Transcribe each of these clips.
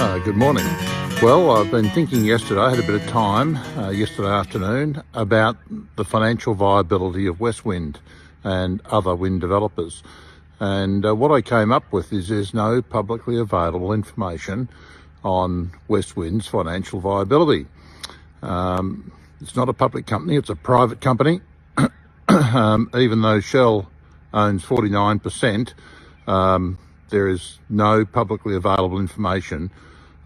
Good morning. Well, I've been thinking yesterday, I had a bit of time yesterday afternoon about the financial viability of West Wind and other wind developers. And what I came up with is there's no publicly available information on West Wind's financial viability. It's not a public company, it's a private company. Even though Shell owns 49%, there is no publicly available information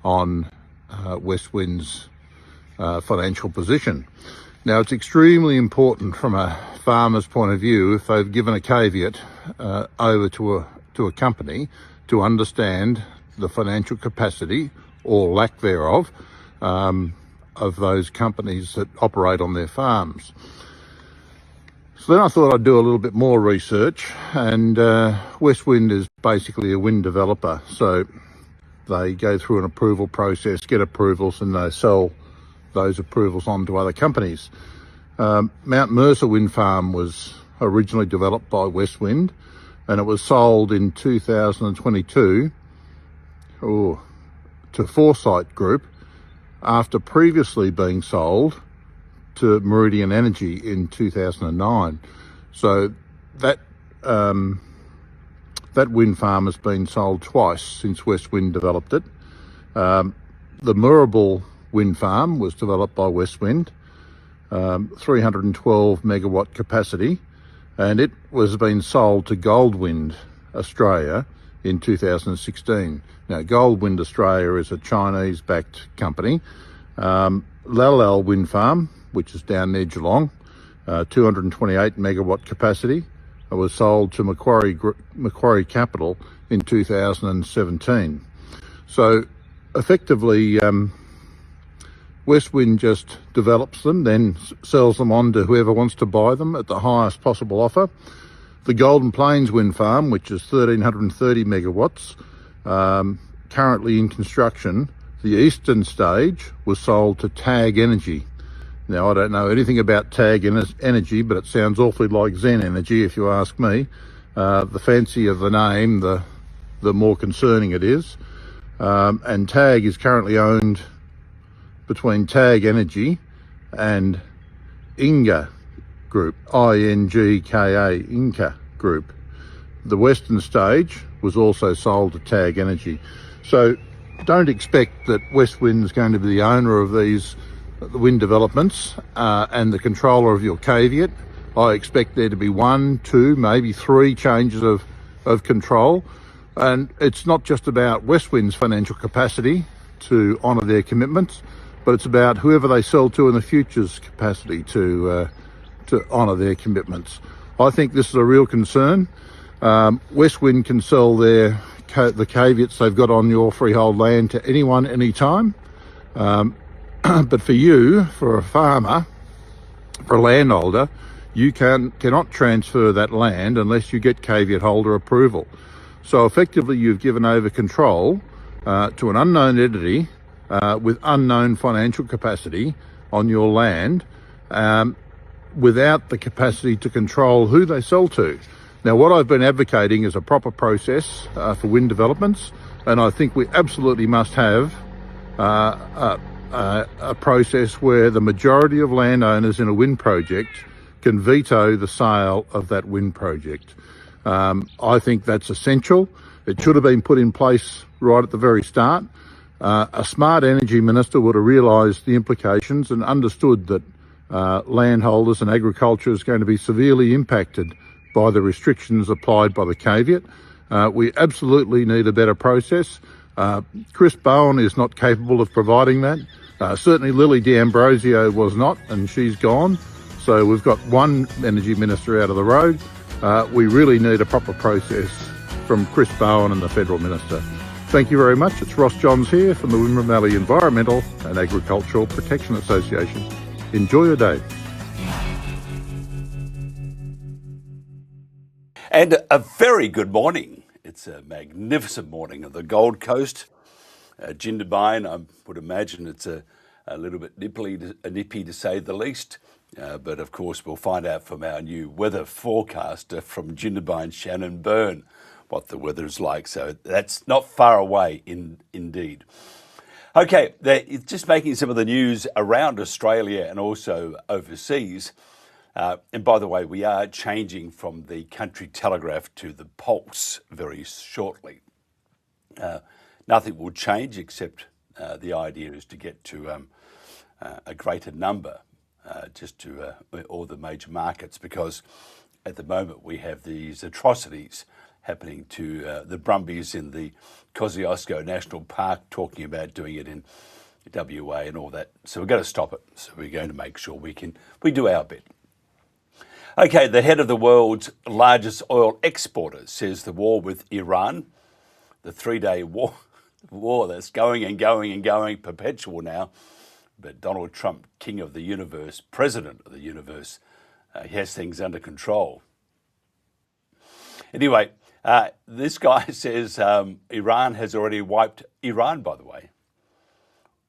on West Wind's financial position. Now, it's extremely important from a farmer's point of view, if they've given a caveat over to a company, to understand the financial capacity or lack thereof of those companies that operate on their farms. So then I thought I'd do a little bit more research, and West Wind is basically a wind developer. So they go through an approval process, get approvals, and they sell those approvals on to other companies. Mount Mercer Wind Farm was originally developed by West Wind, and it was sold in 2022 to Foresight Group after previously being sold to Meridian Energy in 2009. So that wind farm has been sold twice since West Wind developed it. The Moorabool wind farm was developed by West Wind, 312 megawatt capacity, and it was being sold to Goldwind Australia in 2016. Now, Goldwind Australia is a Chinese-backed company. Lalal Wind Farm, which is down near Geelong, 228 megawatt capacity, was sold to Macquarie Capital in 2017. So effectively, West Wind just develops them, then sells them on to whoever wants to buy them at the highest possible offer. The Golden Plains Wind Farm, which is 1,330 megawatts, currently in construction, the eastern stage was sold to TAG Energy. Now, I don't know anything about TAG Energy, but it sounds awfully like Zen Energy, if you ask me. The fancier the name, the more concerning it is. And TAG is currently owned between TAG Energy and Inga Group, I-N-G-K-A, Inga Group. The western stage was also sold to TAG Energy. So don't expect that West Wind is going to be the owner of these wind developments and the controller of your caveat. I expect there to be 1, 2, maybe 3 changes of control. And it's not just about West Wind's financial capacity to honour their commitments, but it's about whoever they sell to in the future's capacity to honour their commitments. I think this is a real concern. West Wind can sell the caveats they've got on your freehold land to anyone, anytime. But for you, for a farmer, for a landholder, you cannot transfer that land unless you get caveat holder approval. So effectively, you've given over control to an unknown entity with unknown financial capacity on your land, without the capacity to control who they sell to. Now, what I've been advocating is a proper process for wind developments, and I think we absolutely must have a process where the majority of landowners in a wind project can veto the sale of that wind project. I think that's essential. It should have been put in place right at the very start. A smart energy minister would have realised the implications and understood that landholders and agriculture is going to be severely impacted by the restrictions applied by the caveat. We absolutely need a better process. Chris Bowen is not capable of providing that. Certainly Lily D'Ambrosio was not, and she's gone. So we've got one energy minister out of the road. We really need a proper process from Chris Bowen and the Federal Minister. Thank you very much. It's Ross Johns here from the Wimmera Valley Environmental and Agricultural Protection Association. Enjoy your day. And a very good morning. It's a magnificent morning on the Gold Coast. Jindabyne, I would imagine it's a little bit nippy to say the least. But of course, we'll find out from our new weather forecaster from Jindabyne, Shannon Byrne, what the weather's like. So that's not far away indeed. Okay, it's just making some of the news around Australia and also overseas. And by the way, we are changing from the Country Telegraph to the Pulse very shortly. Nothing will change except the idea is to get to a greater number, just to all the major markets, because at the moment we have these atrocities happening to the brumbies in the Kosciuszko National Park, talking about doing it in WA and all that. So we're going to stop it. So we're going to make sure we do our bit. Okay, the head of the world's largest oil exporter says the war with Iran, the 3-day war that's going and going and going, perpetual now, but Donald Trump, king of the universe, president of the universe, he has things under control. Anyway, this guy says Iran has already wiped Iran, by the way.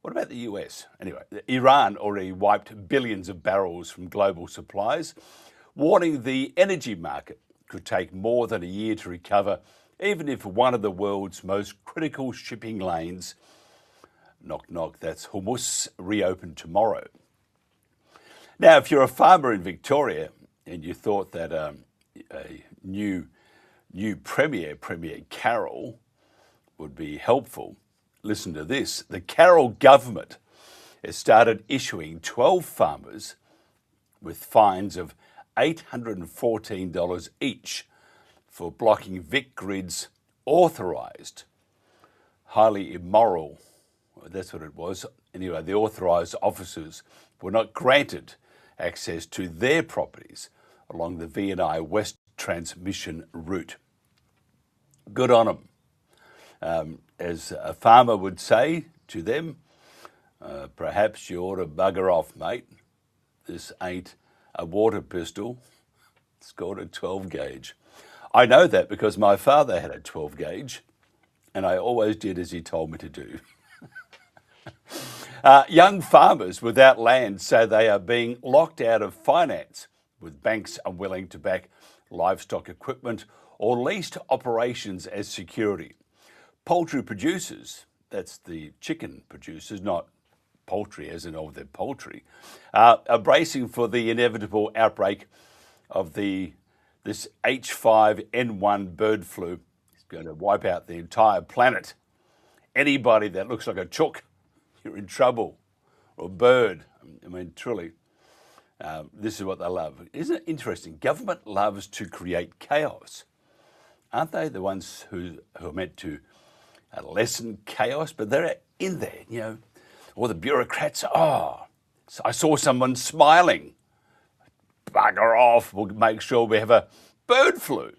What about the US? Anyway, Iran already wiped billions of barrels from global supplies, warning the energy market could take more than a year to recover, even if one of the world's most critical shipping lanes, knock knock, that's Hormuz, reopened tomorrow. Now, if you're a farmer in Victoria and you thought that a new Premier Carroll would be helpful, listen to this. The Carroll government has started issuing 12 farmers with fines of $814 each for blocking VicGrid's authorised, highly immoral, that's what it was. Anyway, the authorised officers were not granted access to their properties along the V&I West transmission route. Good on them. As a farmer would say to them, perhaps you ought to bugger off, mate. This ain't a water pistol. It's got a 12 gauge. I know that because my father had a 12 gauge and I always did as he told me to do. Young farmers without land say they are being locked out of finance, with banks unwilling to back livestock equipment or leased operations as security. Poultry producers, that's the chicken producers, not poultry as in all their poultry, are bracing for the inevitable outbreak of this H5N1 bird flu. It's going to wipe out the entire planet. Anybody that looks like a chook, you're in trouble, or a bird. I mean, truly, this is what they love. Isn't it interesting? Government loves to create chaos. Aren't they the ones who are meant to lessen chaos? But they're in there, you know. Or the bureaucrats, I saw someone smiling. Bugger off, we'll make sure we have a bird flu.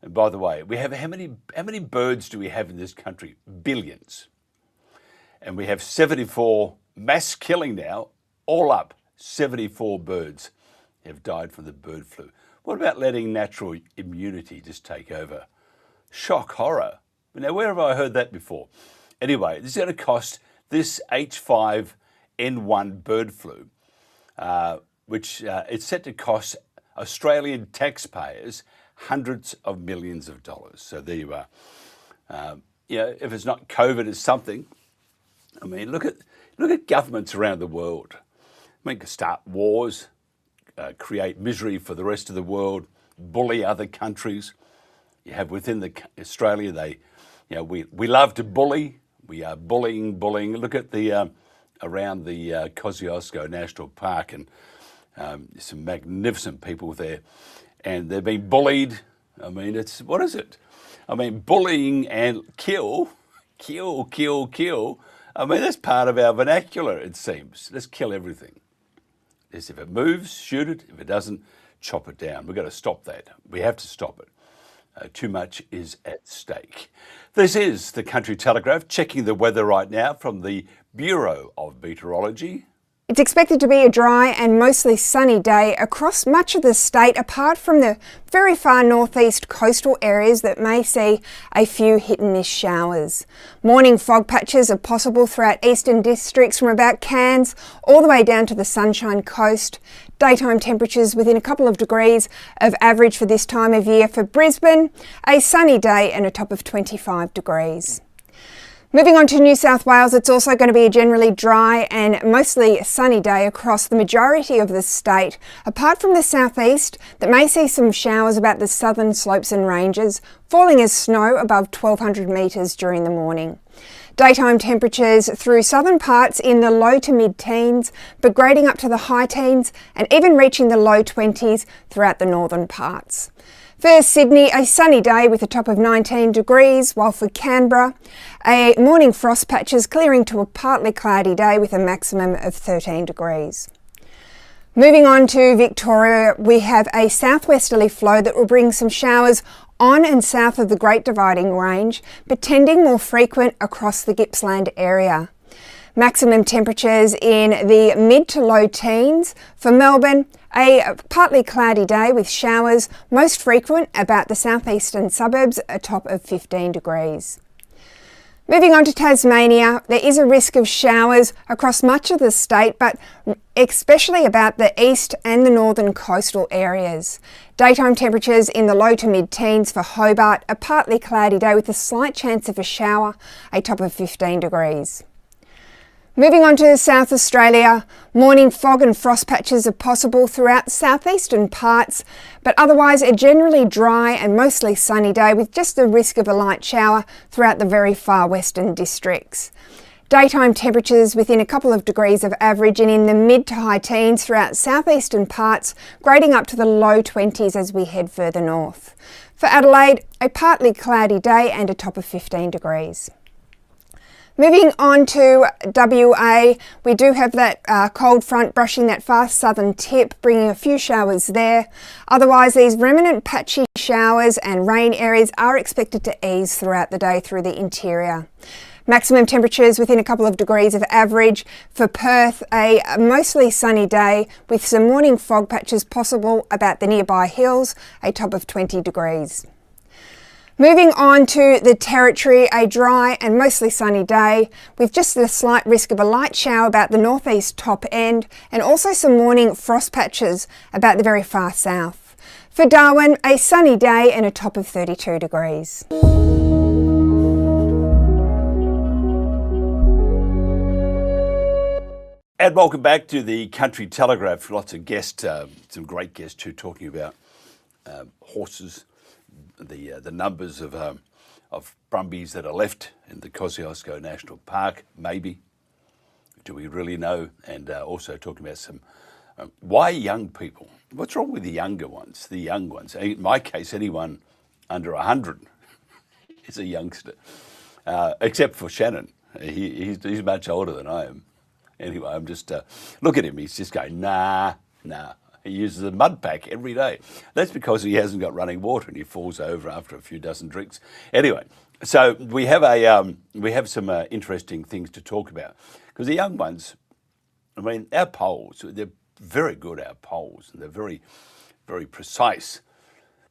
And by the way, we have how many birds do we have in this country? Billions. And we have 74 mass killing now, all up. 74 birds have died from the bird flu. What about letting natural immunity just take over? Shock horror. Now, where have I heard that before? Anyway, this is going to cost this H5N1 bird flu, which it's set to cost Australian taxpayers hundreds of millions of dollars. So there you are. If it's not COVID, it's something. I mean, look at governments around the world. I mean, start wars, create misery for the rest of the world, bully other countries. You have within Australia, we love to bully. We are bullying. Look at the around the Kosciuszko National Park, and some magnificent people there, and they're being bullied. I mean, what is it? I mean, bullying and kill. I mean, that's part of our vernacular, it seems. Let's kill everything. If it moves, shoot it. If it doesn't, chop it down. We've got to stop that. We have to stop it. Too much is at stake. This is the Country Telegraph, checking the weather right now from the Bureau of Meteorology. It's expected to be a dry and mostly sunny day across much of the state, apart from the very far northeast coastal areas that may see a few hit and miss showers. Morning fog patches are possible throughout eastern districts from about Cairns all the way down to the Sunshine Coast. Daytime temperatures within a couple of degrees of average for this time of year for Brisbane. A sunny day and a top of 25 degrees. Moving on to New South Wales, it's also going to be a generally dry and mostly sunny day across the majority of the state, apart from the southeast that may see some showers about the southern slopes and ranges, falling as snow above 1,200 metres during the morning. Daytime temperatures through southern parts in the low to mid-teens, but grading up to the high teens and even reaching the low 20s throughout the northern parts. For Sydney, a sunny day with a top of 19 degrees, while for Canberra, a morning frost patches clearing to a partly cloudy day with a maximum of 13 degrees. Moving on to Victoria, we have a southwesterly flow that will bring some showers on and south of the Great Dividing Range, but tending more frequent across the Gippsland area. Maximum temperatures in the mid to low teens. For Melbourne, a partly cloudy day with showers, most frequent about the southeastern suburbs, a top of 15 degrees. Moving on to Tasmania, there is a risk of showers across much of the state, but especially about the east and the northern coastal areas. Daytime temperatures in the low to mid-teens for Hobart, a partly cloudy day with a slight chance of a shower, a top of 15 degrees. Moving on to South Australia, morning fog and frost patches are possible throughout southeastern parts, but otherwise a generally dry and mostly sunny day with just the risk of a light shower throughout the very far western districts. Daytime temperatures within a couple of degrees of average and in the mid to high teens throughout southeastern parts, grading up to the low 20s as we head further north. For Adelaide, a partly cloudy day and a top of 15 degrees. Moving on to WA, we do have that cold front brushing that far southern tip, bringing a few showers there. Otherwise, these remnant patchy showers and rain areas are expected to ease throughout the day through the interior. Maximum temperatures within a couple of degrees of average. For Perth, a mostly sunny day with some morning fog patches possible about the nearby hills, a top of 20 degrees. Moving on to the Territory, a dry and mostly sunny day with just a slight risk of a light shower about the northeast top end and also some morning frost patches about the very far south. For Darwin, a sunny day and a top of 32 degrees. And welcome back to the Country Telegraph. Lots of guests, some great guests too, talking about horses. The numbers of brumbies that are left in the Kosciuszko National Park, maybe. Do we really know? And also talking about some, why young people? What's wrong with the younger ones, the young ones? In my case, anyone under 100 is a youngster, except for Shannon. He's much older than I am. Anyway, I'm just, look at him, he's just going, nah. He uses a mud pack every day. That's because he hasn't got running water and he falls over after a few dozen drinks. Anyway, so we have some interesting things to talk about because the young ones, I mean, our polls, they're very good, our polls, and they're very, very precise.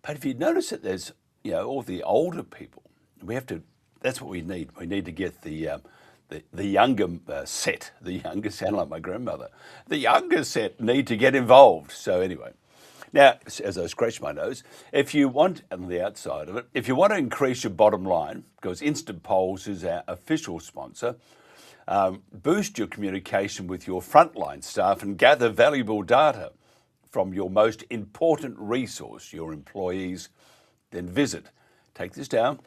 But if you notice that there's, all the older people, that's what we need. We need to get the younger set, the younger, sound like my grandmother, the younger set need to get involved. So anyway, now, as I scratch my nose, if you want, on the outside of it, if you want to increase your bottom line, because Instant Polls is our official sponsor, boost your communication with your frontline staff and gather valuable data from your most important resource, your employees, then take this down,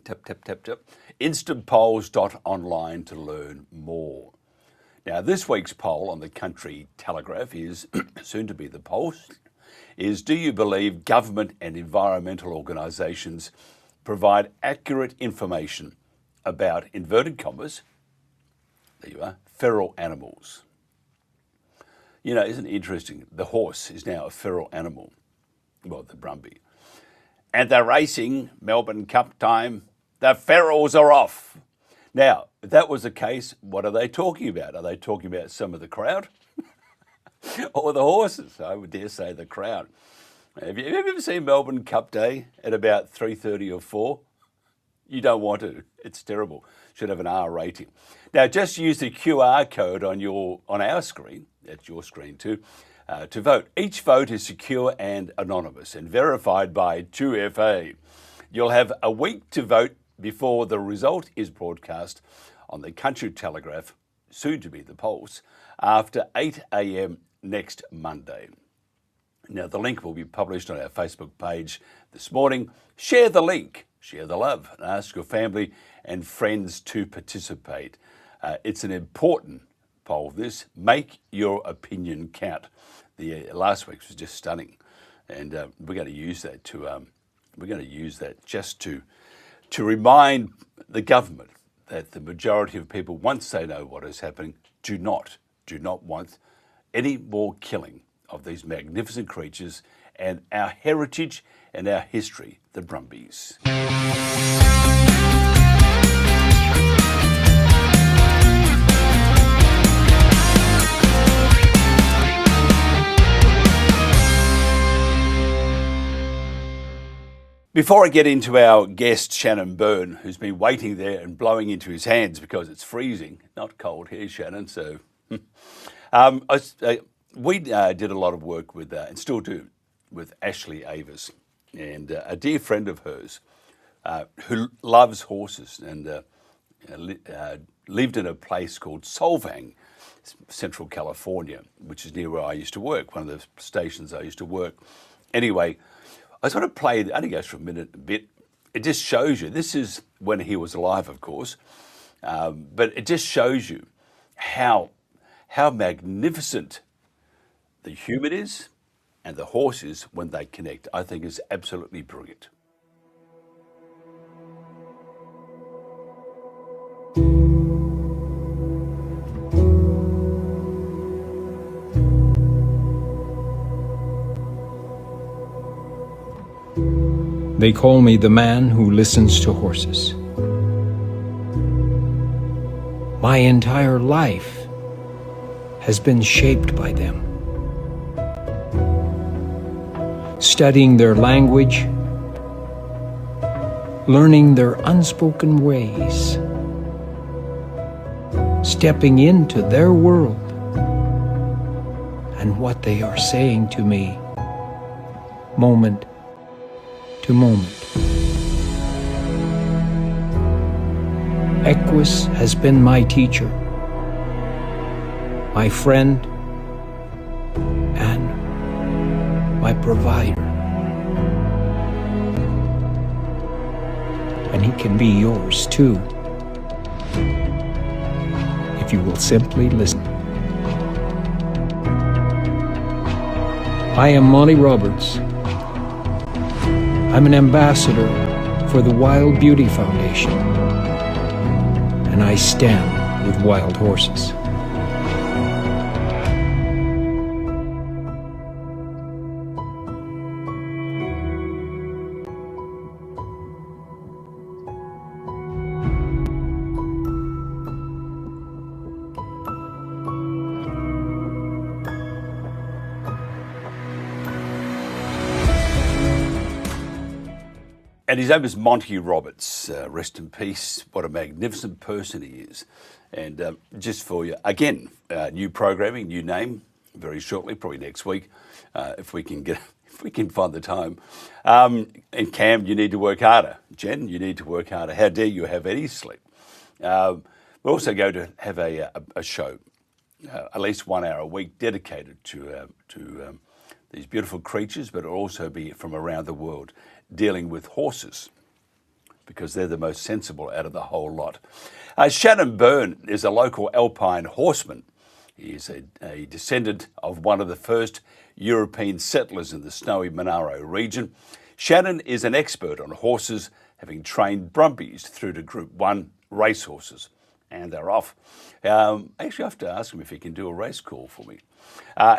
tap, Instantpolls.online to learn more. Now, this week's poll on the Country Telegraph is, soon to be the Post, is do you believe government and environmental organisations provide accurate information about, inverted commas, there you are, feral animals? Isn't it interesting? The horse is now a feral animal. Well, the Brumby. And they're racing, Melbourne Cup time. The ferals are off. Now, if that was the case, what are they talking about? Are they talking about some of the crowd? Or the horses? I would dare say the crowd. Have you ever seen Melbourne Cup Day at about 3:30 or 4? You don't want to. It's terrible. Should have an R rating. Now, just use the QR code on our screen, that's your screen too, to vote. Each vote is secure and anonymous and verified by 2FA. You'll have a week to vote before the result is broadcast on the Country Telegraph, soon to be the Pulse, after 8 a.m. next Monday. Now, the link will be published on our Facebook page this morning. Share the link, share the love, and ask your family and friends to participate. It's an important poll, this. Make your opinion count. The last week's was just stunning, and we're going to use that just to remind the government that the majority of people, once they know what is happening, do not want any more killing of these magnificent creatures and our heritage and our history, the Brumbies. Before I get into our guest, Shannon Byrne, who's been waiting there and blowing into his hands because it's freezing, not cold here, Shannon, so... we did a lot of work with, and still do, with Ashley Avis, and a dear friend of hers who loves horses and lived in a place called Solvang, Central California, which is near where I used to work, one of the stations I used to work. Anyway, I sort of played, it only goes for a bit. It just shows you, this is when he was alive, of course, but it just shows you how magnificent the human is and the horse is when they connect. I think is absolutely brilliant. They call me the man who listens to horses. My entire life has been shaped by them. Studying their language, learning their unspoken ways, stepping into their world and what they are saying to me, moment to moment. Equus has been my teacher, my friend, and my provider. And he can be yours too, if you will simply listen. I am Monty Roberts. I'm an ambassador for the Wild Beauty Foundation, and I stand with wild horses. And his name is Monty Roberts. Rest in peace. What a magnificent person he is. And just for you, again, new programming, new name, very shortly, probably next week, if we can find the time. And Cam, you need to work harder. Jen, you need to work harder. How dare you have any sleep? We're also going to have a show, at least 1 hour a week, dedicated to these beautiful creatures, but it'll also be from around the world, dealing with horses, because they're the most sensible out of the whole lot. Shannon Byrne is a local Alpine horseman. He is a descendant of one of the first European settlers in the Snowy Monaro region. Shannon is an expert on horses, having trained Brumbies through to Group 1 racehorses, and they're off. Actually, I have to ask him if he can do a race call for me.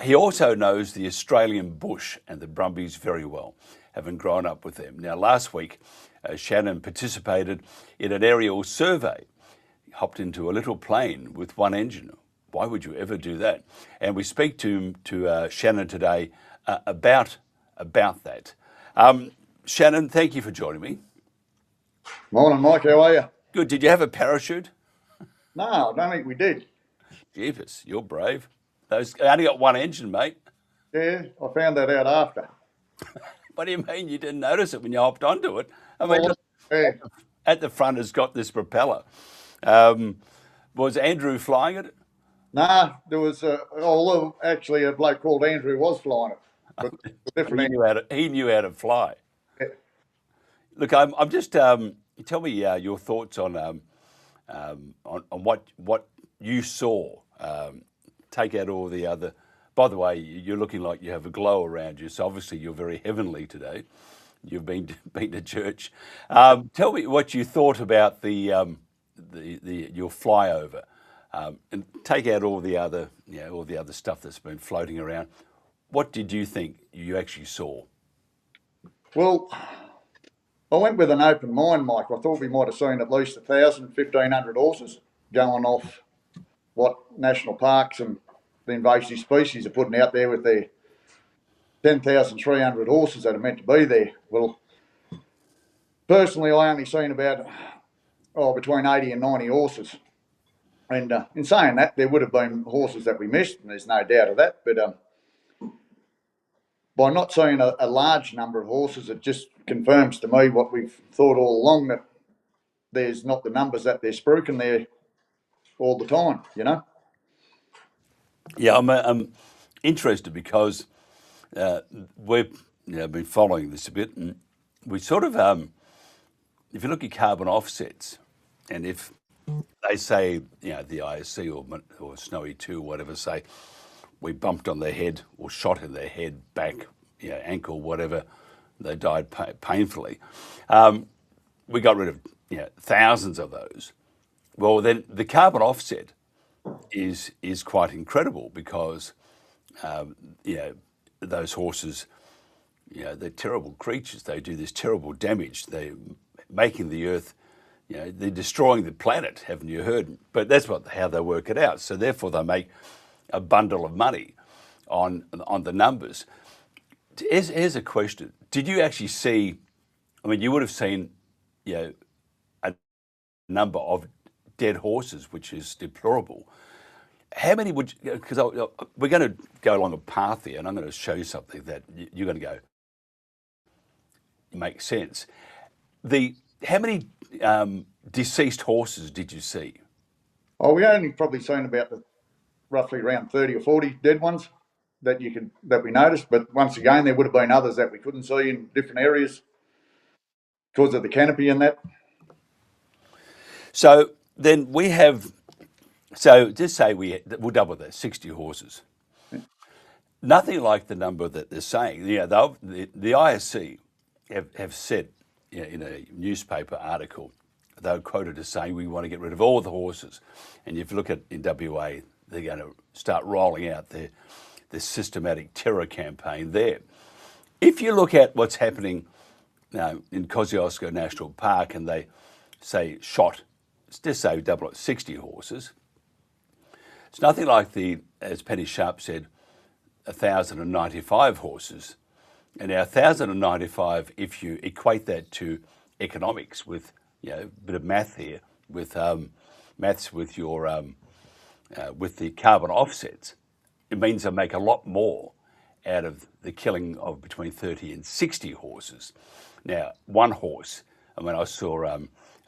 He also knows the Australian bush and the Brumbies very well, having grown up with them. Now, last week, Shannon participated in an aerial survey. He hopped into a little plane with one engine. Why would you ever do that? And we speak to Shannon today about that. Shannon, thank you for joining me. Morning, Mike. How are you? Good. Did you have a parachute? No, I don't think we did. Jeepers, you're brave. I only got one engine, mate. Yeah, I found that out after. What do you mean you didn't notice it when you hopped onto it? I mean, Yeah. at the front has got this propeller. Was Andrew flying it? Nah, there was although actually a bloke called Andrew was flying it, but different. He knew how to fly. Yeah. Look, I'm just tell me your thoughts on what you saw. Take out all the other. By the way, you're looking like you have a glow around you, so obviously you're very heavenly today. You've been to church. Tell me what you thought about your flyover, and take out all the other stuff that's been floating around. What did you think you actually saw? Well, I went with an open mind, Mike. I thought we might have seen at least 1,000, 1,500 horses going off what national parks and the invasive species are putting out there with their 10,300 horses that are meant to be there. Well, personally, I only seen about between 80 and 90 horses. And in saying that, there would have been horses that we missed, and there's no doubt of that. But by not seeing a large number of horses, it just confirms to me what we've thought all along, that there's not the numbers that they're spruiking there all the time, you know? Yeah, I'm interested because we've been following this a bit, and we sort of, if you look at carbon offsets, and if they say, the ISC or Snowy 2 or whatever say, we bumped on their head or shot in their head, back, ankle, whatever, they died painfully. We got rid of thousands of those. Well, then the carbon offset is quite incredible because those horses, they're terrible creatures. They do this terrible damage. They're making the earth, they're destroying the planet. Haven't you heard? But that's how they work it out. So therefore, they make a bundle of money on the numbers. Here's a question: did you actually see? I mean, you would have seen, a number of dead horses, which is deplorable. How many would? Because we're going to go along a path here, and I'm going to show you something that you're going to go make sense. How many deceased horses did you see? Oh, we only probably seen about roughly around 30 or 40 dead ones that we noticed. But once again, there would have been others that we couldn't see in different areas because of the canopy and that. So then we have. So just say we'll double that, 60 horses. Yeah. Nothing like the number that they're saying. The ISC have said in a newspaper article, they were quoted as saying we want to get rid of all the horses. And if you look at in WA, they're going to start rolling out their systematic terror campaign there. If you look at what's happening now in Kosciuszko National Park, and they say shot, just say double it, 60 horses. It's nothing like as Penny Sharp said, 1,095 horses. And now 1,095, if you equate that to economics with, a bit of math here, with maths with your with the carbon offsets, it means they make a lot more out of the killing of between 30 and 60 horses. Now, one horse, I saw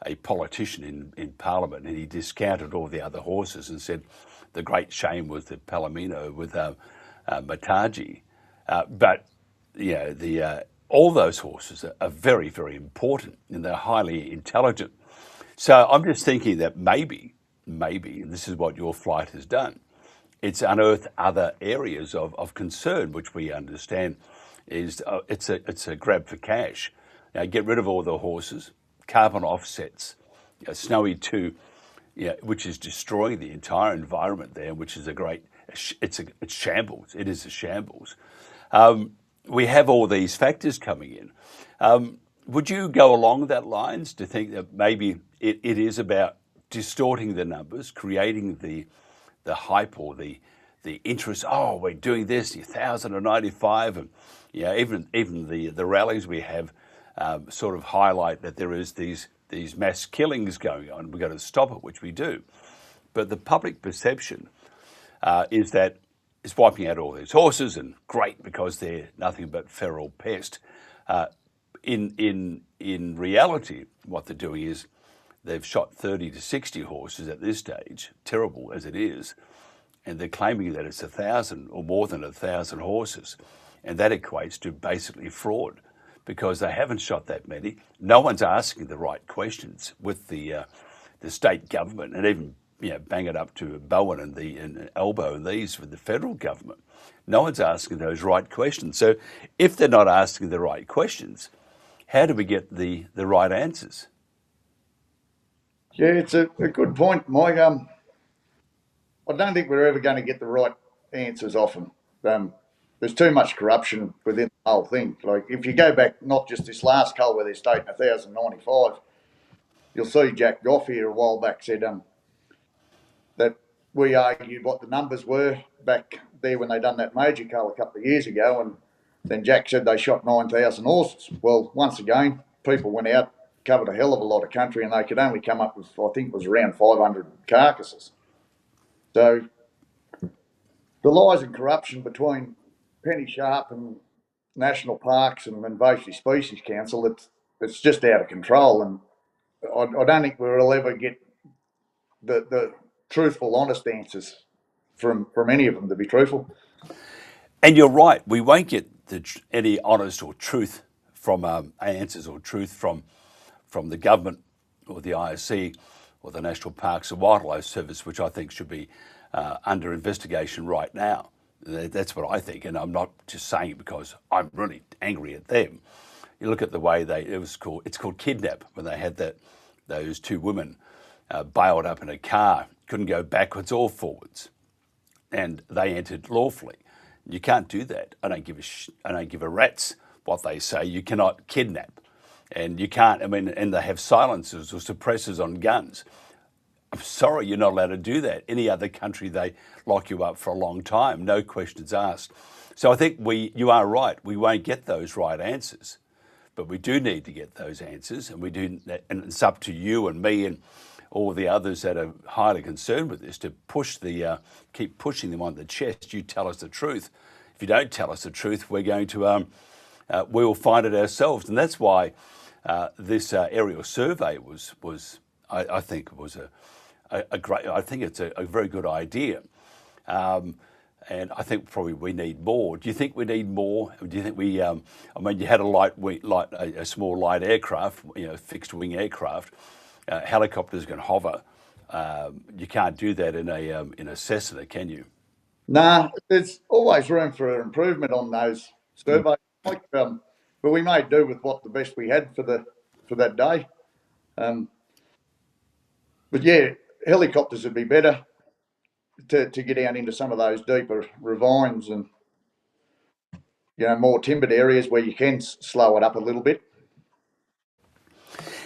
a politician in Parliament, and he discounted all the other horses and said the great shame was the Palomino with Mataji. But all those horses are very, very important, and they're highly intelligent. So I'm just thinking that maybe, and this is what your flight has done, it's unearthed other areas of concern, which we understand is it's a grab for cash. Now, get rid of all the horses, carbon offsets, Snowy 2, which is destroying the entire environment there, which is it's shambles. It is a shambles. We have all these factors coming in. Would you go along that lines to think that maybe it is about distorting the numbers, creating the hype or the interest? Oh, we're doing this, 1,095, and even the rallies we have sort of highlight that there is these mass killings going on. We've got to stop it, which we do. But the public perception is that it's wiping out all these horses, and great because they're nothing but feral pest. in reality, what they're doing is they've shot 30 to 60 horses at this stage, terrible as it is, and they're claiming that it's 1,000 or more than 1,000 horses, and that equates to basically fraud because they haven't shot that many. No one's asking the right questions with the state government, and even bang it up to Bowen and elbow these with the federal government. No one's asking those right questions. So if they're not asking the right questions, how do we get the right answers? Yeah, it's a good point, Mike. I don't think we're ever going to get the right answers often. There's too much corruption within the whole thing. Like, if you go back, not just this last cull where they're stating 1,095, you'll see Jack Goff here a while back said that we argued what the numbers were back there when they done that major cull a couple of years ago, and then Jack said they shot 9,000 horses. Well, once again, people went out, covered a hell of a lot of country, and they could only come up with, I think it was around 500 carcasses. So the lies and corruption between Penny Sharp and National Parks and Invasive Species Council, it's just out of control, and I don't think we'll ever get the truthful, honest answers from any of them, to be truthful. And you're right, we won't get any honest or truth from answers or truth from the government or the ISC or the National Parks and Wildlife Service, which I think should be under investigation right now. That's what I think, and I'm not just saying it because I'm really angry at them. You look at the way it's called kidnap, when they had those two women bailed up in a car, couldn't go backwards or forwards, and they entered lawfully. You can't do that. I don't give a rat's what they say. You cannot kidnap, and you can't. And they have silencers or suppressors on guns. I'm sorry, you're not allowed to do that. Any other country, they lock you up for a long time, no questions asked. So I think you are right. We won't get those right answers, but we do need to get those answers, and and it's up to you and me and all the others that are highly concerned with this to keep pushing them on the chest. You tell us the truth. If you don't tell us the truth, we're going to we will find it ourselves, and that's why this aerial survey was I think was a great. I think it's a very good idea, and I think probably we need more. Do you think we need more? Do you think we? I mean, you had a small light aircraft, fixed wing aircraft. Helicopters can hover. You can't do that in a Cessna, can you? Nah, there's always room for improvement on those surveys. But we made do with what the best we had for that day. But yeah, helicopters would be better to get out into some of those deeper ravines and more timbered areas where you can slow it up a little bit.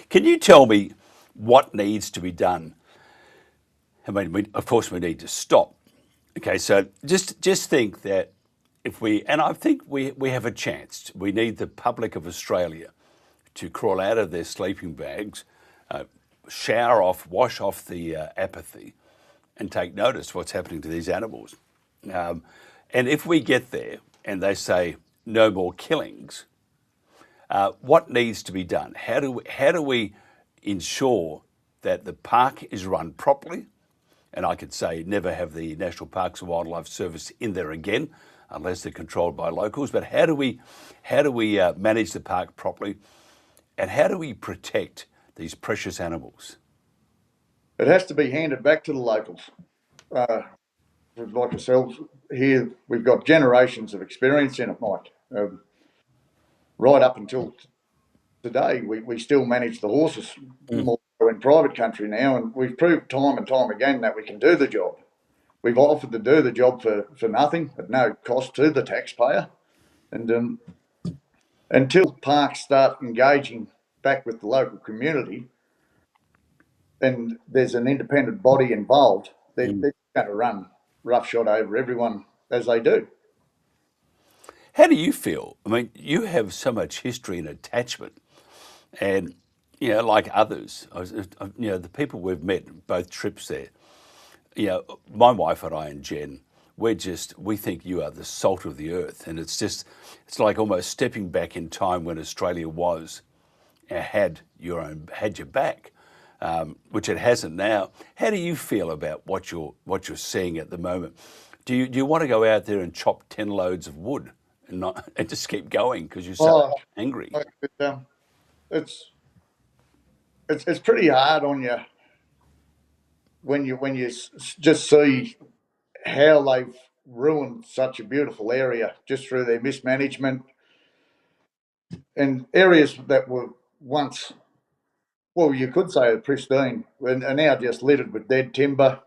Can you tell me what needs to be done? I mean, of course, we need to stop. Okay, so just think that and I think we have a chance. We need the public of Australia to crawl out of their sleeping bags, wash off the apathy, and take notice of what's happening to these animals. And if we get there and they say no more killings, what needs to be done? How do we ensure that the park is run properly? And I could say never have the National Parks and Wildlife Service in there again, unless they're controlled by locals. But how do we manage the park properly, and how do we protect these precious animals? It has to be handed back to the locals. Like ourselves here, we've got generations of experience in it, Mike. Right up until today, we still manage the horses more in private country now, and we've proved time and time again that we can do the job. We've offered to do the job for nothing, at no cost to the taxpayer. And until parks start engaging back with the local community and there's an independent body involved, they're going to run roughshod over everyone as they do. How do you feel? I mean, you have so much history and attachment, and like others, the people we've met both trips there. My wife and I and Jen, we think you are the salt of the earth, and it's like almost stepping back in time when Australia had your back, which it hasn't now. How do you feel about what you're seeing at the moment? Do you want to go out there and chop 10 loads of wood and just keep going because you're so angry? It's pretty hard on you when you just see how they've ruined such a beautiful area just through their mismanagement, and areas that were once, well, you could say pristine, are now just littered with dead timber,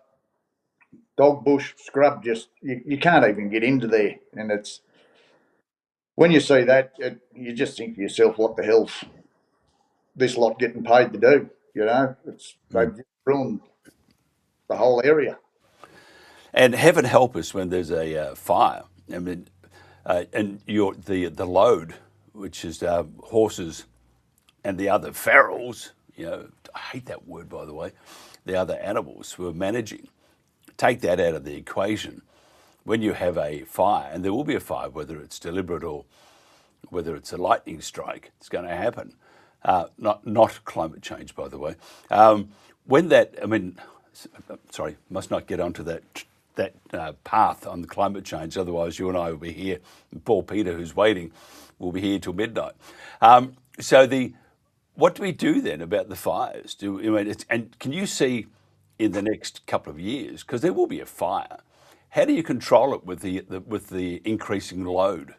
dog bush, scrub. Just you can't even get into there, and it's when you see that, you just think to yourself, what the hell's this lot getting paid to do? You know, they've just ruined the whole area. And heaven help us when there's a fire. I mean, and the load, which is horses and the other ferals. You know, I hate that word, by the way. The other animals who are managing. Take that out of the equation. When you have a fire, and there will be a fire, whether it's deliberate or whether it's a lightning strike, it's going to happen. Not climate change, by the way. Must not get onto that path on the climate change. Otherwise, you and I will be here. And Paul Peter, who's waiting, will be here till midnight. What do we do then about the fires? And can you see in the next couple of years, because there will be a fire, how do you control it with the increasing load?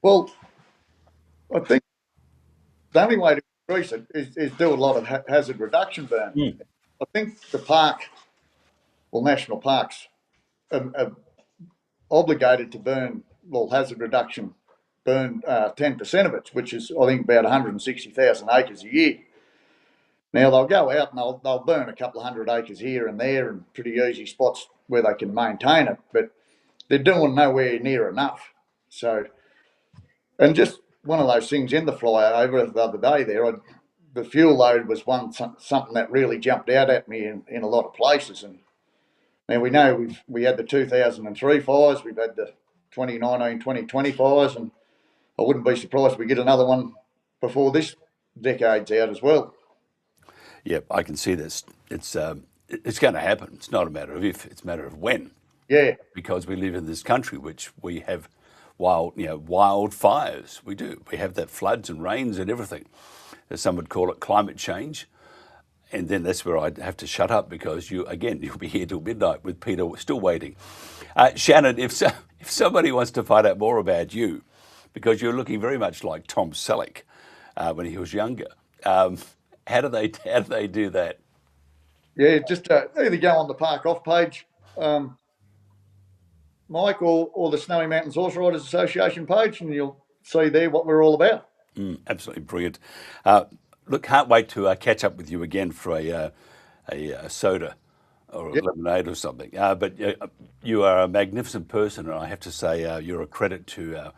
Well, I think the only way to increase it is do a lot of hazard reduction burn. I think the national parks are obligated to burn, hazard reduction, burn 10% of it, which is, I think, about 160,000 acres a year. Now, they'll go out and they'll burn a couple of 100 acres here and there in pretty easy spots where they can maintain it, but they're doing nowhere near enough. So, and just one of those things in the flyover the other day there, the fuel load was something that really jumped out at me in a lot of places. And now we know we had the 2003 fires, we've had the 2019, 2020 fires, and I wouldn't be surprised if we get another one before this decade's out as well. Yeah, I can see this. It's going to happen. It's not a matter of if; it's a matter of when. Yeah, because we live in this country, which we have wild fires. We do. We have that floods and rains and everything. Some would call it climate change, and then that's where I'd have to shut up because you'll be here till midnight with Peter still waiting. Shannon, if somebody wants to find out more about you, because you're looking very much like Tom Selleck when he was younger. How do they do that? Yeah, just either go on the Park Off page, Mike, or the Snowy Mountains Horse Riders Association page, and you'll see there what we're all about. Absolutely brilliant. Look, can't wait to catch up with you again for a soda or a lemonade or something. But you are a magnificent person, and I have to say you're a credit to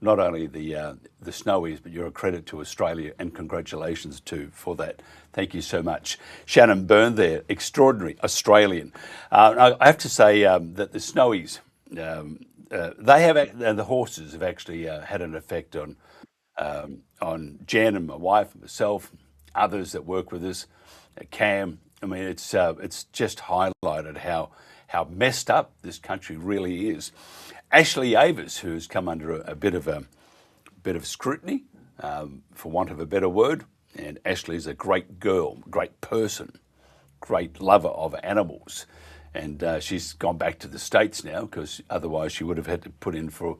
not only the Snowies, but you're a credit to Australia, and congratulations too for that. Thank you so much. Shannon Byrne there, extraordinary Australian. I have to say that the Snowies, they have, and the horses have actually had an effect on Jan and my wife and myself, others that work with us, Cam. I mean, it's just highlighted how messed up this country really is. Ashley Avis, who's come under a bit of scrutiny, for want of a better word, and Ashley's a great girl, great person, great lover of animals, and she's gone back to the States now because otherwise she would have had to put in for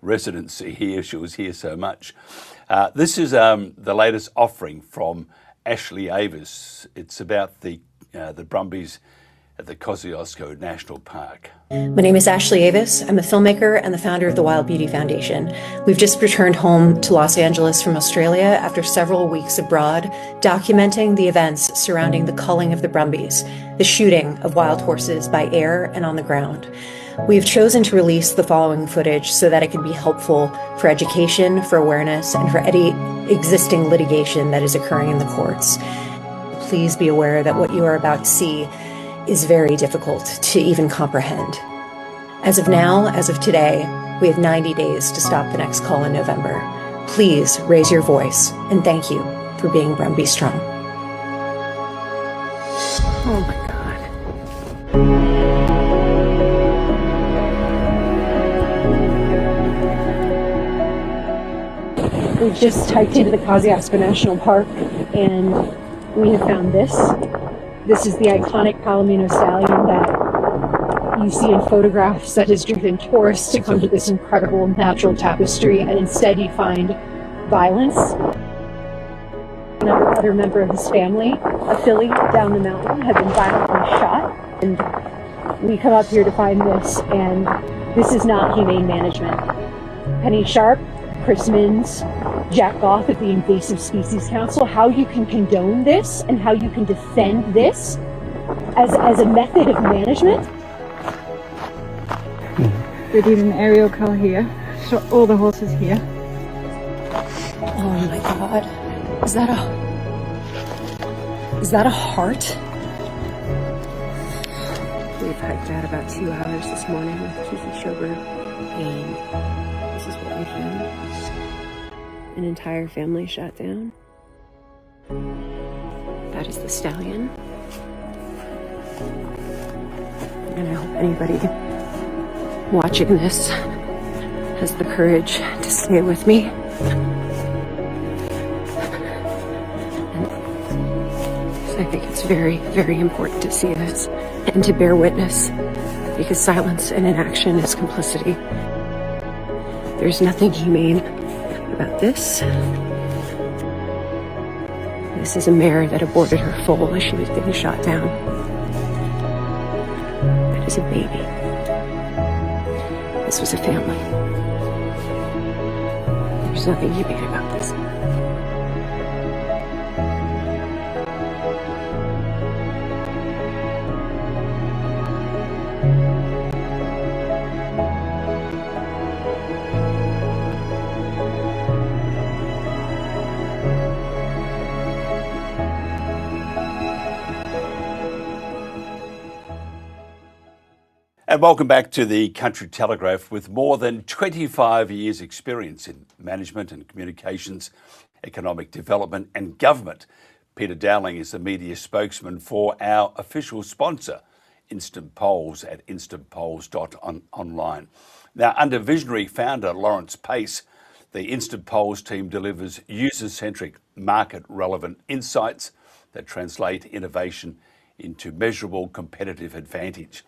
residency here. She was here so much. This is the latest offering from Ashley Avis. It's about the brumbies at the Kosciuszko National Park. My name is Ashley Avis. I'm a filmmaker and the founder of the Wild Beauty Foundation. We've just returned home to Los Angeles from Australia after several weeks abroad, documenting the events surrounding the culling of the brumbies, the shooting of wild horses by air and on the ground. We've chosen to release the following footage so that it can be helpful for education, for awareness, and for any existing litigation that is occurring in the courts. Please be aware that what you are about to see is very difficult to even comprehend. As of now, as of today, we have 90 days to stop the next call in November. Please raise your voice, and thank you for being Brumby strong. Oh my God. We just hiked into the Kosciuszko National Park and we have found this. This is the iconic Palomino stallion that you see in photographs that has driven tourists to come to this incredible natural tapestry, and instead you find violence. Another member of his family, a filly down the mountain, had been violently shot, and we come up here to find this, and this is not humane management. Penny Sharp, Chris Minns, Jack Goff at the Invasive Species Council, how you can condone this and how you can defend this as a method of management. We did an aerial call here, so all the horses here. Oh my God. Is that a heart? We've hiked out about 2 hours this morning with Kiki Shober, and this is what we found. An entire family shot down. That is the stallion. And I hope anybody watching this has the courage to stay with me. And I think it's very, very important to see this and to bear witness, because silence and inaction is complicity. There's nothing humane about this. This is a mare that aborted her foal as she was being shot down. That is a baby. This was a family. There's nothing humane about this. And welcome back to the Country Telegraph. With more than 25 years' experience in management and communications, economic development and government, Peter Dowling is the media spokesman for our official sponsor, Instant Polls at Instantpolls.online. Now, under visionary founder Lawrence Pace, the Instant Polls team delivers user-centric, market-relevant insights that translate innovation into measurable competitive advantage.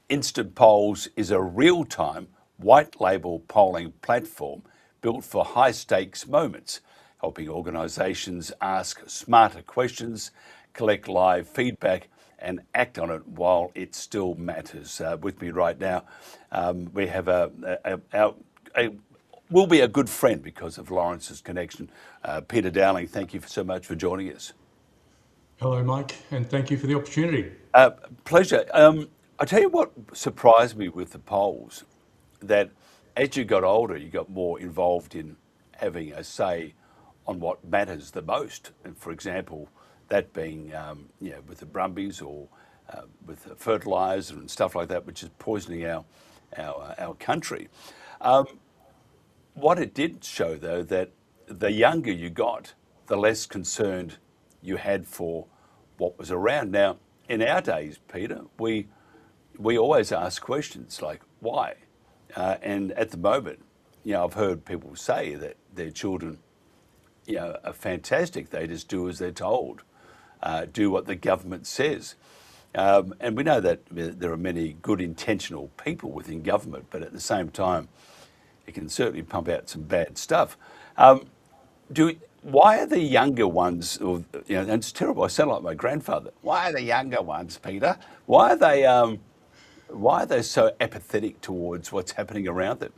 Instant Polls is a real-time, white-label polling platform built for high-stakes moments, helping organisations ask smarter questions, collect live feedback, and act on it while it still matters. With me right now, we have will be a good friend because of Lawrence's connection. Peter Dowling, thank you so much for joining us. Hello, Mike, and thank you for the opportunity. Pleasure. I tell you what surprised me with the polls, that as you got older, you got more involved in having a say on what matters the most. And for example, that being, with the brumbies or with the fertiliser and stuff like that, which is poisoning our country. What it did show, though, that the younger you got, the less concerned you had for what was around. Now, in our days, Peter, we always ask questions like, why? And at the moment, I've heard people say that their children, are fantastic. They just do as they're told, do what the government says. And we know that there are many good intentional people within government, but at the same time, it can certainly pump out some bad stuff. Why are the younger ones, and it's terrible, I sound like my grandfather. Why are the younger ones, Peter? Why are they so apathetic towards what's happening around them?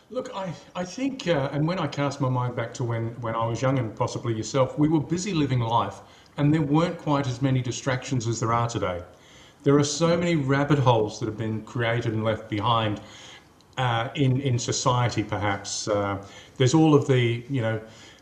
Look, I think, and when I cast my mind back to when I was young, and possibly yourself, we were busy living life, and there weren't quite as many distractions as there are today. There are so many rabbit holes that have been created and left behind in society, perhaps. There's all of the,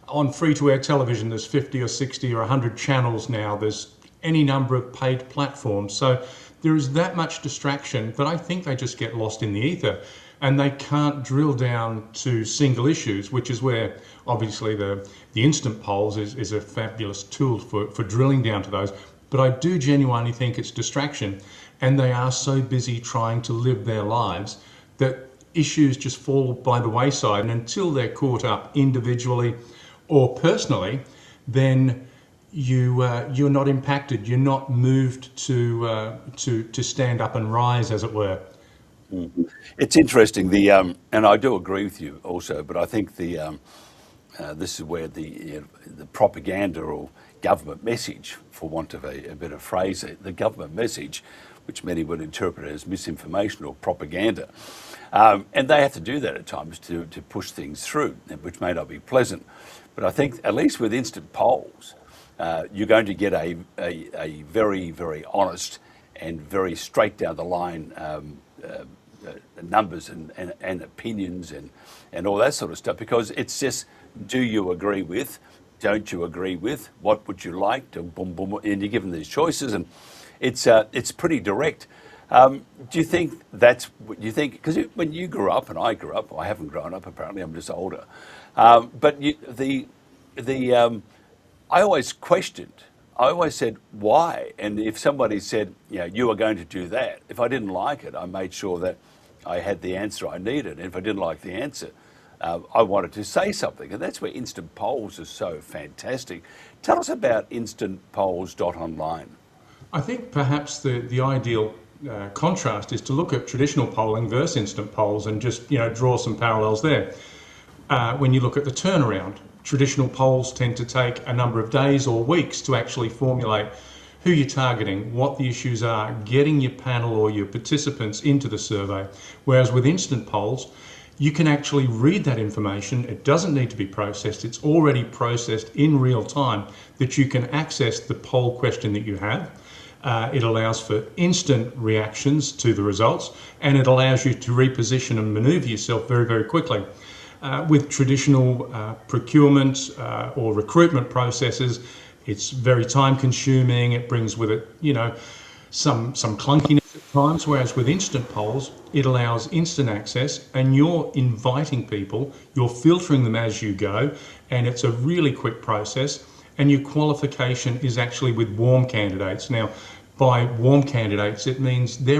on free-to-air television, there's 50 or 60 or 100 channels now. There's any number of paid platforms. So there is that much distraction that I think they just get lost in the ether, and they can't drill down to single issues, which is where obviously the instant polls is a fabulous tool for drilling down to those. But I do genuinely think it's distraction, and they are so busy trying to live their lives that issues just fall by the wayside, and until they're caught up individually or personally, then you're not impacted. You're not moved to stand up and rise, as it were. It's interesting. And I do agree with you also, but I think this is where the propaganda or government message, for want of a better phrase, the government message, which many would interpret as misinformation or propaganda. And they have to do that at times to push things through, which may not be pleasant. But I think, at least with instant polls, you're going to get a very, very honest and very straight down the line numbers and opinions and all that sort of stuff, because it's just, do you agree with, don't you agree with, what would you like to, boom, boom, and you're given these choices, and it's pretty direct. Do you think that's what you think? Because when you grew up and I grew up, I haven't grown up apparently, I'm just older. But I always questioned. I always said, why? And if somebody said, you are going to do that, if I didn't like it, I made sure that I had the answer I needed. And if I didn't like the answer, I wanted to say something. And that's where instant polls are so fantastic. Tell us about Instantpolls.online. I think perhaps the ideal contrast is to look at traditional polling versus instant polls and just draw some parallels there. When you look at the turnaround, traditional polls tend to take a number of days or weeks to actually formulate who you're targeting, what the issues are, getting your panel or your participants into the survey. Whereas with instant polls, you can actually read that information. It doesn't need to be processed. It's already processed in real time, that you can access the poll question that you have. It allows for instant reactions to the results, and it allows you to reposition and maneuver yourself very, very quickly. With traditional procurement or recruitment processes, it's very time consuming. It brings with it, some clunkiness at times, whereas with instant polls, it allows instant access, and you're inviting people, you're filtering them as you go, and it's a really quick process, and your qualification is actually with warm candidates. Now, by warm candidates, it means they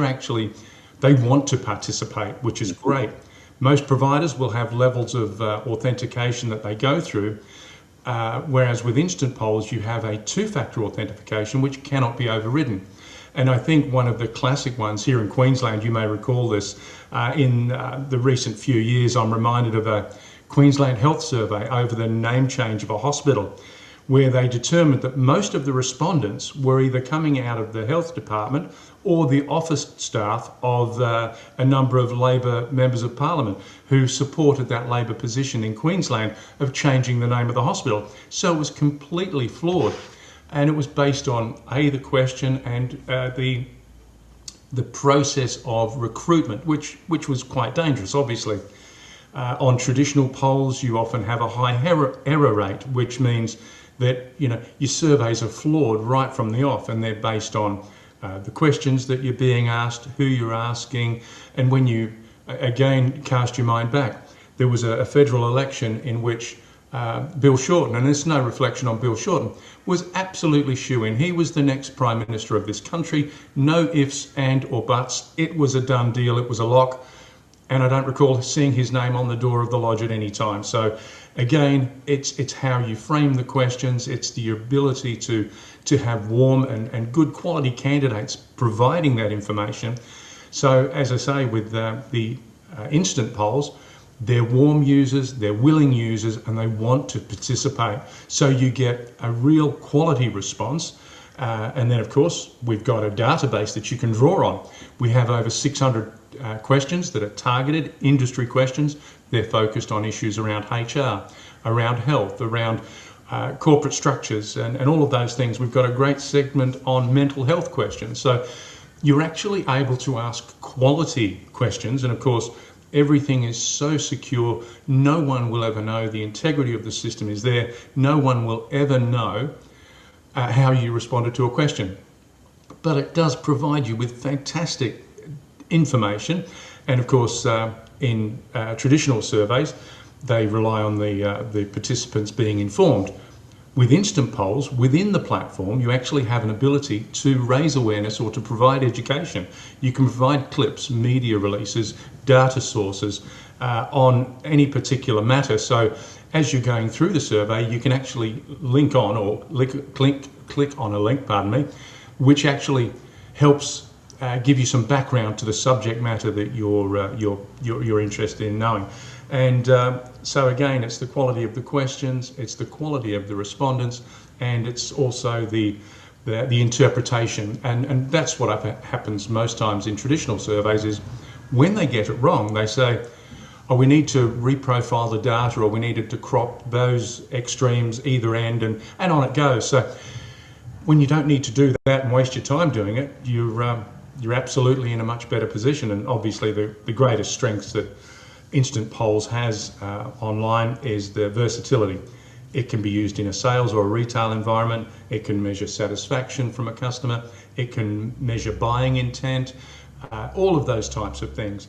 want to participate, which is great. Most providers will have levels of authentication that they go through, whereas with instant polls, you have a two-factor authentication which cannot be overridden. And I think one of the classic ones here in Queensland, you may recall this, in the recent few years, I'm reminded of a Queensland Health Survey over the name change of a hospital, where they determined that most of the respondents were either coming out of the health department or the office staff of a number of Labor members of Parliament who supported that Labor position in Queensland of changing the name of the hospital. So it was completely flawed, and it was based on the question and the process of recruitment, which was quite dangerous, obviously. On traditional polls, you often have a high error rate, which means that your surveys are flawed right from the off, and they're based on the questions that you're being asked, who you're asking. And when you again cast your mind back, there was a federal election in which Bill Shorten, and there's no reflection on Bill Shorten, was absolutely shoo-in. He was the next Prime Minister of this country, no ifs and or buts. It was a done deal, it was a lock, and I don't recall seeing his name on the door of the lodge at any time. So again, it's how you frame the questions, it's the ability to have warm and good quality candidates providing that information. So as I say, with the instant polls, they're warm users, they're willing users, and they want to participate. So you get a real quality response. And then, of course, we've got a database that you can draw on. We have over 600 questions that are targeted, industry questions. They're focused on issues around HR, around health, around corporate structures, and all of those things. We've got a great segment on mental health questions. So you're actually able to ask quality questions, and of course, everything is so secure, no one will ever know. The integrity of the system is there. No one will ever know how you responded to a question. but it does provide you with fantastic information. And of course, in traditional surveys, they rely on the participants being informed. With instant polls, within the platform, you actually have an ability to raise awareness or to provide education. You can provide clips, media releases, data sources on any particular matter. So as you're going through the survey, you can actually link on or click on a link, pardon me, which actually helps give you some background to the subject matter that you're interested in knowing. And so again, it's the quality of the questions, it's the quality of the respondents, and it's also the interpretation. And that's what happens most times in traditional surveys is when they get it wrong, they say, oh, we need to reprofile the data, or we needed to crop those extremes either end, and on it goes. So when you don't need to do that and waste your time doing it, you're absolutely in a much better position. And obviously the greatest strengths that Instant Polls has online is the versatility. It can be used in a sales or a retail environment. It can measure satisfaction from a customer. It can measure buying intent, all of those types of things.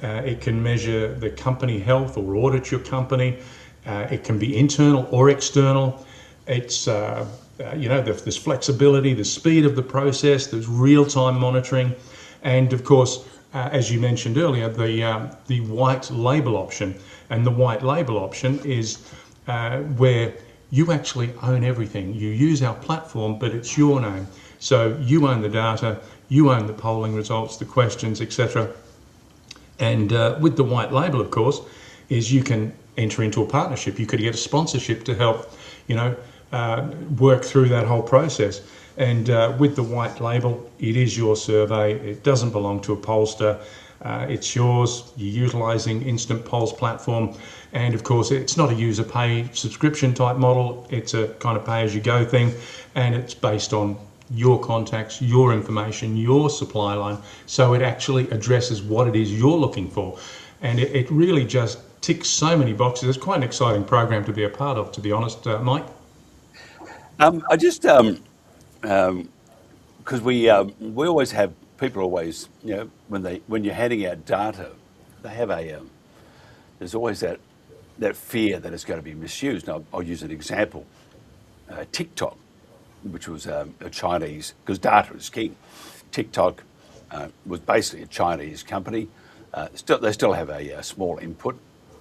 It can measure the company health or audit your company. It can be internal or external. It's there's flexibility, the speed of the process, there's real-time monitoring, and of course, as you mentioned earlier, the white label option. And the white label option is where you actually own everything. You use our platform, but it's your name. So you own the data, you own the polling results, the questions, etc. And with the white label, of course, is you can enter into a partnership. You could get a sponsorship to help, work through that whole process. And with the white label, it is your survey. It doesn't belong to a pollster. It's yours. You're utilising Instant Polls platform. And of course, it's not a user pay subscription type model. It's a kind of pay as you go thing. And it's based on your contacts, your information, your supply line. So it actually addresses what it is you're looking for. And it really just ticks so many boxes. It's quite an exciting program to be a part of, to be honest, Mike. I just, because we always have, people always, when you're handing out data, they have there's always that fear that it's going to be misused. Now, I'll use an example. TikTok, which was a Chinese, because data is king. TikTok was basically a Chinese company. They still have a small input,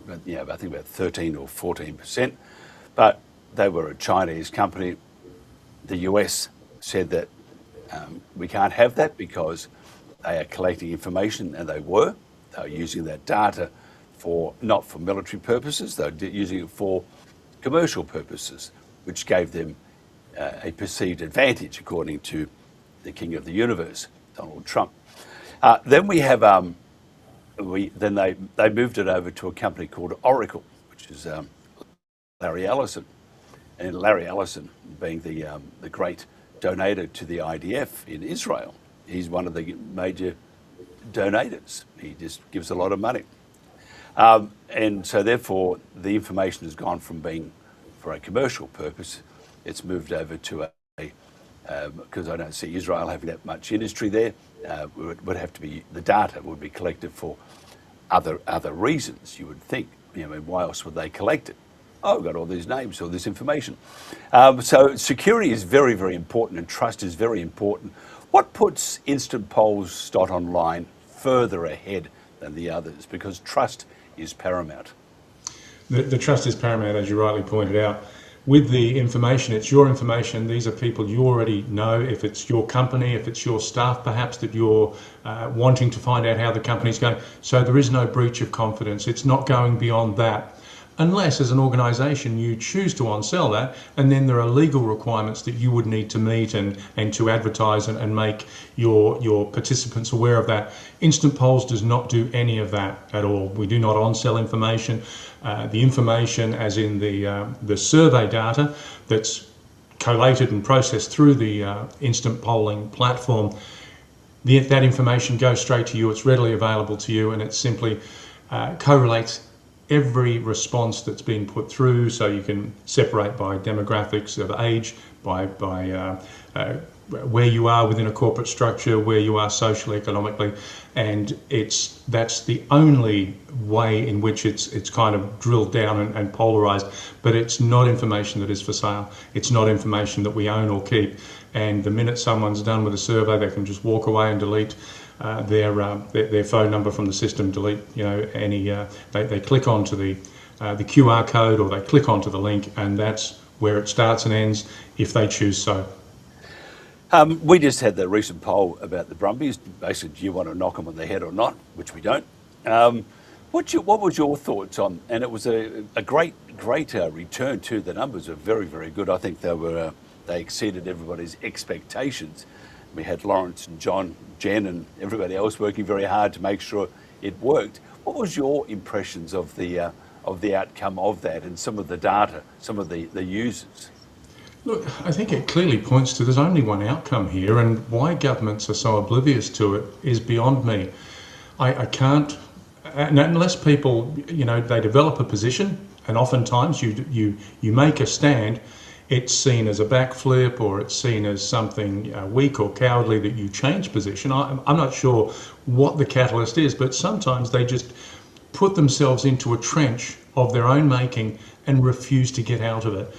but, I think about 13 or 14%, but they were a Chinese company. The US said that we can't have that because they are collecting information, and they were using that data not for military purposes, they were using it for commercial purposes, which gave them a perceived advantage, according to the king of the universe, Donald Trump. Then we have they moved it over to a company called Oracle, which is Larry Ellison. And Larry Ellison, being the great donator to the IDF in Israel, he's one of the major donators. He just gives a lot of money. And so therefore, the information has gone from being for a commercial purpose, it's moved over to because I don't see Israel having that much industry there, would have to be, the data would be collected for other reasons, you would think. Why else would they collect it? Oh, we've got all these names, all this information. So security is very, very important, and trust is very important. What puts Instantpolls.online further ahead than the others? Because trust is paramount. The trust is paramount, as you rightly pointed out. With the information, it's your information. These are people you already know. If it's your company, if it's your staff, perhaps, that you're wanting to find out how the company's going. So there is no breach of confidence. It's not going beyond that. Unless, as an organisation, you choose to on-sell that, and then there are legal requirements that you would need to meet and to advertise and make your participants aware of that. Instant Polls does not do any of that at all. We do not on-sell information. The information, as in the survey data that's collated and processed through the instant polling platform, that information goes straight to you. It's readily available to you, and it simply correlates every response that's been put through, so you can separate by demographics of age, by where you are within a corporate structure, where you are socially, economically, and that's the only way in which it's kind of drilled down and polarized. But it's not information that is for sale. It's not information that we own or keep. And the minute someone's done with a survey, they can just walk away and delete their phone number from the system. Delete, any. They click onto the QR code, or they click onto the link, and that's where it starts and ends, if they choose so. We just had the recent poll about the Brumbies. Basically, do you want to knock them on the head or not? Which we don't. What was your thoughts on? And it was a great return too. The numbers are very, very good. I think they exceeded everybody's expectations. We had Lawrence and John, Jen, and everybody else working very hard to make sure it worked. What was your impressions of the outcome of that and some of the data, some of the users? Look, I think it clearly points to there's only one outcome here, and why governments are so oblivious to it is beyond me. I can't, unless people, they develop a position, and oftentimes you make a stand, it's seen as a backflip, or it's seen as something weak or cowardly that you change position. I'm not sure what the catalyst is, but sometimes they just put themselves into a trench of their own making and refuse to get out of it.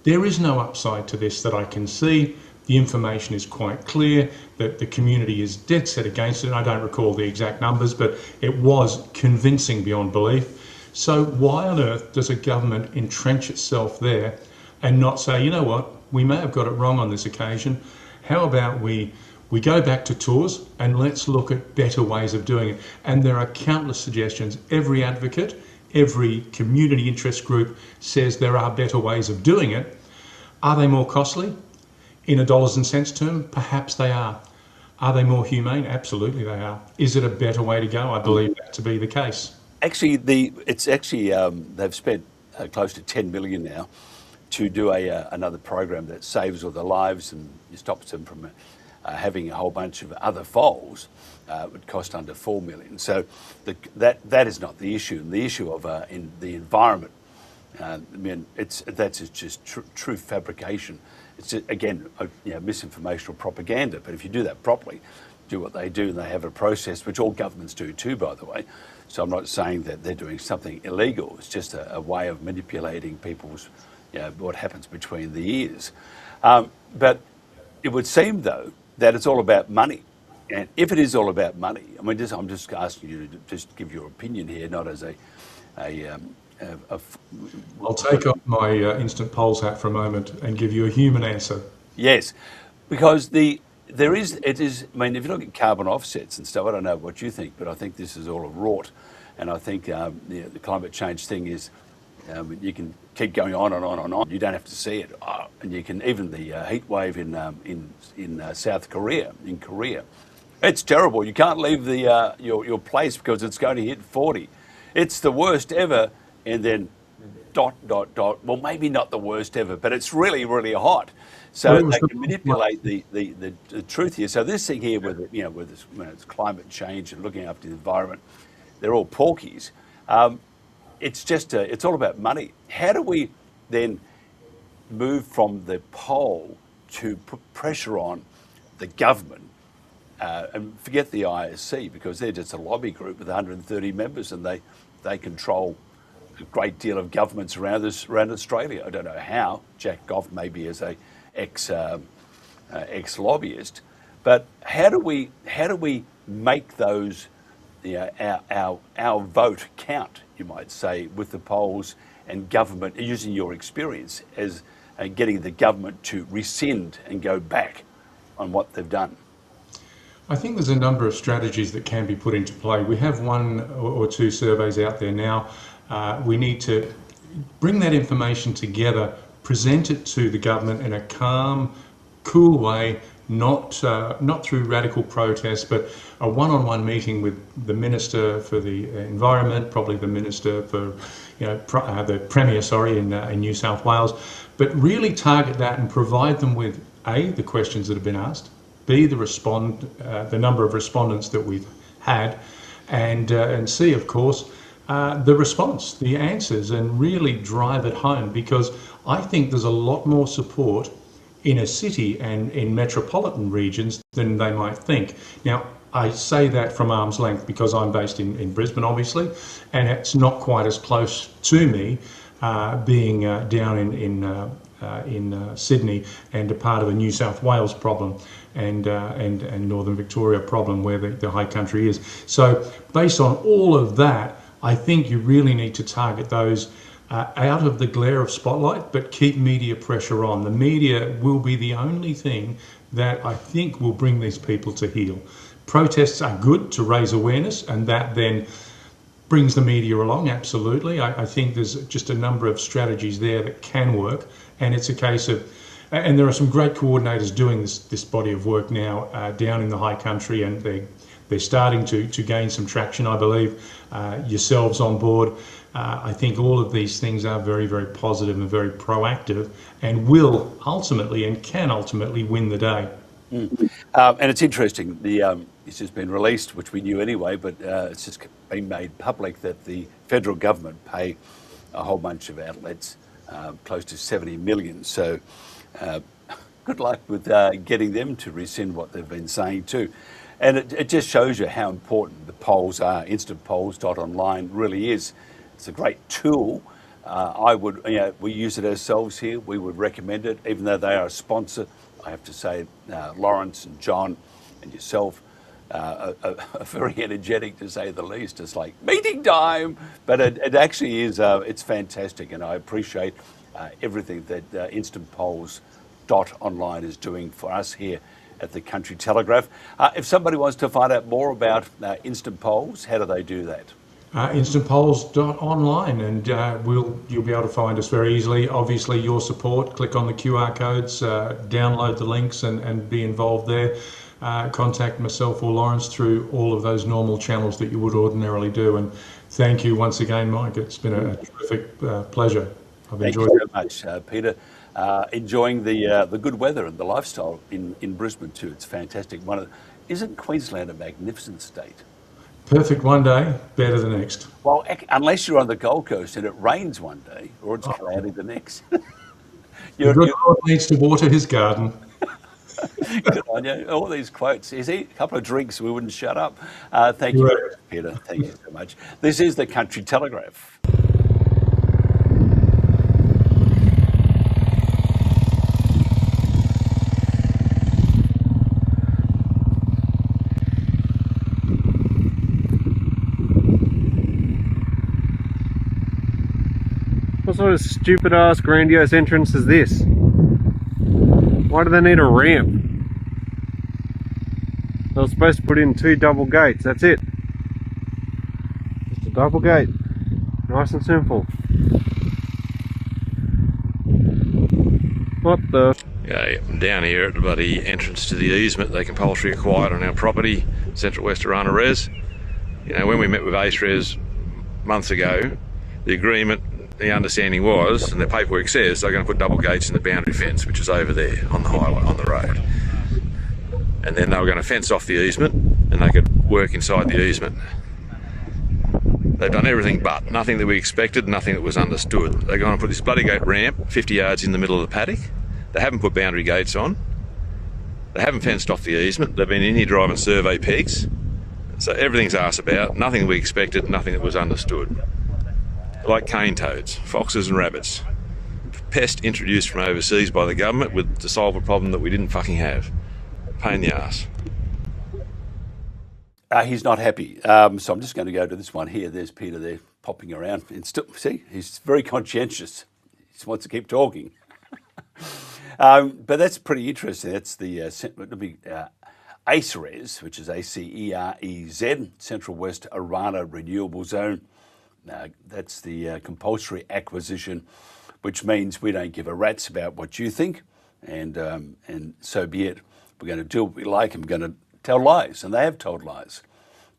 There is no upside to this that I can see. The information is quite clear that the community is dead set against it. I don't recall the exact numbers, but it was convincing beyond belief. So why on earth does a government entrench itself there and not say, you know what, we may have got it wrong on this occasion. How about we go back to tours and let's look at better ways of doing it? And there are countless suggestions. Every advocate, every community interest group says there are better ways of doing it. Are they more costly? In a dollars and cents term, perhaps they are. Are they more humane? Absolutely they are. Is it a better way to go? I believe that to be the case. Actually, they've spent close to 10 million now to do another program that saves all the lives and stops them from having a whole bunch of other foals. It would cost under 4 million. So that is not the issue. And the issue of in the environment, that's just true fabrication. It's just, again, misinformation or propaganda. But if you do that properly, do what they do, and they have a process, which all governments do too, by the way. So I'm not saying that they're doing something illegal. It's just a way of manipulating people's, what happens between the ears. But it would seem, though, that it's all about money. And if it is all about money, I'm just asking you to just give your opinion here, not as I'll take off my Instant Polls hat for a moment and give you a human answer. Yes, because it is. If you look at carbon offsets and stuff, I don't know what you think, but I think this is all a rort, and I think the climate change thing is. You can keep going on and on and on. You don't have to see it, and you can even the heat wave in South Korea, in Korea. It's terrible. You can't leave your place because it's going to hit 40. It's the worst ever. And then ... Well, maybe not the worst ever, but it's really, really hot. So they can manipulate the truth here. So this thing here, with when it's climate change and looking after the environment, they're all porkies. It's just it's all about money. How do we then move from the poll to put pressure on the government and forget the ISC, because they're just a lobby group with 130 members, and they control a great deal of governments around Australia. I don't know how. Jack Goff maybe as a ex-lobbyist, but how do we make those our vote count, you might say, with the polls and government, using your experience as getting the government to rescind and go back on what they've done? I think there's a number of strategies that can be put into play. We have one or two surveys out there now. We need to bring that information together, present it to the government in a calm, cool way, not through radical protest, but a one-on-one meeting with the Minister for the Environment, probably the Minister for, the Premier, in New South Wales, but really target that and provide them with A, the questions that have been asked, B, the number of respondents that we've had, and C, of course, the response, the answers, and really drive it home, because I think there's a lot more support inner city and in metropolitan regions than they might think. Now, I say that from arm's length because I'm based in Brisbane, obviously, and it's not quite as close to me being down in Sydney and a part of a New South Wales problem and Northern Victoria problem where the high country is. So based on all of that, I think you really need to target those out of the glare of spotlight, but keep media pressure on. The media will be the only thing that I think will bring these people to heel. Protests are good to raise awareness, and that then brings the media along, absolutely. I think there's just a number of strategies there that can work, and it's a case of, and there are some great coordinators doing this body of work now down in the high country, and they're starting to gain some traction, I believe. Yourselves on board. I think all of these things are very, very positive and very proactive and will ultimately and can ultimately win the day. And it's interesting, it's just been released, which we knew anyway, but it's just been made public that the federal government pay a whole bunch of outlets close to 70 million. So good luck with getting them to rescind what they've been saying too. And it just shows you how important the polls are. Instantpolls.online really is. It's a great tool. We use it ourselves here. We would recommend it, even though they are a sponsor. I have to say, Lawrence and John and yourself are very energetic, to say the least. It's like meeting time, but it actually is. It's fantastic, and I appreciate everything that Instantpolls.online is doing for us here at the Country Telegraph. If somebody wants to find out more about Instant Polls, how do they do that? Instantpolls.online, and you'll be able to find us very easily. Obviously, your support, click on the QR codes, download the links and be involved there. Contact myself or Lawrence through all of those normal channels that you would ordinarily do. And thank you once again, Mike. It's been a terrific pleasure. I've enjoyed it. Thank you so much, Peter. Enjoying the good weather and the lifestyle in Brisbane too. It's fantastic. Isn't Queensland a magnificent state? Perfect one day, better the next. Well, unless you're on the Gold Coast and it rains one day, or it's cloudy the next. The good Lord needs to water his garden. Good on you. All these quotes. You see, a couple of drinks, we wouldn't shut up. Thank you, Peter. Thank you so much. This is the Country Telegraph. What sort of stupid ass grandiose entrance is this? Why do they need a ramp? They were supposed to put in 2 double gates, that's it. Just a double gate. Nice and simple. What the? Okay, I'm down here at the bloody entrance to the easement they compulsory acquired on our property, Central West Arana Res. You know, when we met with Ace Res months ago, the agreement, the understanding was, and the paperwork says, they're going to put double gates in the boundary fence, which is over there on the highway, on the road. And then they were going to fence off the easement, and they could work inside the easement. They've done everything but, nothing that we expected, nothing that was understood. They're going to put this bloody gate ramp 50 yards in the middle of the paddock. They haven't put boundary gates on. They haven't fenced off the easement. They've been in here driving survey pegs. So everything's arse about, nothing we expected, nothing that was understood. Like cane toads, foxes and rabbits. Pest introduced from overseas by the government to solve a problem that we didn't fucking have. Pain in the arse. He's not happy. So I'm just going to go to this one here. There's Peter there popping around. And see, he's very conscientious. He just wants to keep talking. But that's pretty interesting. That's the ACEREZ, which is ACEREZ, Central West Arana Renewable Zone. That's the compulsory acquisition, which means we don't give a rat's about what you think, and so be it. We're going to do what we like, and we're going to tell lies, and they have told lies.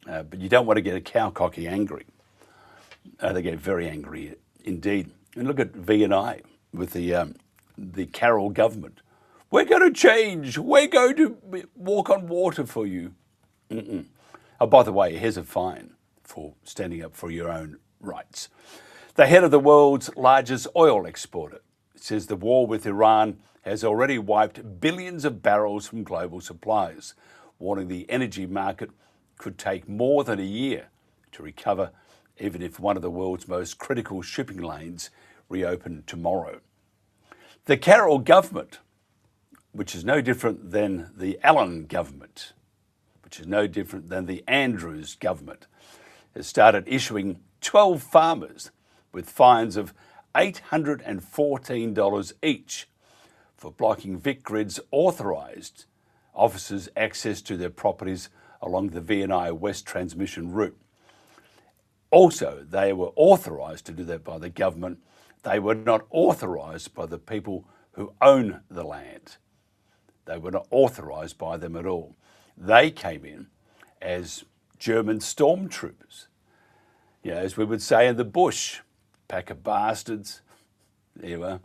But you don't want to get a cow cocky angry. They get very angry indeed. And look at V&I with the Carroll government. We're going to change. We're going to walk on water for you. Oh, by the way, here's a fine for standing up for your own rights. The head of the world's largest oil exporter says the war with Iran has already wiped billions of barrels from global supplies, warning the energy market could take more than a year to recover, even if one of the world's most critical shipping lanes reopened tomorrow. The Carroll government, which is no different than the Allen government, which is no different than the Andrews government, has started issuing 12 farmers with fines of $814 each for blocking VicGrid's authorised officers' access to their properties along the V&I West transmission route. Also, they were authorised to do that by the government. They were not authorised by the people who own the land. They were not authorised by them at all. They came in as German stormtroopers. As we would say in the bush, pack of bastards. There you are.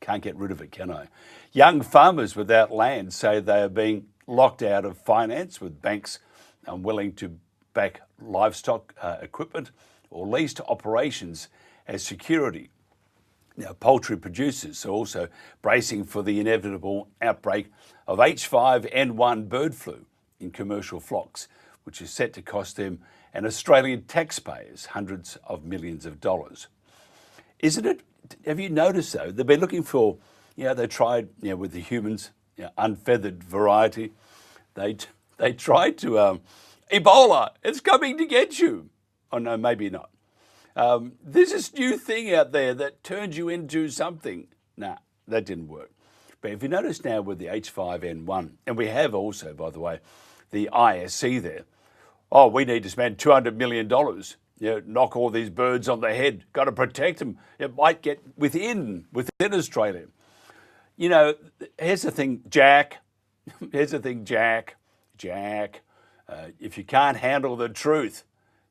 Can't get rid of it, can I? Young farmers without land say they are being locked out of finance, with banks unwilling to back livestock equipment or leased operations as security. Now, poultry producers are also bracing for the inevitable outbreak of H5N1 bird flu in commercial flocks, which is set to cost them and Australian taxpayers hundreds of millions of dollars. Isn't it? Have you noticed, though, they've been looking for, they tried, with the humans, unfeathered variety. They tried to, Ebola, it's coming to get you. Oh, no, maybe not. There's this new thing out there that turns you into something. Nah, that didn't work. But if you notice now with the H5N1, and we have also, by the way, the ISC there, we need to spend $200 million, knock all these birds on the head, got to protect them. It might get within Australia. Here's the thing, Jack. Here's the thing, Jack. If you can't handle the truth,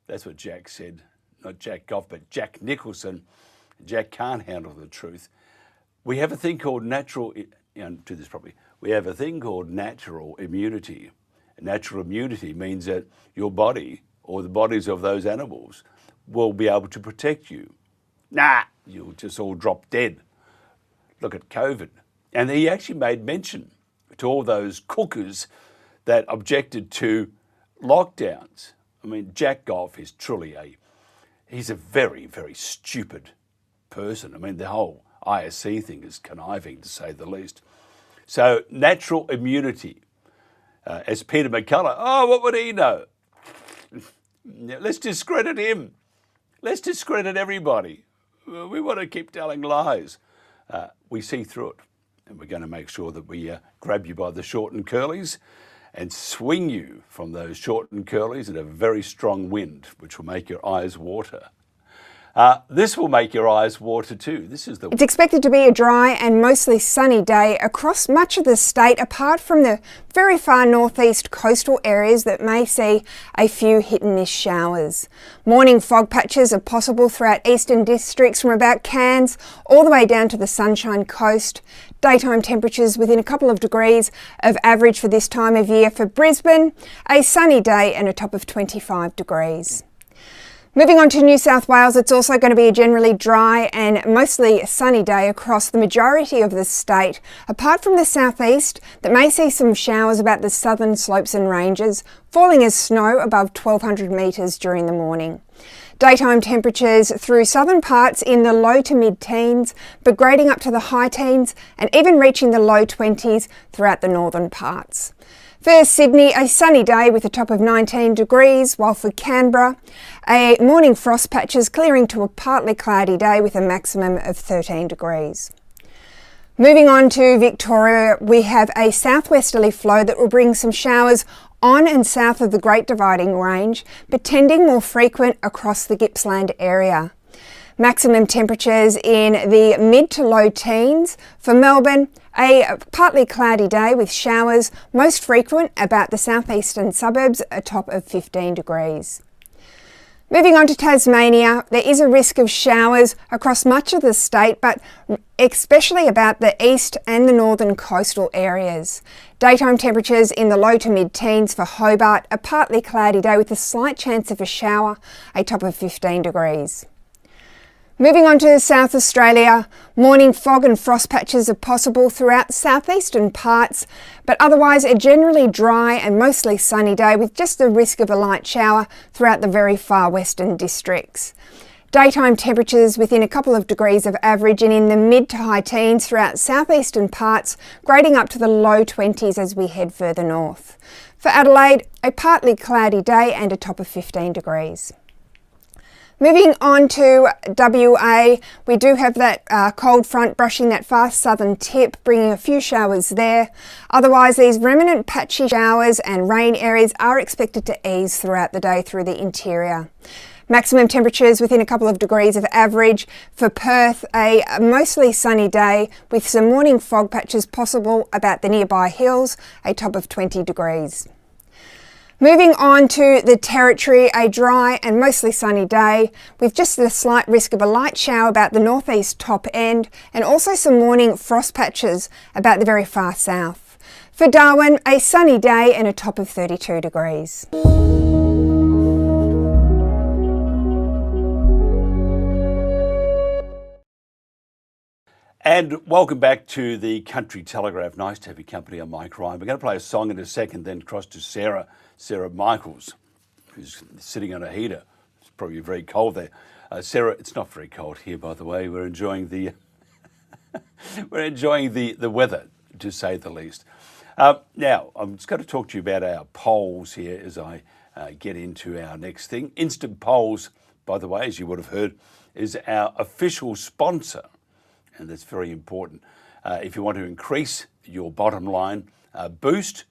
that's what Jack said. Not Jack Goff, but Jack Nicholson. Jack can't handle the truth. We have a thing called natural, do this properly. We have a thing called natural immunity. Natural immunity means that your body or the bodies of those animals will be able to protect you. Nah, you'll just all drop dead. Look at COVID. And he actually made mention to all those cookers that objected to lockdowns. I mean, Jack Goff is truly he's a very, very stupid person. I mean, the whole ISC thing is conniving, to say the least. So natural immunity. As Peter McCullough, what would he know? Let's discredit him. Let's discredit everybody. We want to keep telling lies. We see through it, and we're going to make sure that we grab you by the short and curlies and swing you from those short and curlies in a very strong wind, which will make your eyes water. This will make your eyes water too. It's expected to be a dry and mostly sunny day across much of the state, apart from the very far northeast coastal areas that may see a few hit and miss showers. Morning fog patches are possible throughout eastern districts from about Cairns all the way down to the Sunshine Coast. Daytime temperatures within a couple of degrees of average for this time of year for Brisbane. A sunny day and a top of 25 degrees. Moving on to New South Wales, it's also going to be a generally dry and mostly sunny day across the majority of the state, apart from the southeast that may see some showers about the southern slopes and ranges, falling as snow above 1,200 metres during the morning. Daytime temperatures through southern parts in the low to mid-teens, but grading up to the high teens and even reaching the low 20s throughout the northern parts. For Sydney, a sunny day with a top of 19 degrees, while for Canberra, a morning frost patches clearing to a partly cloudy day with a maximum of 13 degrees. Moving on to Victoria, we have a southwesterly flow that will bring some showers on and south of the Great Dividing Range, but tending more frequent across the Gippsland area. Maximum temperatures in the mid to low teens. For Melbourne, a partly cloudy day with showers, most frequent about the southeastern suburbs, a top of 15 degrees. Moving on to Tasmania, there is a risk of showers across much of the state, but especially about the east and the northern coastal areas. Daytime temperatures in the low to mid-teens for Hobart, a partly cloudy day with a slight chance of a shower, a top of 15 degrees. Moving on to South Australia, morning fog and frost patches are possible throughout the southeastern parts, but otherwise a generally dry and mostly sunny day with just the risk of a light shower throughout the very far western districts. Daytime temperatures within a couple of degrees of average and in the mid to high teens throughout southeastern parts, grading up to the low 20s as we head further north. For Adelaide, a partly cloudy day and a top of 15 degrees. Moving on to WA, we do have that cold front brushing that far southern tip, bringing a few showers there. Otherwise, these remnant patchy showers and rain areas are expected to ease throughout the day through the interior. Maximum temperatures within a couple of degrees of average. For Perth, a mostly sunny day with some morning fog patches possible about the nearby hills, a top of 20 degrees. Moving on to the Territory, a dry and mostly sunny day with just a slight risk of a light shower about the northeast top end and also some morning frost patches about the very far south. For Darwin, a sunny day and a top of 32 degrees. And welcome back to the Country Telegraph. Nice to have your company. I'm Mike Ryan. We're going to play a song in a second, then cross to Sarah Michaels, who's sitting on a heater. It's probably very cold there. Sarah, it's not very cold here, by the way. We're enjoying the the weather, to say the least. Now, I'm just going to talk to you about our polls here as I get into our next thing. Instant Polls, by the way, as you would have heard, is our official sponsor. And that's very important. If you want to increase your bottom line, boost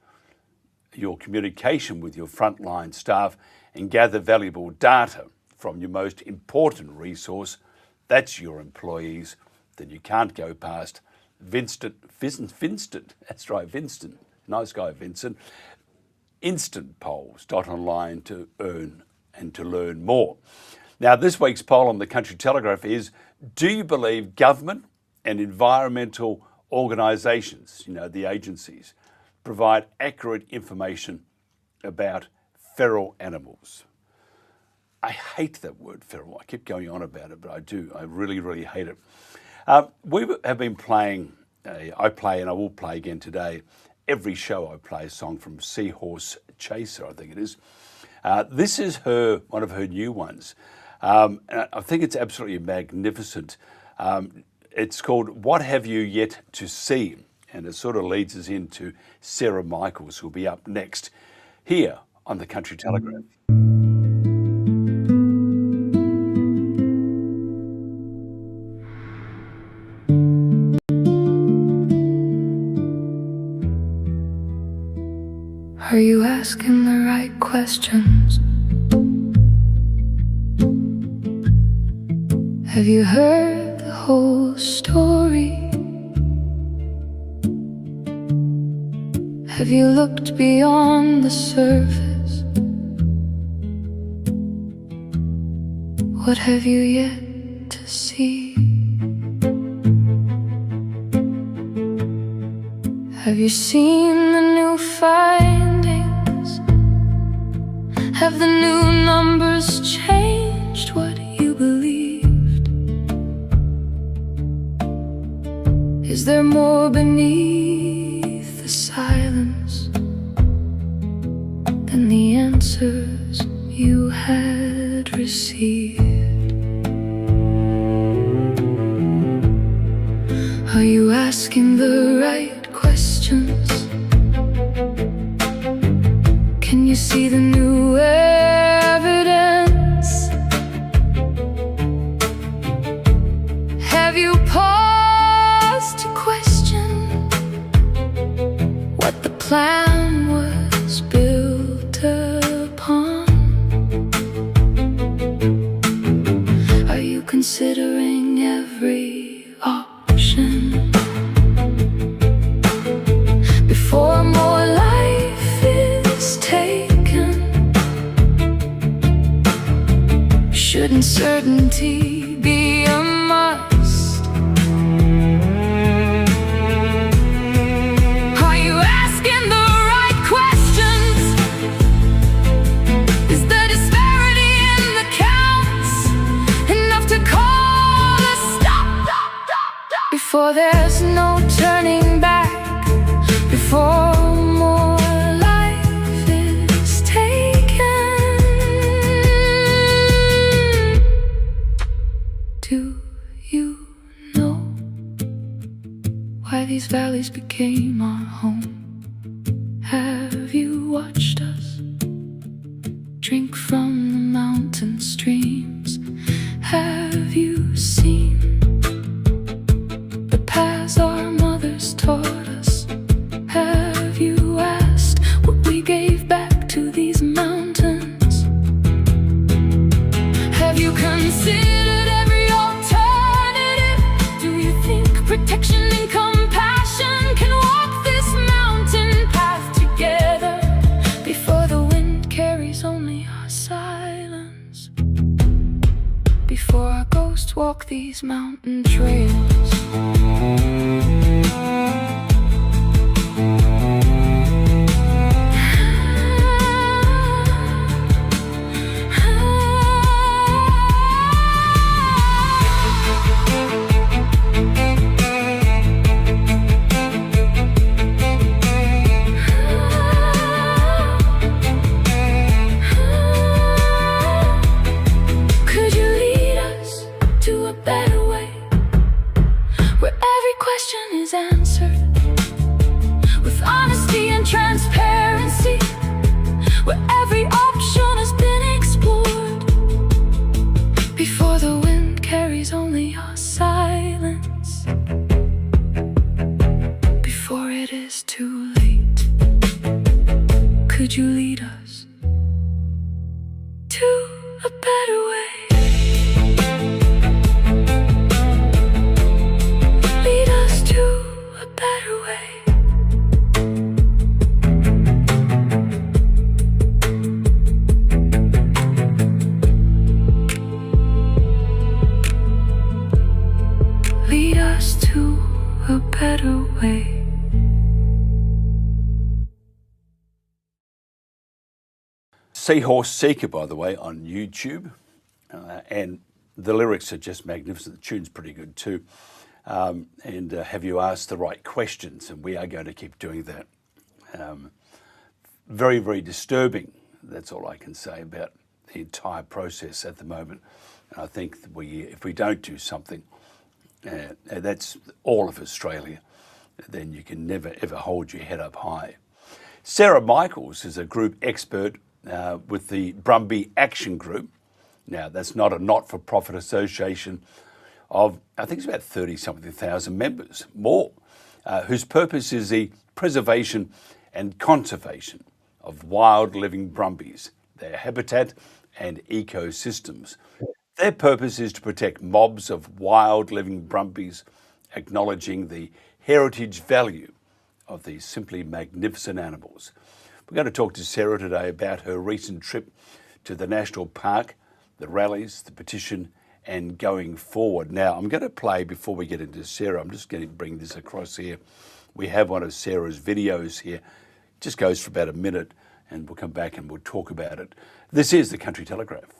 your communication with your frontline staff and gather valuable data from your most important resource, that's your employees, then you can't go past Vincent, that's right, Vincent, nice guy Vincent, Instantpolls.online to earn and to learn more. Now, this week's poll on the Country Telegraph is, do you believe government and environmental organisations, the agencies, provide accurate information about feral animals? I hate that word feral. I keep going on about it, but I do. I really, really hate it. We have been playing, I play and I will play again today, every show I play a song from Seahorse Chaser, I think it is. This is one of her new ones. And I think it's absolutely magnificent. It's called What Have You Yet to See? And it sort of leads us into Sarah Michaels, who'll be up next here on the Country Telegraph. Are you asking the right questions? Have you heard the whole story? Have you looked beyond the surface? What have you yet to see? Have you seen the new findings? Have the new numbers changed what you believed? Is there more beneath the silence than the answers you had received? Are you asking the right questions? Can you see the new evidence? Have you paused to question what the plan was built upon? Are you considering every option before more life is taken? Shouldn't certainty be a must? Are you asking the right questions? Is the disparity in the counts enough to call valleys became our home. Have you watched us drink from the mountain streams? Have you seen the paths our mothers taught us? Have you asked what we gave back to these mountains? Have you considered every alternative? Do you think protection and compassion can walk this mountain path together before the wind carries only our silence? Before our ghosts walk these mountain trails? Could you lead us to a better way, where every question is answered with honesty and transparency, where every option has been explored before the wind carries only our silence, before it is too late? Could you lead us to a better way? Lead us to a better way. Lead us to a better way. Seahorse Seeker, by the way, on YouTube. And the lyrics are just magnificent. The tune's pretty good too. And have you asked the right questions? And we are going to keep doing that. Very, very disturbing. That's all I can say about the entire process at the moment. And I think that if we don't do something, that's all of Australia, then you can never, ever hold your head up high. Sarah Michaels is a group expert with the Brumby Action Group. Now, that's not a not-for-profit association of, I think it's about 30-something thousand members, more, whose purpose is the preservation and conservation of wild living brumbies, their habitat and ecosystems. Their purpose is to protect mobs of wild living brumbies, acknowledging the heritage value of these simply magnificent animals. We're going to talk to Sarah today about her recent trip to the national park, the rallies, the petition, and going forward. Now, I'm going to play, before we get into Sarah, I'm just going to bring this across here. We have one of Sarah's videos here. It just goes for about a minute, and we'll come back and we'll talk about it. This is the Country Telegraph.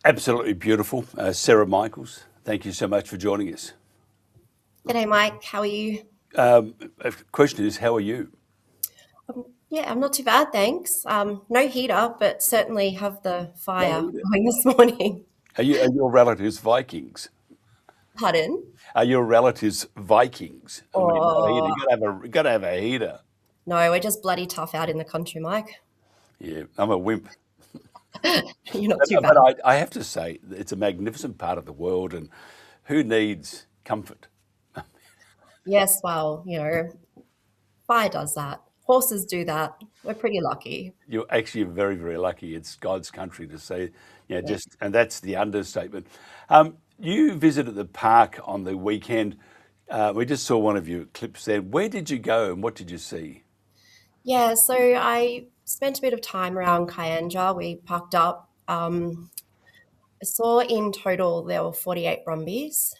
Absolutely beautiful. Sarah Michaels, thank you so much for joining us. G'day, Mike. How are you? Question is, how are you? Yeah, I'm not too bad, thanks. No heater, but certainly have the fire going this morning. Are your relatives Vikings? Pardon? Are your relatives Vikings? I mean, Oh, you gotta have a heater. no, we're just bloody tough out in the country, Mike. Yeah, I'm a wimp. You're not too bad. But I have to say, it's a magnificent part of the world, and who needs comfort? Yes, well, fire does that. Horses do that. We're pretty lucky. You're actually very, very lucky. It's God's country to say, and that's the understatement. You visited the park on the weekend. We just saw one of your clips there. Where did you go and what did you see? Yeah, so I spent a bit of time around Kyandra. We parked up. I saw in total there were 48 brumbies.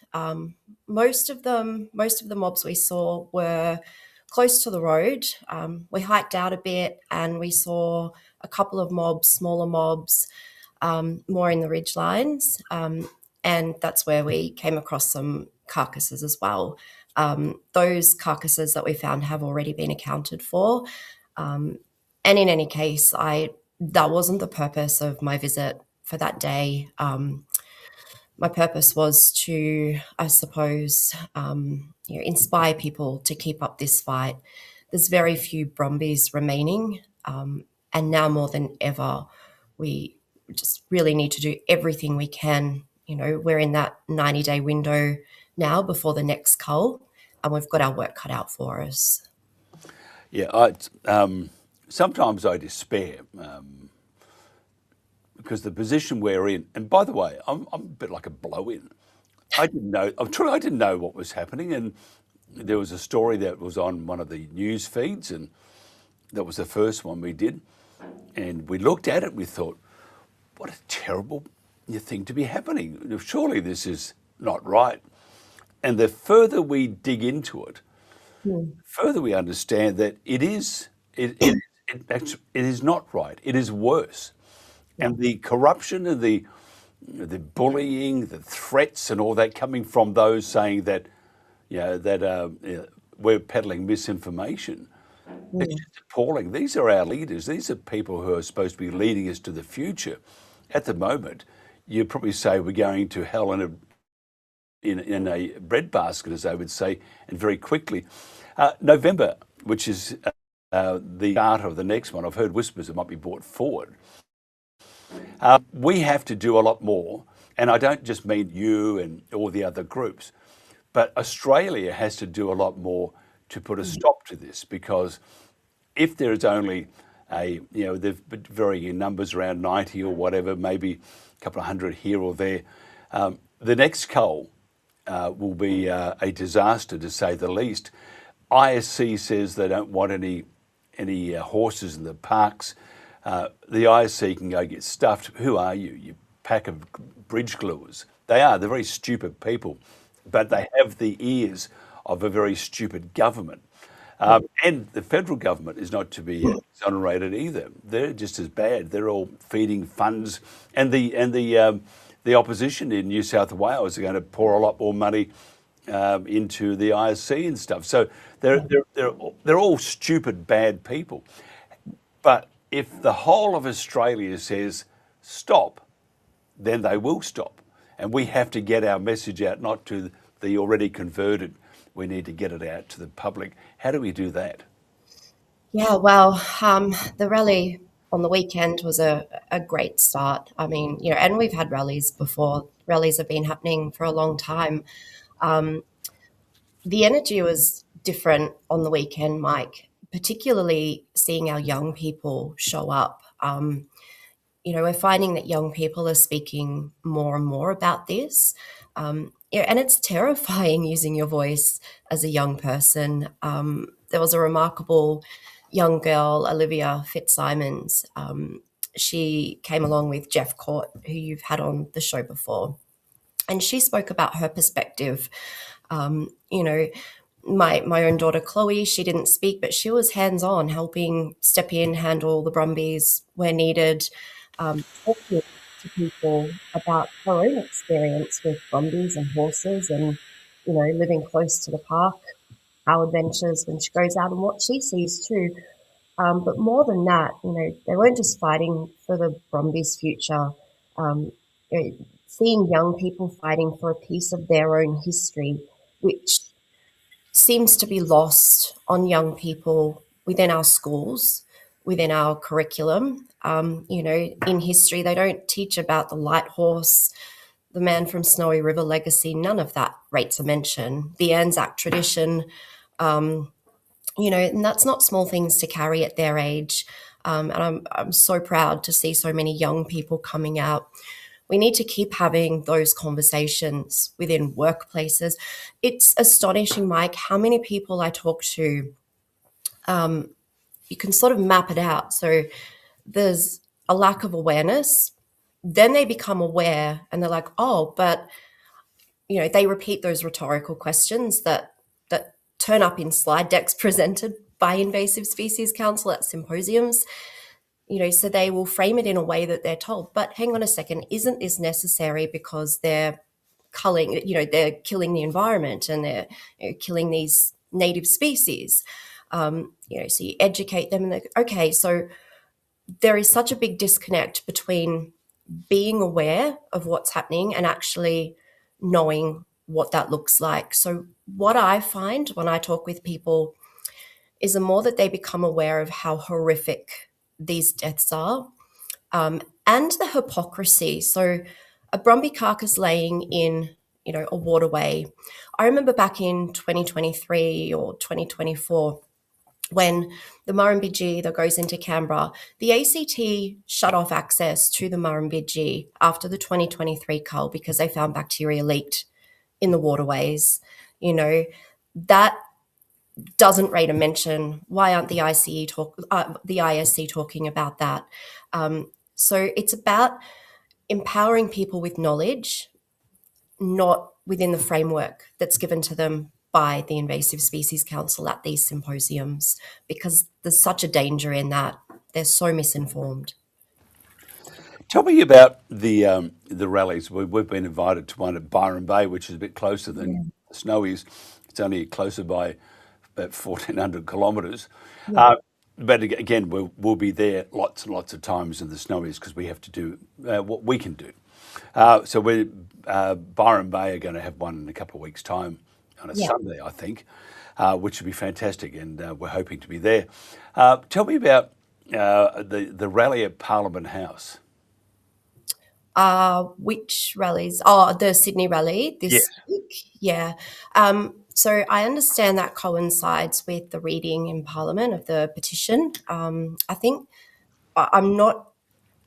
Most of the mobs we saw were close to the road. We hiked out a bit and we saw a couple of mobs, smaller mobs, more in the ridge lines. And that's where we came across some carcasses as well. Those carcasses that we found have already been accounted for. And in any case, that wasn't the purpose of my visit for that day. My purpose was to, I suppose, inspire people to keep up this fight. There's very few brumbies remaining, and now more than ever, we just really need to do everything we can. We're in that 90-day window now before the next cull, and we've got our work cut out for us. Yeah, sometimes I despair because the position we're in, and by the way, I'm a bit like a blow-in. I didn't know what was happening, and there was a story that was on one of the news feeds, and that was the first one we did, and we looked at it, we thought, what a terrible thing to be happening. Surely this is not right. And the further we dig into it, further we understand that it is not right. It is worse. And the corruption and the bullying, the threats and all that coming from those saying that, we're peddling misinformation. It's just appalling. These are our leaders. These are people who are supposed to be leading us to the future. At the moment, you'd probably say we're going to hell in a breadbasket, as they would say, and very quickly. November, which is the start of the next one, I've heard whispers it might be brought forward. We have to do a lot more, and I don't just mean you and all the other groups, but Australia has to do a lot more to put a stop to this, because if there is only they've been varying in numbers around 90 or whatever, maybe a couple of hundred here or there, the next cull will be a disaster, to say the least. ISC says they don't want any horses in the parks. The ISC can go get stuffed. Who are you? You pack of bridge gluers. They're very stupid people, but they have the ears of a very stupid government. And the federal government is not to be exonerated either. They're just as bad. They're all feeding funds, and the opposition in New South Wales are going to pour a lot more money into the ISC and stuff. So they're all stupid, bad people. But if the whole of Australia says stop, then they will stop. And we have to get our message out, not to the already converted. We need to get it out to the public. How do we do that? Yeah, well, the rally on the weekend was a great start. I mean, and we've had rallies before. Rallies have been happening for a long time. The energy was different on the weekend, Mike, particularly seeing our young people show up. We're finding that young people are speaking more and more about this. And it's terrifying using your voice as a young person. There was a remarkable young girl, Olivia Fitzsimons. She came along with Jeff Court, who you've had on the show before. And she spoke about her perspective. My own daughter, Chloe, she didn't speak, but she was hands-on, helping step in, handle the brumbies where needed, talking to people about her own experience with brumbies and horses and, living close to the park, our adventures when she goes out and what she sees too. But more than that, they weren't just fighting for the brumbies' future. seeing young people fighting for a piece of their own history, which seems to be lost on young people within our schools, within our curriculum. In history, they don't teach about the light horse, the man from Snowy River legacy. None of that rates a mention. The Anzac tradition, and that's not small things to carry at their age. And I'm so proud to see so many young people coming out. We need to keep having those conversations within workplaces. It's astonishing, Mike, how many people I talk to. You can sort of map it out. So there's a lack of awareness. Then they become aware and they're like, oh, but, they repeat those rhetorical questions that turn up in slide decks presented by Invasive Species Council at symposiums. So they will frame it in a way that they're told, but hang on a second, isn't this necessary because they're they're killing the environment and they're killing these native species? So you educate them and they okay, so there is such a big disconnect between being aware of what's happening and actually knowing what that looks like. So what I find when I talk with people is the more that they become aware of how horrific these deaths are, and the hypocrisy. So a Brumby carcass laying in, a waterway. I remember back in 2023 or 2024, when the Murrumbidgee that goes into Canberra, the ACT shut off access to the Murrumbidgee after the 2023 cull because they found bacteria leaked in the waterways. That doesn't rate a mention. Why aren't the ISC talking about that? So it's about empowering people with knowledge, not within the framework that's given to them by the Invasive Species Council at these symposiums, because there's such a danger in that. They're so misinformed. Tell me about the rallies. We've been invited to one at Byron Bay, which is a bit closer than Snowy's. It's only closer by about 1,400 kilometres. But again, we'll be there lots and lots of times in the Snowies because we have to do what we can do. So Byron Bay are going to have one in a couple of weeks' time on a Sunday, I think, which would be fantastic, and we're hoping to be there. Tell me about the rally at Parliament House. Which rallies? Oh, the Sydney rally this week. Yeah. So I understand that coincides with the reading in Parliament of the petition. I think I'm not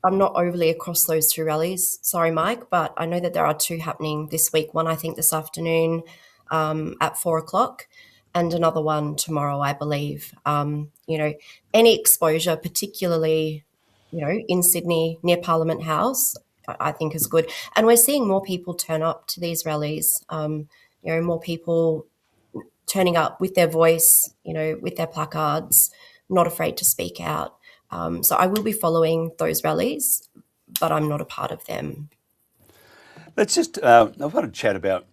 overly across those two rallies. Sorry, Mike, but I know that there are two happening this week. One, I think, this afternoon at 4:00, and another one tomorrow, I believe. Any exposure, particularly, in Sydney near Parliament House, I think is good. And we're seeing more people turn up to these rallies, more people turning up with their voice, with their placards, not afraid to speak out. So I will be following those rallies, but I'm not a part of them. Let's just, I want to chat about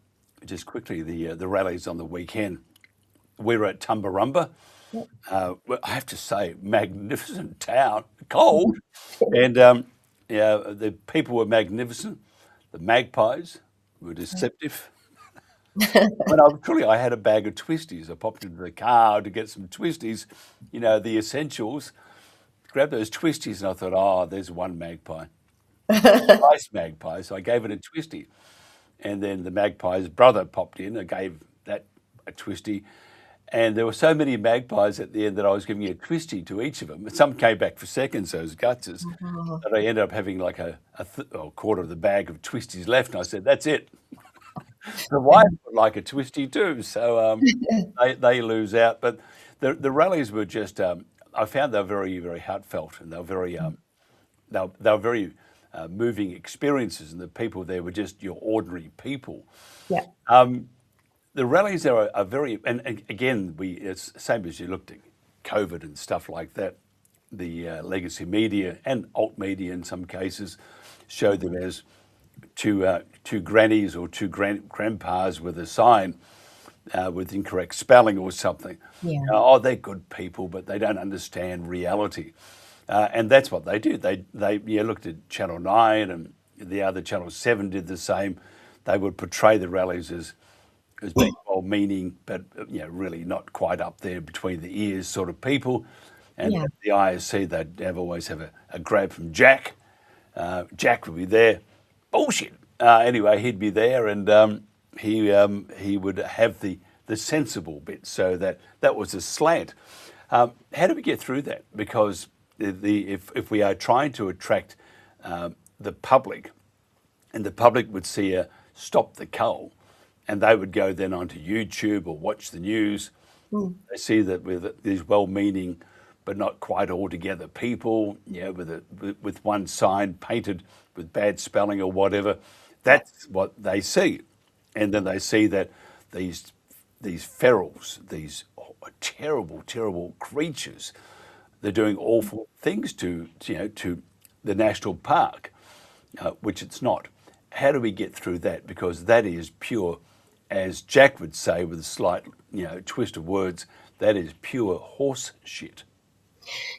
just quickly the rallies on the weekend. We were at Tumbarumba. I have to say, magnificent town, cold, and the people were magnificent. The magpies were deceptive. I had a bag of twisties. I popped into the car to get some twisties, the essentials. Grabbed those twisties and I thought, oh, there's one magpie. Nice magpie. So I gave it a twisty. And then the magpie's brother popped in. I gave that a twisty. And there were so many magpies at the end that I was giving a twisty to each of them. Some came back for seconds, those gutses. But I ended up having like a quarter of the bag of twisties left. And I said, that's it. The wife would like a twisty too. So they lose out. But the rallies were just, I found they were very, very heartfelt, and they were very, very moving experiences, and the people there were just your ordinary people. Yeah. The rallies there are very, and again, it's the same as you looked at COVID and stuff like that. The legacy media and alt media in some cases showed them as two grannies or two grandpas with a sign with incorrect spelling or something. Yeah. They're good people, but they don't understand reality. And that's what they do. They looked at Channel 9 and The other Channel 7 did the same. They would portray the rallies as being well-meaning, but really not quite up there between the ears sort of people. And the ISC, they'd always have a grab from Jack. Jack would be there. Bullshit. Anyway, he'd be there, and he would have the sensible bit, so that was a slant. How do we get through that? Because if we are trying to attract the public, and the public would see a stop the cull, and they would go then onto YouTube or watch the news. They see that with these well-meaning but not quite altogether people, with one sign painted with bad spelling or whatever. That's what they see, and then they see that these ferals, these terrible, terrible creatures, they're doing awful things to the national park, which it's not. How do we get through that? Because that is pure, as Jack would say with a slight twist of words, that is pure horse shit.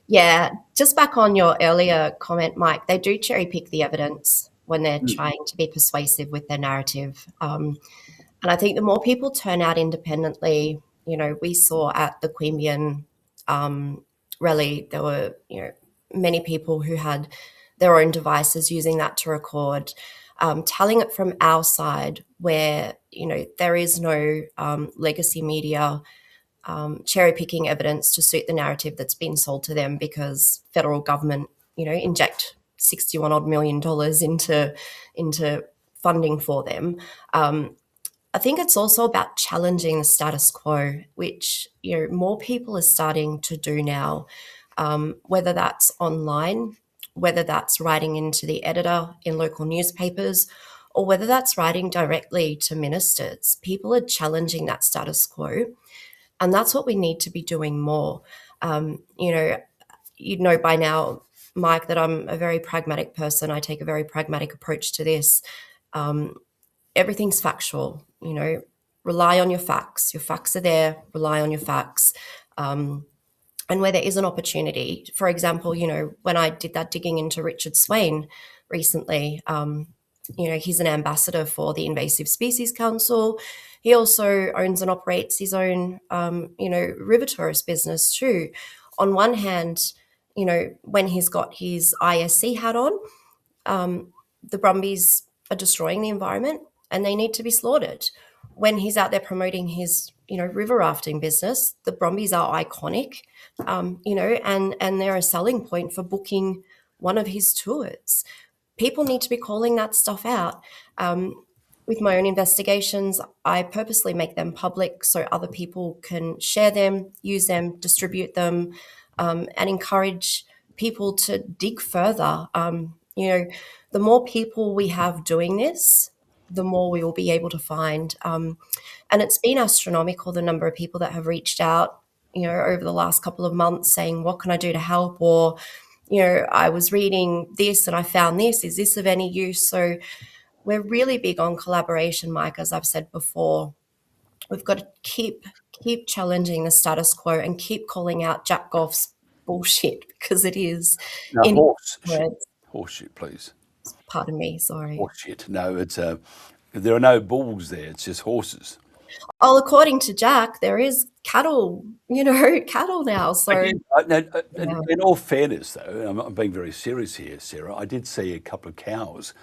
Yeah, just back on your earlier comment, Mike, they do cherry pick the evidence when they're trying to be persuasive with their narrative. And I think the more people turn out independently, we saw at the Queanbeyan rally, there were, many people who had their own devices using that to record, telling it from our side where, there is no legacy media cherry picking evidence to suit the narrative that's been sold to them because federal government, inject $61 odd million into funding for them. I think it's also about challenging the status quo, which more people are starting to do now, whether that's online, whether that's writing into the editor in local newspapers, or whether that's writing directly to ministers. People are challenging that status quo, and that's what we need to be doing more. You know by now, Mike, that I'm a very pragmatic person. I take a very pragmatic approach to this. Everything's factual, rely on your facts. Your facts are there, rely on your facts. And where there is an opportunity, for example, when I did that digging into Richard Swain recently, he's an ambassador for the Invasive Species Council. He also owns and operates his own, river tourist business too. On one hand, when he's got his ISC hat on, the brumbies are destroying the environment and they need to be slaughtered. When he's out there promoting his, river rafting business, the brumbies are iconic, and they're a selling point for booking one of his tours. People need to be calling that stuff out. With my own investigations, I purposely make them public so other people can share them, use them, distribute them, and encourage people to dig further. The more people we have doing this, the more we will be able to find. And it's been astronomical, the number of people that have reached out, over the last couple of months saying, what can I do to help? Or, I was reading this and I found this. Is this of any use? So we're really big on collaboration, Mike, as I've said before. We've got to keep challenging the status quo and keep calling out Jack Goff's bullshit, because it is. No, horse shit, please. Pardon me, sorry. Horse shit. No, it's there are no bulls there. It's just horses. Oh, according to Jack, there is cattle. Cattle now. So, in all fairness, though, I'm being very serious here, Sarah. I did see a couple of cows.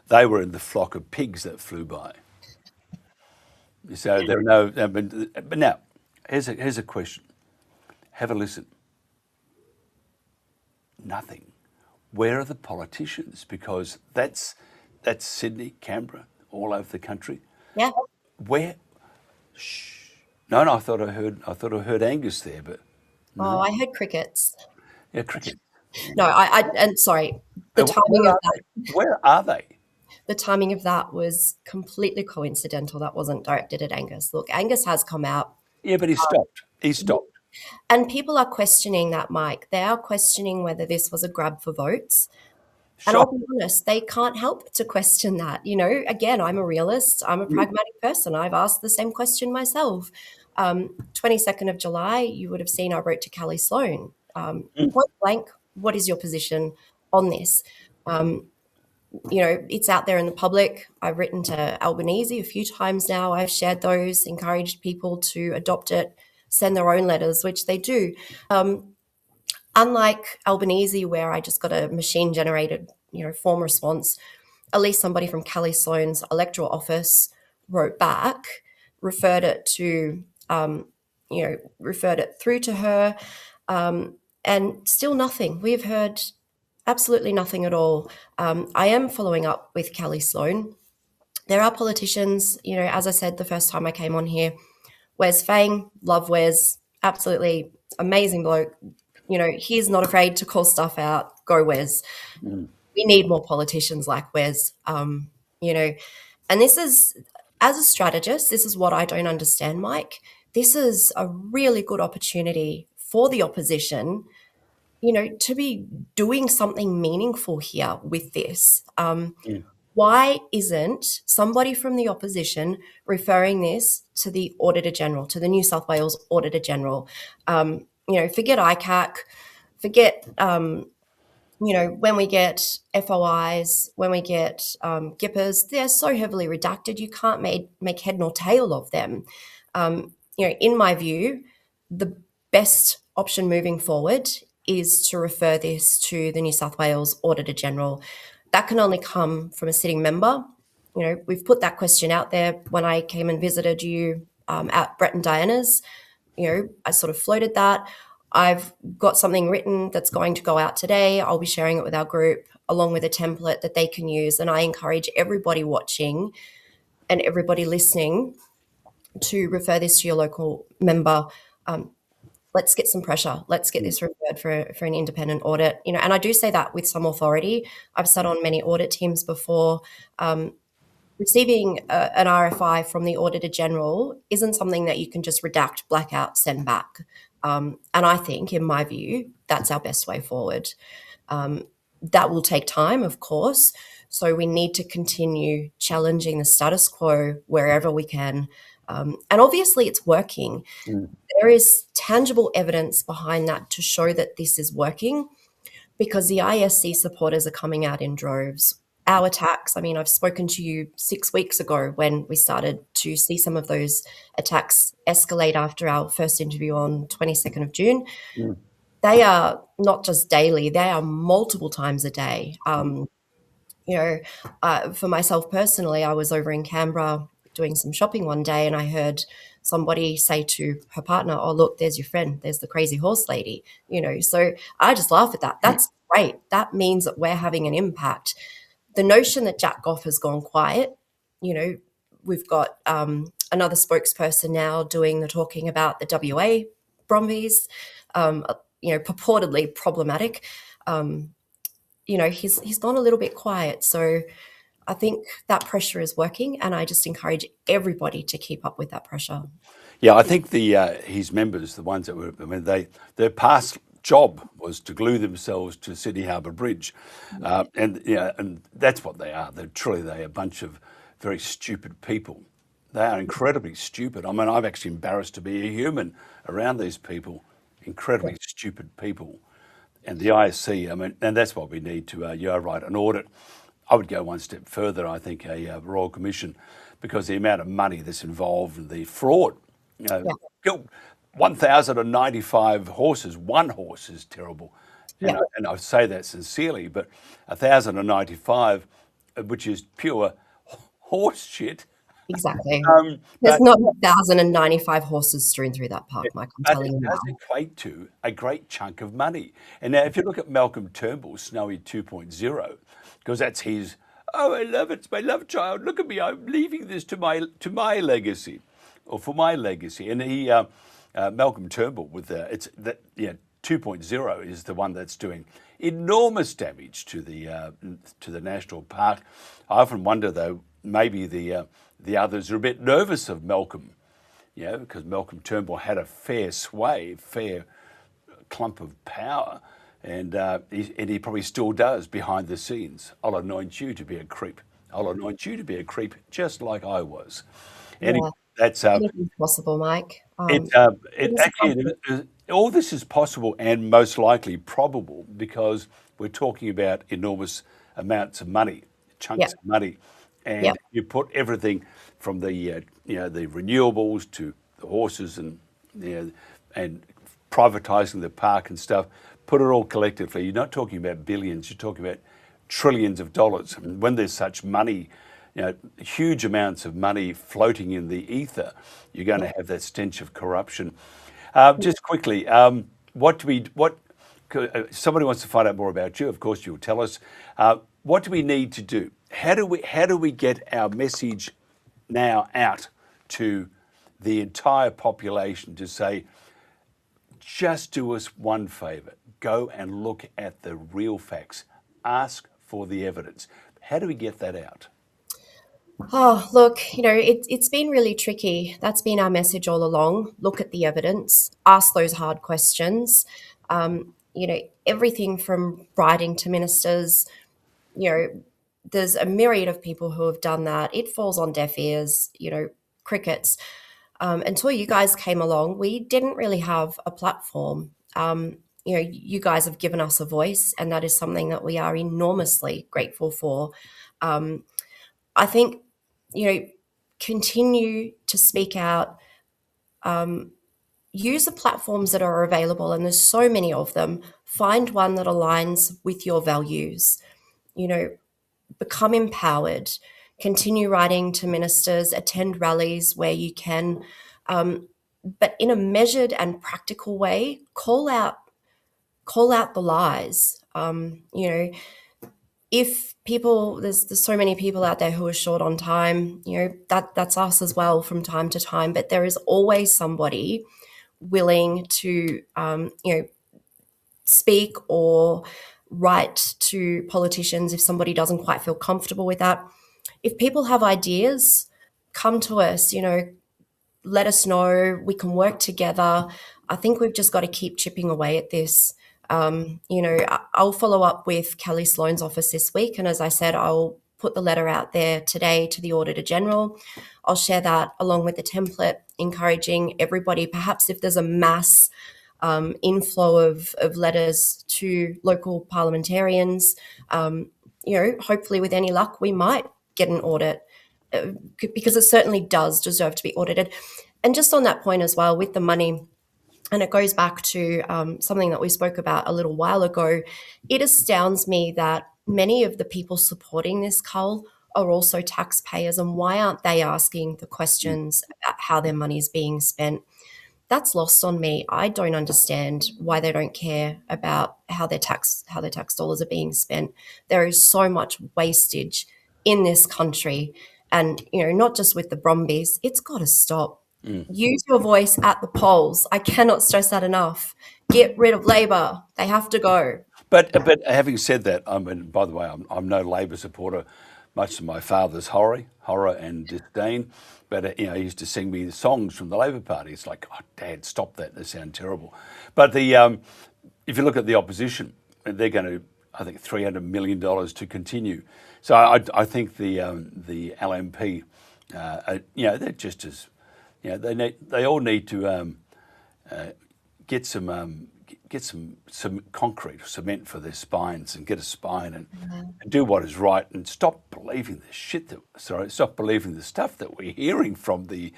They were in the flock of pigs that flew by. So there are no. But now, here's a question. Have a listen. Nothing. Where are the politicians? Because that's Sydney, Canberra, all over the country. Yeah. Where? Shh. No, I thought I heard Angus there, but. No. Oh, I heard crickets. Yeah, cricket. No, and sorry, the timing of that. Where are they? The timing of that was completely coincidental. That wasn't directed at Angus. Look, Angus has come out. Yeah, but he stopped. He stopped. And people are questioning that, Mike. They are questioning whether this was a grab for votes. Sure. And I'll be honest, they can't help to question that. Again, I'm a realist. I'm a pragmatic person. I've asked the same question myself. 22nd of July, you would have seen I wrote to Callie Sloan. Point blank, what is your position on this? it's out there in the public. I've written to Albanese a few times now. I've shared those, encouraged people to adopt it, send their own letters, which they do. Unlike Albanese, where I just got a machine-generated, form response, at least somebody from Kelly Sloan's electoral office wrote back, referred it through to her, and still nothing. We've heard absolutely nothing at all. I am following up with Kelly Sloan. There are politicians, as I said the first time I came on here, Wes Fang, love Wes, absolutely amazing bloke. He's not afraid to call stuff out. Go Wes. We need more politicians like Wes. And this is, as a strategist, this is what I don't understand, Mike. This is a really good opportunity for the opposition, to be doing something meaningful here with this. Why isn't somebody from the opposition referring this to the Auditor General, to the New South Wales Auditor General? Forget ICAC, forget, when we get FOIs, when we get GIPPers, they're so heavily redacted, you can't make head nor tail of them. In my view, the best option moving forward is to refer this to the New South Wales Auditor General. That can only come from a sitting member. We've put that question out there when I came and visited you at Brett and Diana's. I sort of floated that. I've got something written that's going to go out today. I'll be sharing it with our group along with a template that they can use. And I encourage everybody watching and everybody listening to refer this to your local member. Let's get some pressure. Let's get this referred for an independent audit. And I do say that with some authority. I've sat on many audit teams before. Receiving an RFI from the Auditor General isn't something that you can just redact, black out, send back. And I think, in my view, that's our best way forward. That will take time, of course. So we need to continue challenging the status quo wherever we can. And obviously it's working. There is tangible evidence behind that to show that this is working, because the ISC supporters are coming out in droves. Our attacks, I've spoken to you 6 weeks ago when we started to see some of those attacks escalate after our first interview on 22nd of June. They are not just daily, they are multiple times a day. For myself personally, I was over in Canberra doing some shopping one day and I heard somebody say to her partner, "Oh, look, there's your friend. There's the crazy horse lady." So I just laugh at that. That's great. That means that we're having an impact. The notion that Jack Goff has gone quiet, we've got another spokesperson now doing the talking about the WA Brumbies, purportedly problematic. He's gone a little bit quiet. So I think that pressure is working, and I just encourage everybody to keep up with that pressure. Yeah, I think his members, the ones that were, their past job was to glue themselves to Sydney Harbour Bridge, and that's what they are. They're a bunch of very stupid people. They are incredibly stupid. I'm actually embarrassed to be a human around these people. Incredibly stupid people, and the ISC. And that's what we need to. You're right, an audit. I would go one step further. I think a Royal Commission, because the amount of money that's involved in the fraud. 1,095 horses. One horse is terrible, and I say that sincerely. But 1,095, which is pure horse shit. Exactly. There's not 1,095 horses strewn through that park, Mike. I'm telling you. It does equate to a great chunk of money. And now, if you look at Malcolm Turnbull's Snowy 2.0, because that's his. Oh, I love it. It's my love child. Look at me. I'm leaving this to my legacy, or for my legacy. And he, Malcolm Turnbull, with 2.0 is the one that's doing enormous damage to the national park. I often wonder, though, maybe the others are a bit nervous of Malcolm, because Malcolm Turnbull had a fair clump of power, and he probably still does behind the scenes. I'll anoint you to be a creep. I'll anoint you to be a creep, just like I was. Anyway, that's anything's possible, Mike. All this is possible and most likely probable because we're talking about enormous amounts of money. chunks Yep. of money, and Yep. you put everything from the the renewables to the horses and and privatising the park and stuff. Put it all collectively. You're not talking about billions. You're talking about trillions of dollars. And when there's such money, huge amounts of money floating in the ether, you're going to have that stench of corruption. Just quickly, somebody wants to find out more about you. Of course, you'll tell us. What do we need to do? How do we get our message now out to the entire population to say, just do us one favour, go and look at the real facts, ask for the evidence. How do we get that out? Oh, look, it's been really tricky. That's been our message all along. Look at the evidence, ask those hard questions. Everything from writing to ministers, there's a myriad of people who have done that. It falls on deaf ears, crickets. Until you guys came along, we didn't really have a platform. You guys have given us a voice, and that is something that we are enormously grateful for. I think, continue to speak out, use the platforms that are available, and there's so many of them. Find one that aligns with your values. Become empowered. Continue writing to ministers, attend rallies where you can, but in a measured and practical way. Call out the lies. If people, there's so many people out there who are short on time, that's us as well from time to time, but there is always somebody willing to, speak or write to politicians if somebody doesn't quite feel comfortable with that. If people have ideas, come to us, let us know. We can work together. I think we've just got to keep chipping away at this. I'll follow up with Kelly Sloan's office this week. And as I said, I'll put the letter out there today to the Auditor General. I'll share that along with the template, encouraging everybody, perhaps if there's a mass inflow of letters to local parliamentarians, hopefully with any luck, we might get an audit because it certainly does deserve to be audited. And just on that point as well, with the money, and it goes back to something that we spoke about a little while ago, it astounds me that many of the people supporting this cull are also taxpayers, and why aren't they asking the questions about how their money is being spent? That's lost on me. I don't understand why they don't care about how their tax dollars are being spent. There is so much wastage in this country, and not just with the Brumbies. It's got to stop. Use your voice at the polls. I cannot stress that enough. Get rid of Labor. They have to go. But having said that, by the way, I'm no Labor supporter, much to my father's horror and disdain. But he used to sing me the songs from the Labor Party. It's like, oh, Dad, stop that. They sound terrible. But if you look at the opposition, they're going to, I think, $300 million to continue. So I think the LNP, they're just as, they all need to get some concrete or cement for their spines and get a spine and do what is right and stop believing stop believing the stuff that we're hearing from the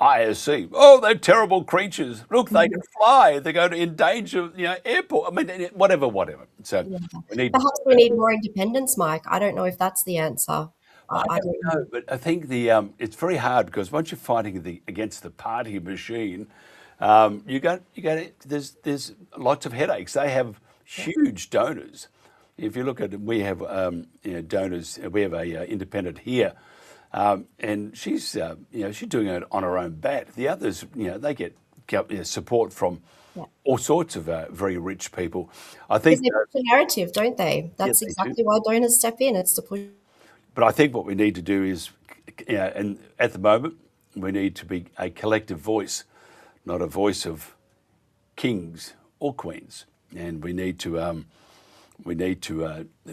ISC. Oh, they're terrible creatures. Look, they can fly. They're going to endanger, airport. I mean, whatever. So Perhaps we need more independence, Mike. I don't know if that's the answer. I don't know, but I think it's very hard because once you're fighting against the party machine, there's lots of headaches. They have huge donors. If you look at it, we have donors. We have a independent here, and she's doing it on her own bat. The others, they get support from all sorts of very rich people. I think they push the narrative, don't they? That's exactly why donors step in. It's to push. But I think what we need to do is, and at the moment, we need to be a collective voice, not a voice of kings or queens. And we need to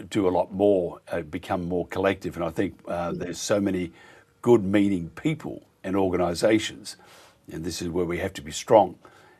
do a lot more, become more collective. And I think there's so many good-meaning people and organisations, and this is where we have to be strong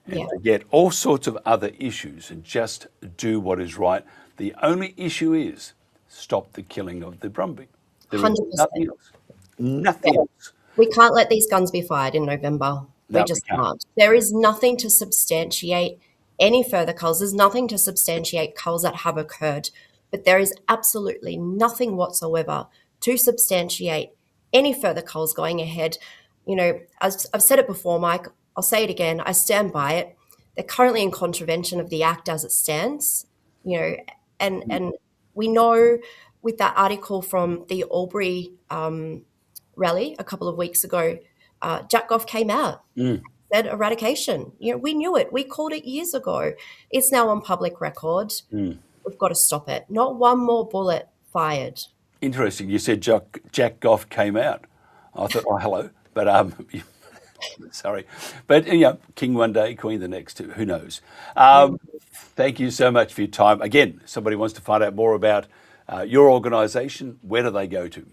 and forget all sorts of other issues and just do what is right. The only issue is stop the killing of the Brumby. There is 100%. nothing else. Nothing else. We can't let these guns be fired in November. No, We just we can't. can't. There is nothing to substantiate any further culls. There's nothing to substantiate culls that have occurred, but there is absolutely nothing whatsoever to substantiate any further culls going ahead. You know, as I've said it before, Mike, I'll say it again. I stand by it. They're currently in contravention of the Act as it stands, you know, and we know with that article from the Albury rally a couple of weeks ago, Jack Goff came out, said eradication. You know, we knew it. We called it years ago. It's now on public record. We've got to stop it. Not one more bullet fired. Interesting. You said Jack Goff came out. I thought, oh, hello. But sorry. But, you know, king one day, queen the next. Who knows? Thank you so much for your time. Again, somebody wants to find out more about your organisation. Where do they go to?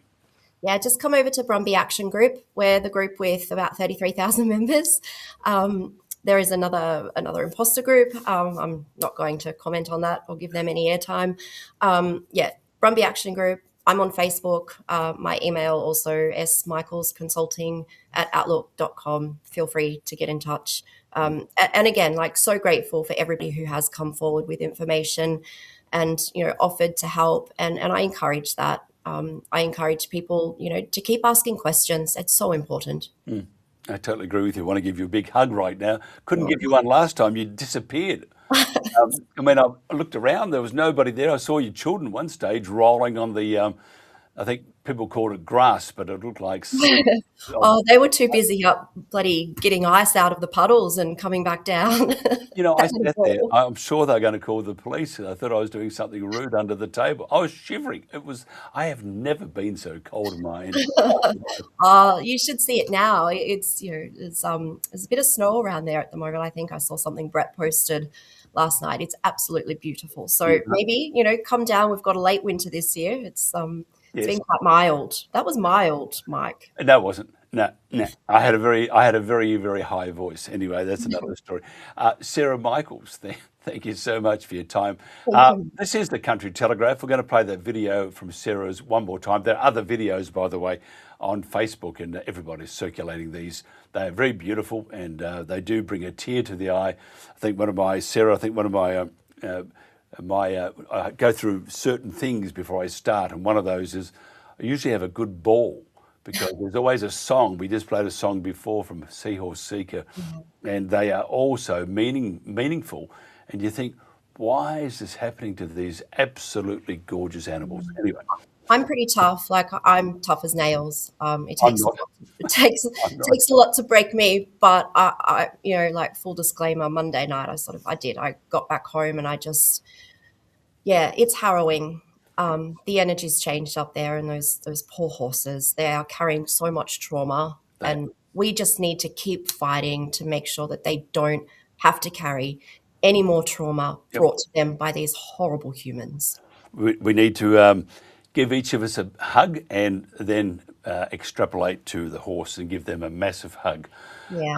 Yeah, just come over to Brumby Action Group. We're the group with about 33,000 members. There is another imposter group. I'm not going to comment on that or give them any airtime. Yeah, Brumby Action Group. I'm on Facebook. My email also smichaelsconsulting@outlook.com. Feel free to get in touch. And again, like, so grateful for everybody who has come forward with information and, you know, offered to help. And I encourage that. I encourage people, you know, to keep asking questions. It's so important. I totally agree with you. I want to give you a big hug right now. Couldn't give you one last time. You disappeared. I mean, I looked around. There was nobody there. I saw your children one stage rolling on the, I think people called it grass, but it looked like... Oh, they were too busy up bloody getting ice out of the puddles and coming back down. You know, I sat there. I'm sure they're going to call the police. I thought I was doing something rude under the table. I was shivering. I have never been so cold in my entire life. You should see it now. It's, you know, there's a bit of snow around there at the moment. I think I saw something Brett posted last night. It's absolutely beautiful. So maybe, you know, come down. We've got a late winter this year. It's been quite mild. That was mild, Mike. No, it wasn't. No. I had a very, very high voice. Anyway, that's another story. Sarah Michaels, thank you so much for your time. This is the Country Telegraph. We're going to play that video from Sarah's one more time. There are other videos, by the way, on Facebook, and everybody's circulating these. They are very beautiful, and they do bring a tear to the eye. I think one of my I go through certain things before I start, and one of those is I usually have a good ball, because there's always a song. We just played a song before from Seahorse Seeker, and they are also meaningful. And you think, why is this happening to these absolutely gorgeous animals? Anyway. I'm pretty tough. Like, I'm tough as nails. It takes a lot to break me. But I, you know, like, full disclaimer, Monday night I got back home and I just, yeah, it's harrowing. The energy's changed up there, and those poor horses, they are carrying so much trauma, and we just need to keep fighting to make sure that they don't have to carry any more trauma brought to them by these horrible humans. We need to give each of us a hug, and then extrapolate to the horse and give them a massive hug. Yeah.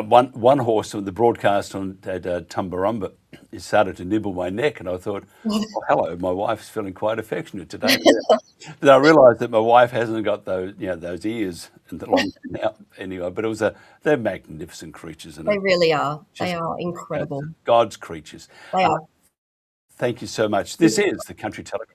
One horse on the broadcast at Tumbarumba, it started to nibble my neck, and I thought, oh, hello, my wife's feeling quite affectionate today. But I realised that my wife hasn't got those ears and the long out anyway. But they're magnificent creatures, and they really are. They are incredible. God's creatures. They are. Thank you so much. This is the Country Telegraph.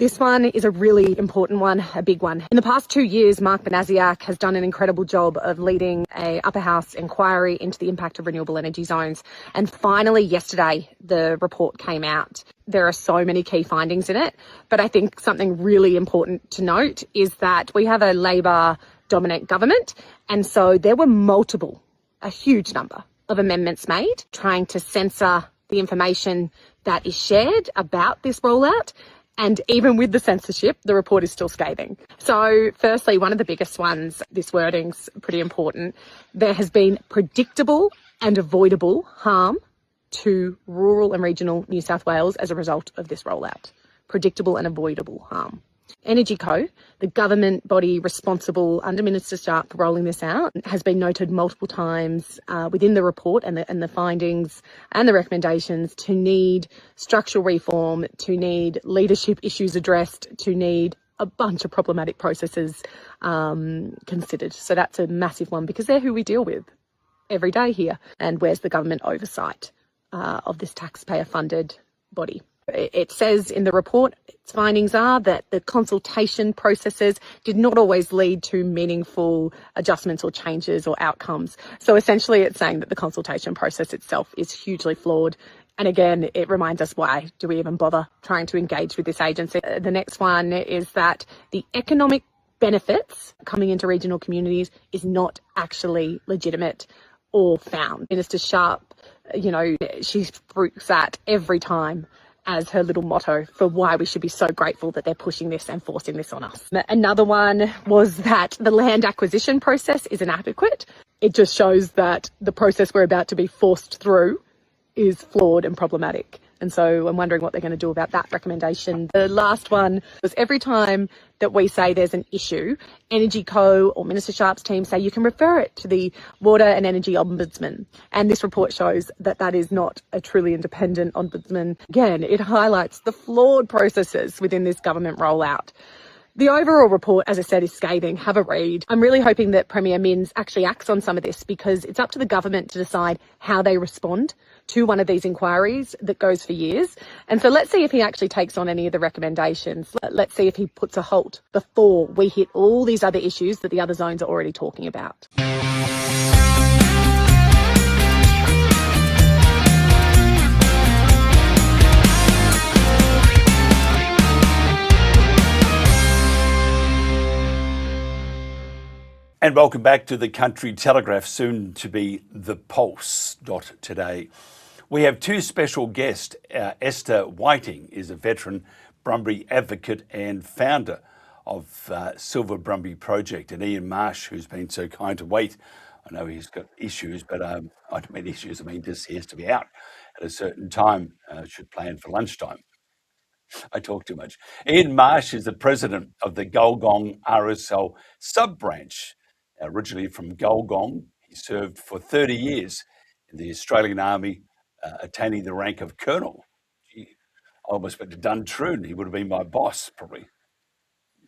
This one is a really important one, a big one. In the past 2 years, Mark Banasiak has done an incredible job of leading a upper house inquiry into the impact of renewable energy zones. And finally, yesterday, the report came out. There are so many key findings in it, but I think something really important to note is that we have a Labor-dominant government, and so there were a huge number of amendments made trying to censor the information that is shared about this rollout. And even with the censorship, the report is still scathing. So firstly, one of the biggest ones, this wording's pretty important. There has been predictable and avoidable harm to rural and regional New South Wales as a result of this rollout. Predictable and avoidable harm. Energy Co, the government body responsible under Minister Sharp for rolling this out, has been noted multiple times within the report and the findings and the recommendations to need structural reform, to need leadership issues addressed, to need a bunch of problematic processes considered. So that's a massive one because they're who we deal with every day here. And where's the government oversight of this taxpayer-funded body? It says in the report, its findings are that the consultation processes did not always lead to meaningful adjustments or changes or outcomes. So essentially it's saying that the consultation process itself is hugely flawed. And again, it reminds us, why do we even bother trying to engage with this agency? The next one is that the economic benefits coming into regional communities is not actually legitimate or found. Minister Sharp, she spruiks that every time as her little motto for why we should be so grateful that they're pushing this and forcing this on us. Another one was that the land acquisition process is inadequate. It just shows that the process we're about to be forced through is flawed and problematic. And so I'm wondering what they're going to do about that recommendation. The last one was every time that we say there's an issue, Energy Co or Minister Sharp's team say you can refer it to the Water and Energy Ombudsman. And this report shows that that is not a truly independent ombudsman. Again, it highlights the flawed processes within this government rollout. The overall report, as I said, is scathing. Have a read. I'm really hoping that Premier Minns actually acts on some of this because it's up to the government to decide how they respond to one of these inquiries that goes for years. And so let's see if he actually takes on any of the recommendations. Let's see if he puts a halt before we hit all these other issues that the other zones are already talking about. And welcome back to the Country Telegraph, soon to be the Pulse.today. We have two special guests. Esther Whiting is a veteran Brumby advocate and founder of Silver Brumby Project, and Ian Marsh, who's been so kind to wait. I know he's got issues, but I don't mean issues, I mean just he has to be out at a certain time, should plan for lunchtime. I talk too much. Ian Marsh is the president of the Gulgong RSL sub-branch. Originally from Gulgong, he served for 30 years in the Australian Army, attaining the rank of colonel. Gee, I almost went to Duntroon. He would have been my boss, probably.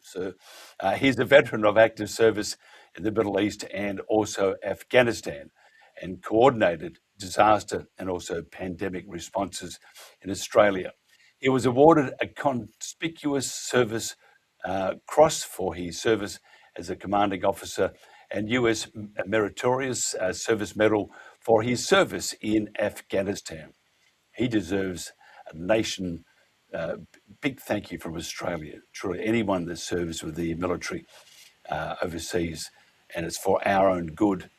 So he's a veteran of active service in the Middle East and also Afghanistan, and coordinated disaster and also pandemic responses in Australia. He was awarded a conspicuous service cross for his service as a commanding officer and US Meritorious Service Medal for his service in Afghanistan. He deserves a nation big thank you from Australia. Truly, anyone that serves with the military overseas, and it's for our own good,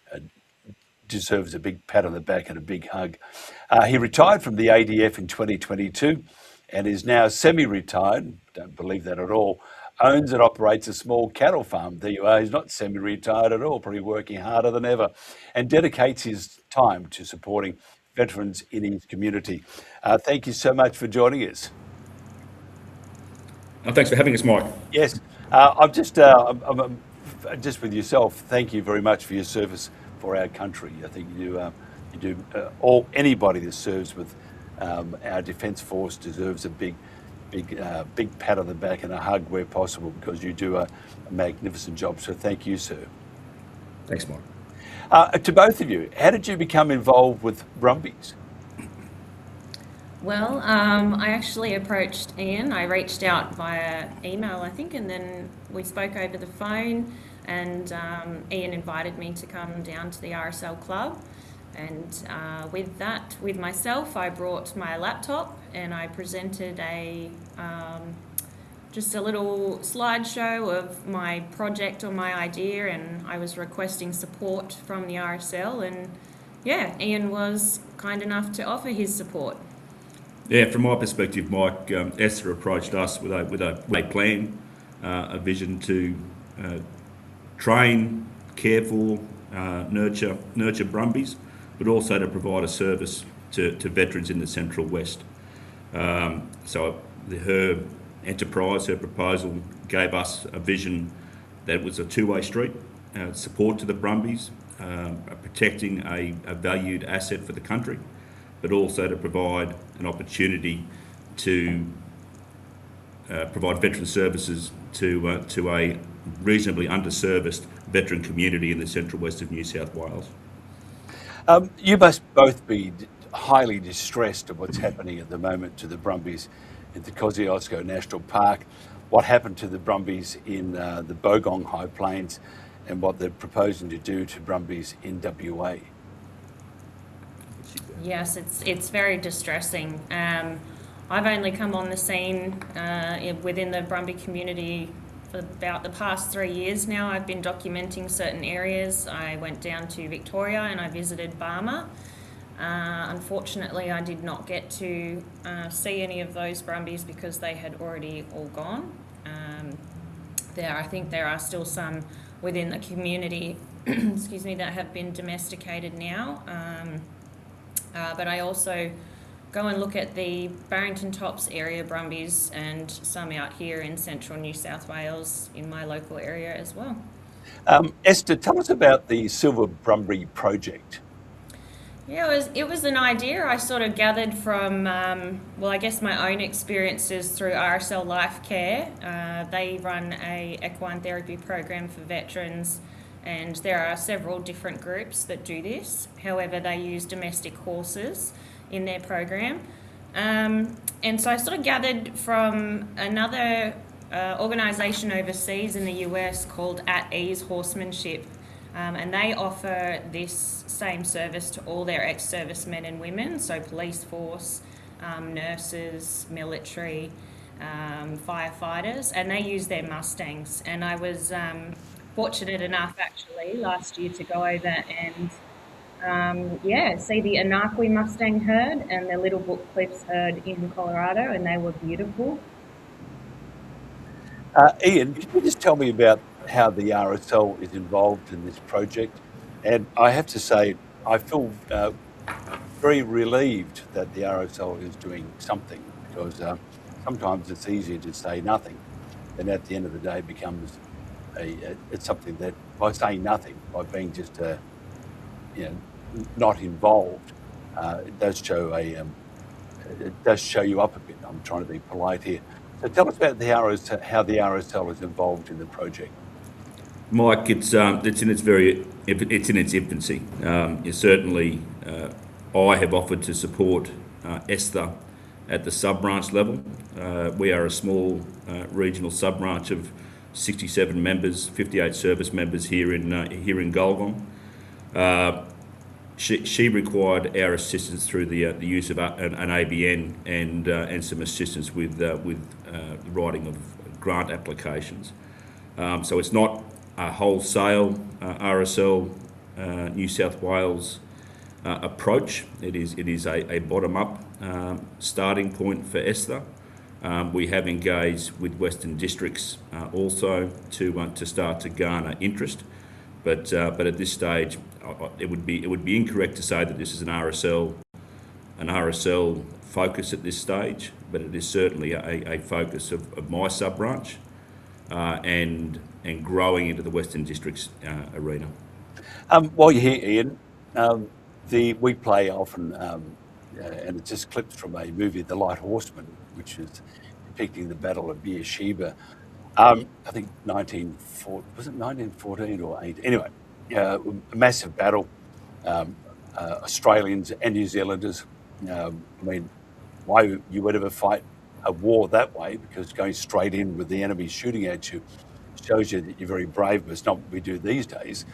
deserves a big pat on the back and a big hug. He retired from the ADF in 2022 and is now semi-retired, don't believe that at all, owns and operates a small cattle farm. There you are, he's not semi-retired at all, probably working harder than ever, and dedicates his time to supporting veterans in his community. Thank you so much for joining us. Thanks for having us, Mike. Yes, I'm just with yourself. Thank you very much for your service for our country. I think you do. Anybody that serves with our Defence Force deserves a big pat on the back and a hug where possible, because you do a magnificent job. So thank you, sir. Thanks, Mike. To both of you, how did you become involved with Brumbies? Well, I actually approached Ian. I reached out via email, I think, and then we spoke over the phone, and Ian invited me to come down to the RSL club. And with myself, I brought my laptop and I presented just a little slideshow of my project or my idea, and I was requesting support from the RSL, and yeah, Ian was kind enough to offer his support. Yeah, from my perspective, Mike, Esther approached us with a plan, a vision to train, care for, nurture brumbies, but also to provide a service to veterans in the Central West. So her enterprise, her proposal gave us a vision that was a two-way street, support to the brumbies, protecting a valued asset for the country, but also to provide an opportunity to provide veteran services to a reasonably underserviced veteran community in the Central West of New South Wales. You must both be highly distressed at what's happening at the moment to the brumbies at the Kosciuszko National Park, what happened to the brumbies in the Bogong High Plains, and what they're proposing to do to brumbies in WA. Yes, it's very distressing. I've only come on the scene within the Brumby community for about the past 3 years now. I've been documenting certain areas. I went down to Victoria and I visited Barmer. Unfortunately, I did not get to see any of those brumbies because they had already all gone. I think there are still some within the community excuse me, that have been domesticated now. But I also go and look at the Barrington Tops area brumbies and some out here in central New South Wales in my local area as well. Esther, tell us about the Silver Brumby project. Yeah, it was an idea I sort of gathered from, I guess my own experiences through RSL Life Care. They run a equine therapy program for veterans, and there are several different groups that do this. However, they use domestic horses in their program. And so I sort of gathered from another organisation overseas in the US called At Ease Horsemanship. And they offer this same service to all their ex-servicemen and women, so police force, nurses, military, firefighters, and they use their Mustangs. And I was fortunate enough actually last year to go over and see the Anarqui Mustang herd and the Little Book Cliffs herd in Colorado, and they were beautiful. Ian, can you just tell me about how the RSL is involved in this project? And I have to say, I feel very relieved that the RSL is doing something, because sometimes it's easier to say nothing, and at the end of the day becomes it's something that by saying nothing, by being just not involved, it does show you up a bit. I'm trying to be polite here. So tell us about how the RSL is involved in the project. Mike, it's in its infancy. Certainly, I have offered to support Esther at the sub-branch level. We are a small regional sub-branch of 67 members, 58 service members here in Golgong. She required our assistance through the use of an ABN and some assistance with writing of grant applications. So it's not a wholesale RSL New South Wales approach. It is a bottom-up starting point for Esther. We have engaged with Western Districts also to start to garner interest, but at this stage, it would be incorrect to say that this is an RSL focus at this stage, but it is certainly a focus of my sub-branch and growing into the Western Districts arena. While you're here, Ian, we play often, and it's just clips from a movie, The Light Horseman, which is depicting the Battle of Beersheba. I think 1914 or 8? Anyway, a massive battle. Australians and New Zealanders. why you would ever fight a war that way, because going straight in with the enemy shooting at you shows you that you're very brave, but it's not what we do these days.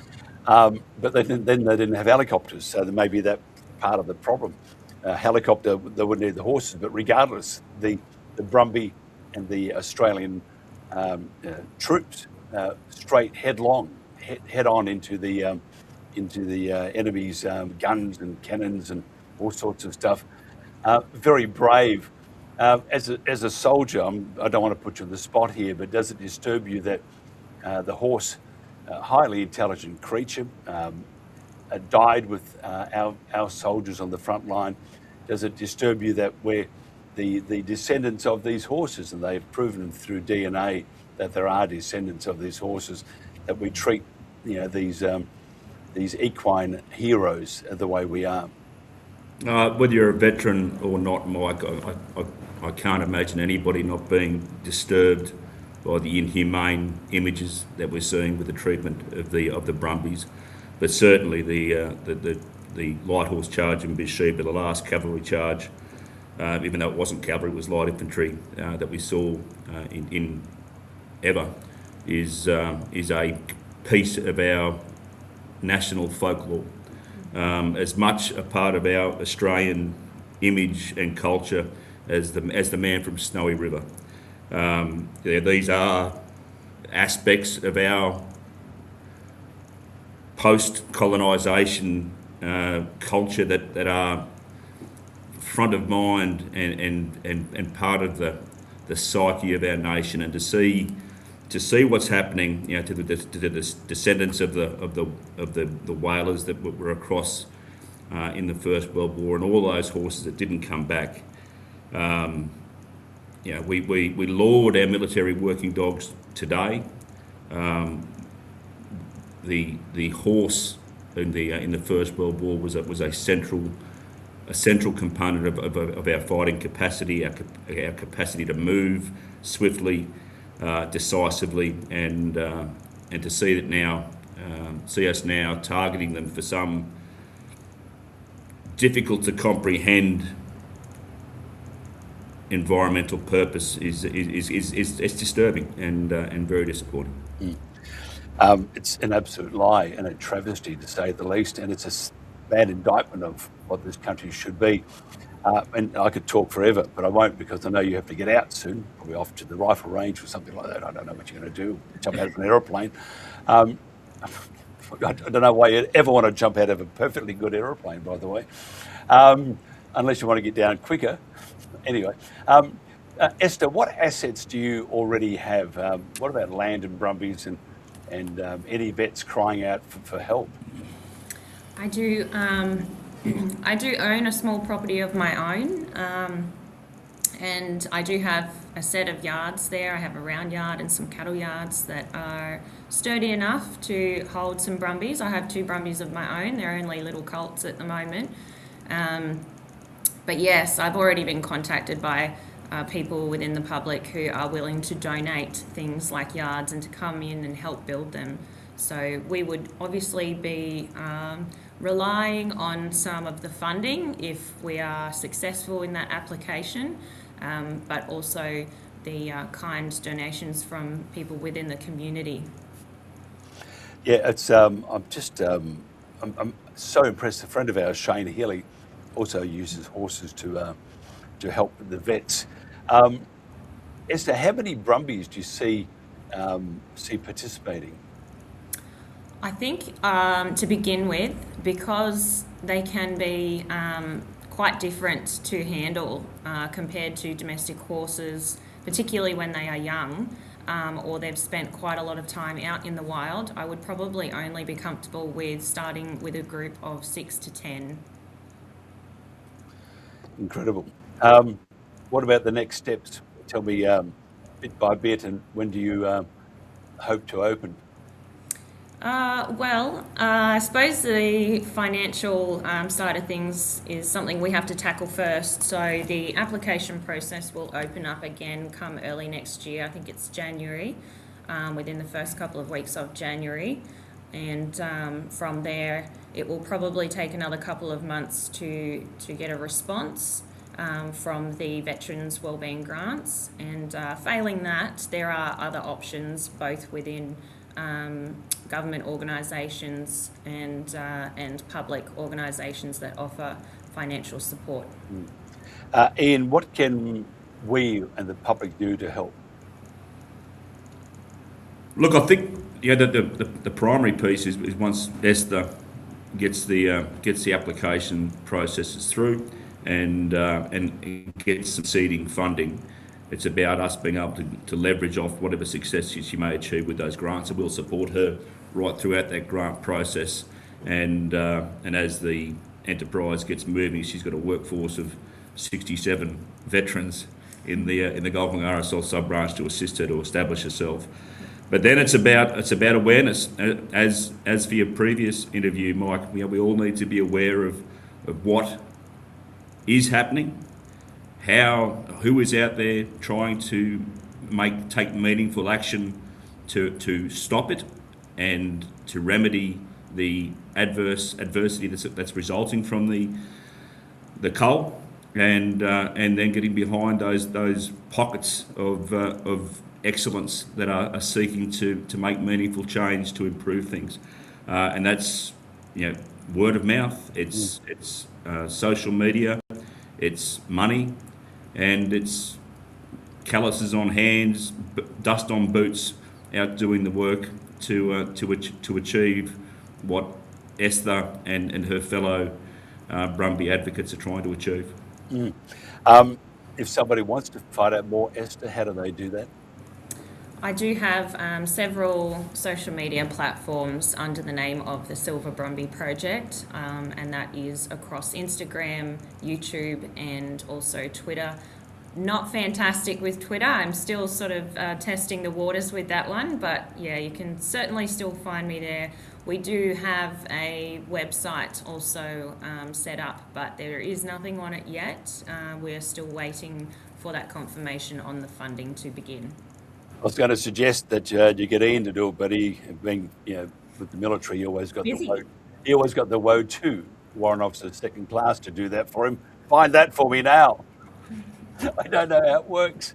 But then they didn't have helicopters, so there may be that part of the problem. Helicopter, they wouldn't need the horses, but regardless, the Brumby and the Australian troops straight head on into the enemy's guns and cannons and all sorts of stuff. Very brave. As a soldier, I don't want to put you on the spot here, but does it disturb you that the horse, a highly intelligent creature, died with our soldiers on the front line? Does it disturb you that we're the descendants of these horses, and they've proven through DNA that there are descendants of these horses, that we treat these equine heroes the way we are? Whether you're a veteran or not, Mike, I can't imagine anybody not being disturbed by the inhumane images that we're seeing with the treatment of the Brumbies. But certainly the light horse charge in Bathsheba, the last cavalry charge, even though it wasn't cavalry, it was light infantry that we saw in Ever, is a piece of our national folklore, as much a part of our Australian image and culture as the man from Snowy River. These are aspects of our post-colonisation culture that are front of mind and part of the psyche of our nation, and to see what's happening, to the descendants of the whalers that were across in the First World War, and all those horses that didn't come back. We laud our military working dogs today. The horse in the First World War was a central component of our fighting capacity, our capacity to move swiftly, decisively, and to see us now targeting them for some difficult to comprehend environmental purpose is disturbing and very disappointing. It's an absolute lie and a travesty, to say the least, and it's a bad indictment of what this country should be. And I could talk forever, but I won't, because I know you have to get out soon, probably off to the rifle range or something like that. I don't know what you're going to do, jump out of an aeroplane. I don't know why you'd ever want to jump out of a perfectly good aeroplane, by the way, unless you want to get down quicker. Anyway, Esther, what assets do you already have? What about land and Brumbies and any vets crying out for help? I do. I do own a small property of my own, and I do have a set of yards there. I have a round yard and some cattle yards that are sturdy enough to hold some Brumbies. I have 2 Brumbies of my own. They're only little colts at the moment. But yes, I've already been contacted by people within the public who are willing to donate things like yards and to come in and help build them. So we would obviously be relying on some of the funding if we are successful in that application, but also the kind donations from people within the community. Yeah, it's. I'm so impressed. A friend of ours, Shane Healy, also uses horses to help the vets. Esther, how many Brumbies do you see participating? I think to begin with, because they can be quite different to handle compared to domestic horses, particularly when they are young, or they've spent quite a lot of time out in the wild, I would probably only be comfortable with starting with a group of 6 to 10. Incredible. What about the next steps? Tell me bit by bit, and when do you hope to open? I suppose the financial side of things is something we have to tackle first. So the application process will open up again come early next year. I think it's January, within the first couple of weeks of January. And from there, it will probably take another couple of months to get a response. from the Veterans Wellbeing Grants, and failing that, there are other options both within government organisations and public organisations that offer financial support. Ian, what can we and the public do to help? Look, I think the primary piece is once Esther gets the application processes through and gets some seeding funding. It's about us being able to leverage off whatever success she may achieve with those grants, and we'll support her right throughout that grant process. And as the enterprise gets moving, she's got a workforce of 67 veterans in the Gulf of RSL sub-branch to assist her to establish herself. But then it's about awareness. As for your previous interview, Mike, we all need to be aware of what is happening, who is out there trying to take meaningful action to stop it and to remedy the adversity that's resulting from the cull, and then getting behind those pockets of excellence that are seeking to make meaningful change to improve things, and that's word of mouth. It's social media, it's money, and it's calluses on hands, dust on boots, out doing the work to achieve what Esther and her fellow Brumby advocates are trying to achieve. If somebody wants to find out more, Esther, how do they do that? I do have several social media platforms under the name of the Silver Brumby Project, and that is across Instagram, YouTube, and also Twitter. Not fantastic with Twitter. I'm still sort of testing the waters with that one, but yeah, you can certainly still find me there. We do have a website also set up, but there is nothing on it yet. We're still waiting for that confirmation on the funding to begin. I was going to suggest that you get Ian to do it, but he, being with the military, he always got the woe too. Warrant Officer second class to do that for him. Find that for me now. I don't know how it works.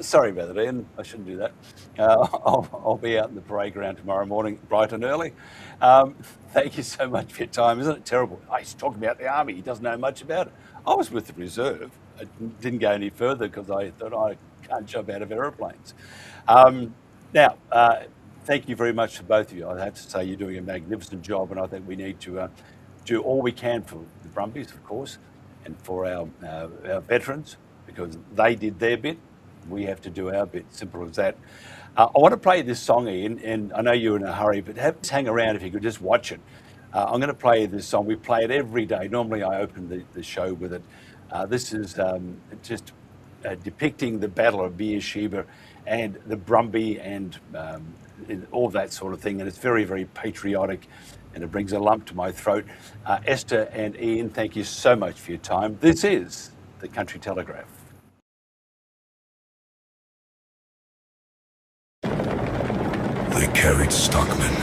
Sorry about that, Ian. I shouldn't do that. I'll be out in the parade ground tomorrow morning, bright and early. Thank you so much for your time. Isn't it terrible? He's talking about the army. He doesn't know much about it. I was with the reserve. I didn't go any further because I thought I can't jump out of aeroplanes. Now, thank you very much to both of you. I have to say you're doing a magnificent job, and I think we need to do all we can for the Brumbies, of course, and for our veterans, because they did their bit. We have to do our bit, simple as that. I want to play this song, Ian, and I know you're in a hurry, but hang around if you could just watch it. I'm going to play this song. We play it every day. Normally I open the show with it. This is just depicting the Battle of Beersheba and the Brumby and all that sort of thing. And it's very, very patriotic, and it brings a lump to my throat. Esther and Ian, thank you so much for your time. This is the Country Telegraph. They carried stockmen.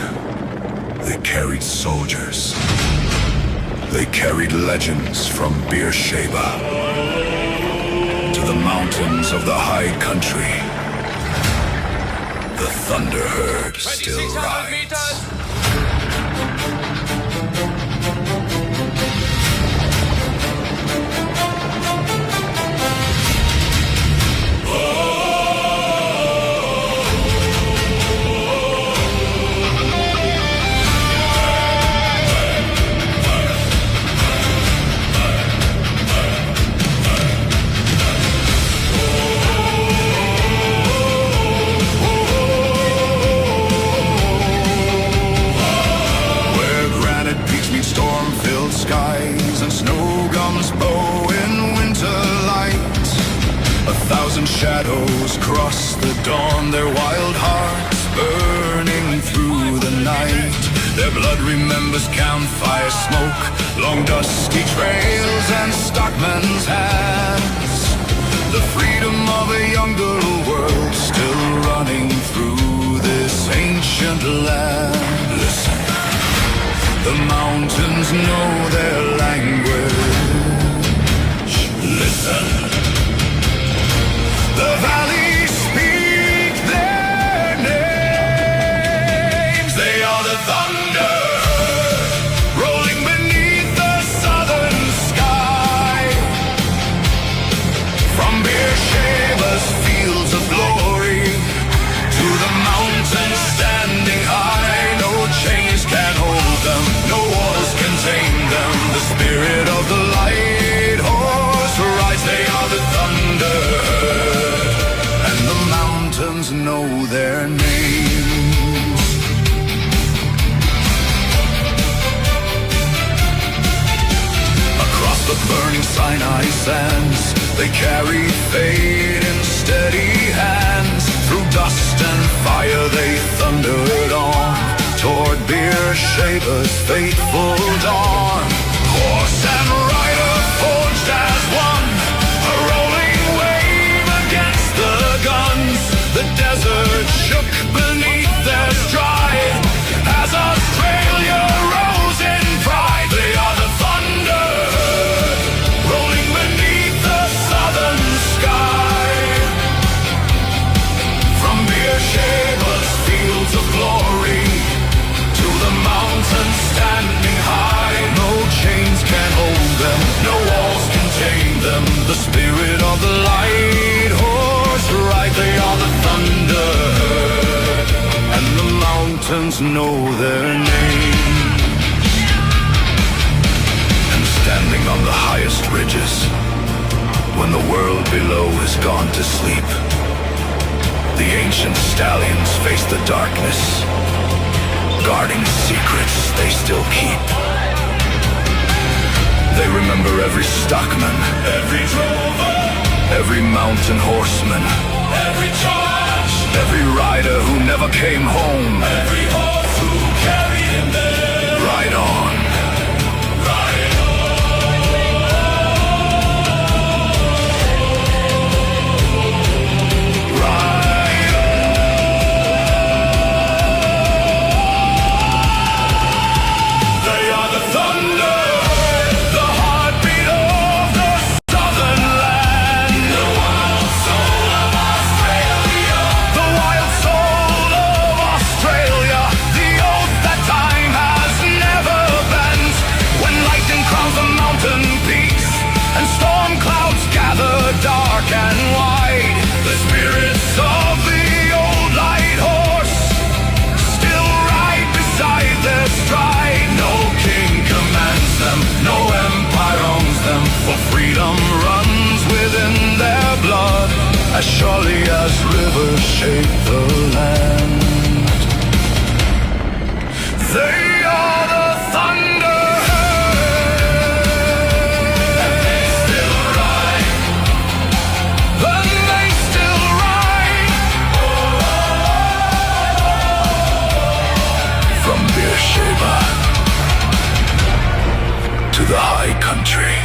They carried soldiers. They carried legends from Beersheba to the mountains of the high country. The thunder herd still rides. Skies and snow gums bow in winter light. 1,000 shadows cross the dawn, their wild hearts burning through the night. Their blood remembers campfire smoke, long dusty trails and stockmen's hands. The freedom of a younger world still running through this ancient land. Listen. The mountains know their language. Listen. mountain. The valleys speak their names. They are the thunder rolling beneath the southern sky. From Beersheba's fields of glory to the mountains standing high, no chains can hold them, no walls can tame them. The spirit of the light horse rides, they are the thunder, and the mountains know their names. Across the burning Sinai sands, they carry fate in steady hands. Through dust and fire they thundered on toward Beersheba's fateful dawn. Horse and rider forged as one, a rolling wave against the guns. The desert shook beneath their stride as Australia rose in pride. They are the thunder rolling beneath the southern sky. From Beersheba's fields of glory to the mountains standing high, no chains can hold them, no walls can tame them. The spirit of the light horse ride, they are the thunder, and the mountains know their name. And standing on the highest ridges, when the world below has gone to sleep, the ancient stallions face the darkness, guarding secrets they still keep. They remember every stockman, every drover, every mountain horseman, every charge, every rider who never came home, every horse who carried him there. Ride on. Ride on. Ride on. They are the thunder, the heartbeat of the southern land. The wild soul of Australia. The wild soul of Australia. The oath that time has never bent. When lightning crowns the mountain peaks and storm clouds gather dark and wide, the spirits of the old light horse still ride beside their stride. No king commands them, no empire owns them, for freedom runs within their blood, as surely as rivers shape the land. They are the thunder, and they still ride, and they still ride. From Beersheba to the high country,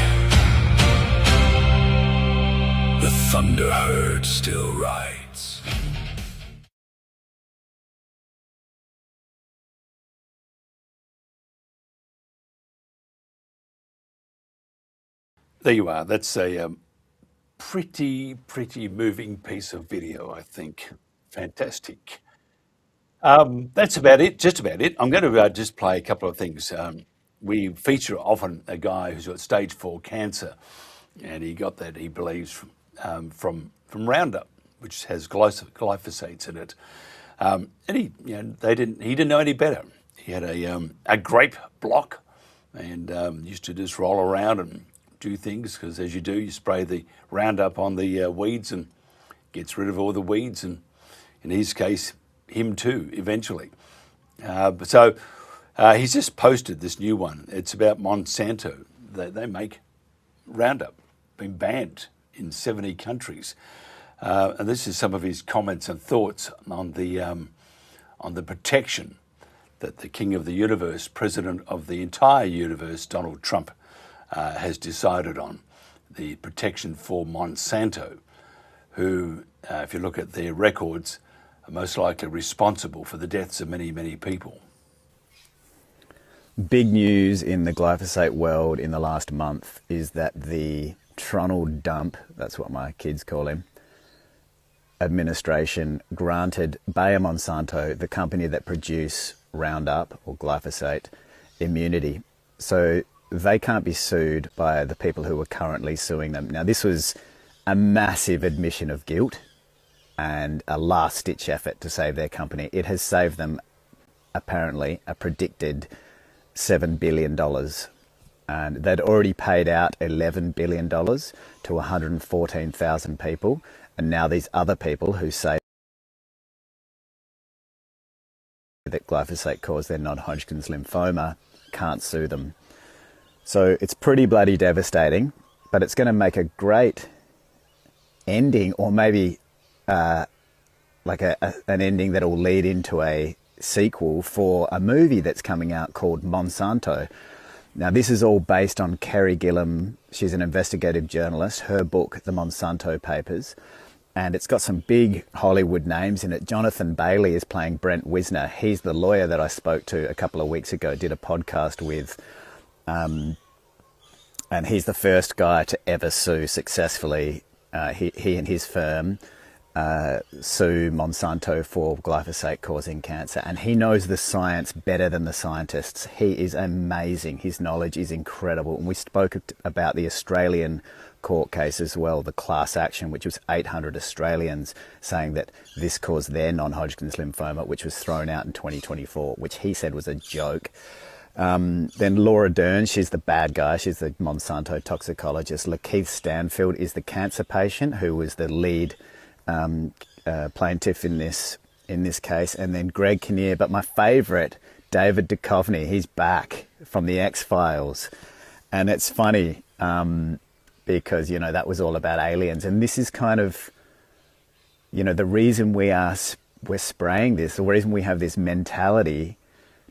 the thunder herd still rides. There you are. That's a pretty moving piece of video, I think. Fantastic. That's about it, just about it. I'm going to just play a couple of things. We feature often a guy who's got stage 4 cancer, and he got that, he believes, from Roundup, which has glyphosates in it. And he didn't know any better. He had a grape block, and used to just roll around and do things, because as you do, you spray the Roundup on the weeds and gets rid of all the weeds, and in his case, him too, eventually. So he's just posted this new one. It's about Monsanto. They make Roundup, been banned in 70 countries. And this is some of his comments and thoughts on the protection that the King of the Universe, President of the entire universe, Donald Trump, has decided on. The protection for Monsanto, who, if you look at their records, are most likely responsible for the deaths of many, many people. Big news in the glyphosate world in the last month is that the Tronald Dump, that's what my kids call him, administration granted Bayer Monsanto, the company that produce Roundup or glyphosate, immunity. So they can't be sued by the people who are currently suing them. Now, this was a massive admission of guilt and a last-ditch effort to save their company. It has saved them, apparently, a predicted $7 billion. And they'd already paid out $11 billion to 114,000 people. And now these other people who say that glyphosate caused their non-Hodgkin's lymphoma can't sue them. So it's pretty bloody devastating, but it's going to make a great ending, or maybe like an ending that will lead into a sequel for a movie that's coming out called Monsanto. Now, this is all based on Kerry Gillam. She's an investigative journalist. Her book, The Monsanto Papers, and it's got some big Hollywood names in it. Jonathan Bailey is playing Brent Wisner. He's the lawyer that I spoke to a couple of weeks ago, did a podcast with, and he's the first guy to ever sue successfully. He and his firm sue Monsanto for glyphosate causing cancer, and he knows the science better than the scientists. He is amazing. His knowledge is incredible. And we spoke about the Australian court case as well, the class action, which was 800 Australians saying that this caused their non-Hodgkin's lymphoma, which was thrown out in 2024, which he said was a joke. Then Laura Dern, she's the bad guy. She's the Monsanto toxicologist. Lakeith Stanfield is the cancer patient who was the lead plaintiff in this case. And then Greg Kinnear, but my favourite, David Duchovny, he's back from the X-Files. And it's funny because, you know, that was all about aliens. And this is kind of, you know, the reason we're spraying this, the reason we have this mentality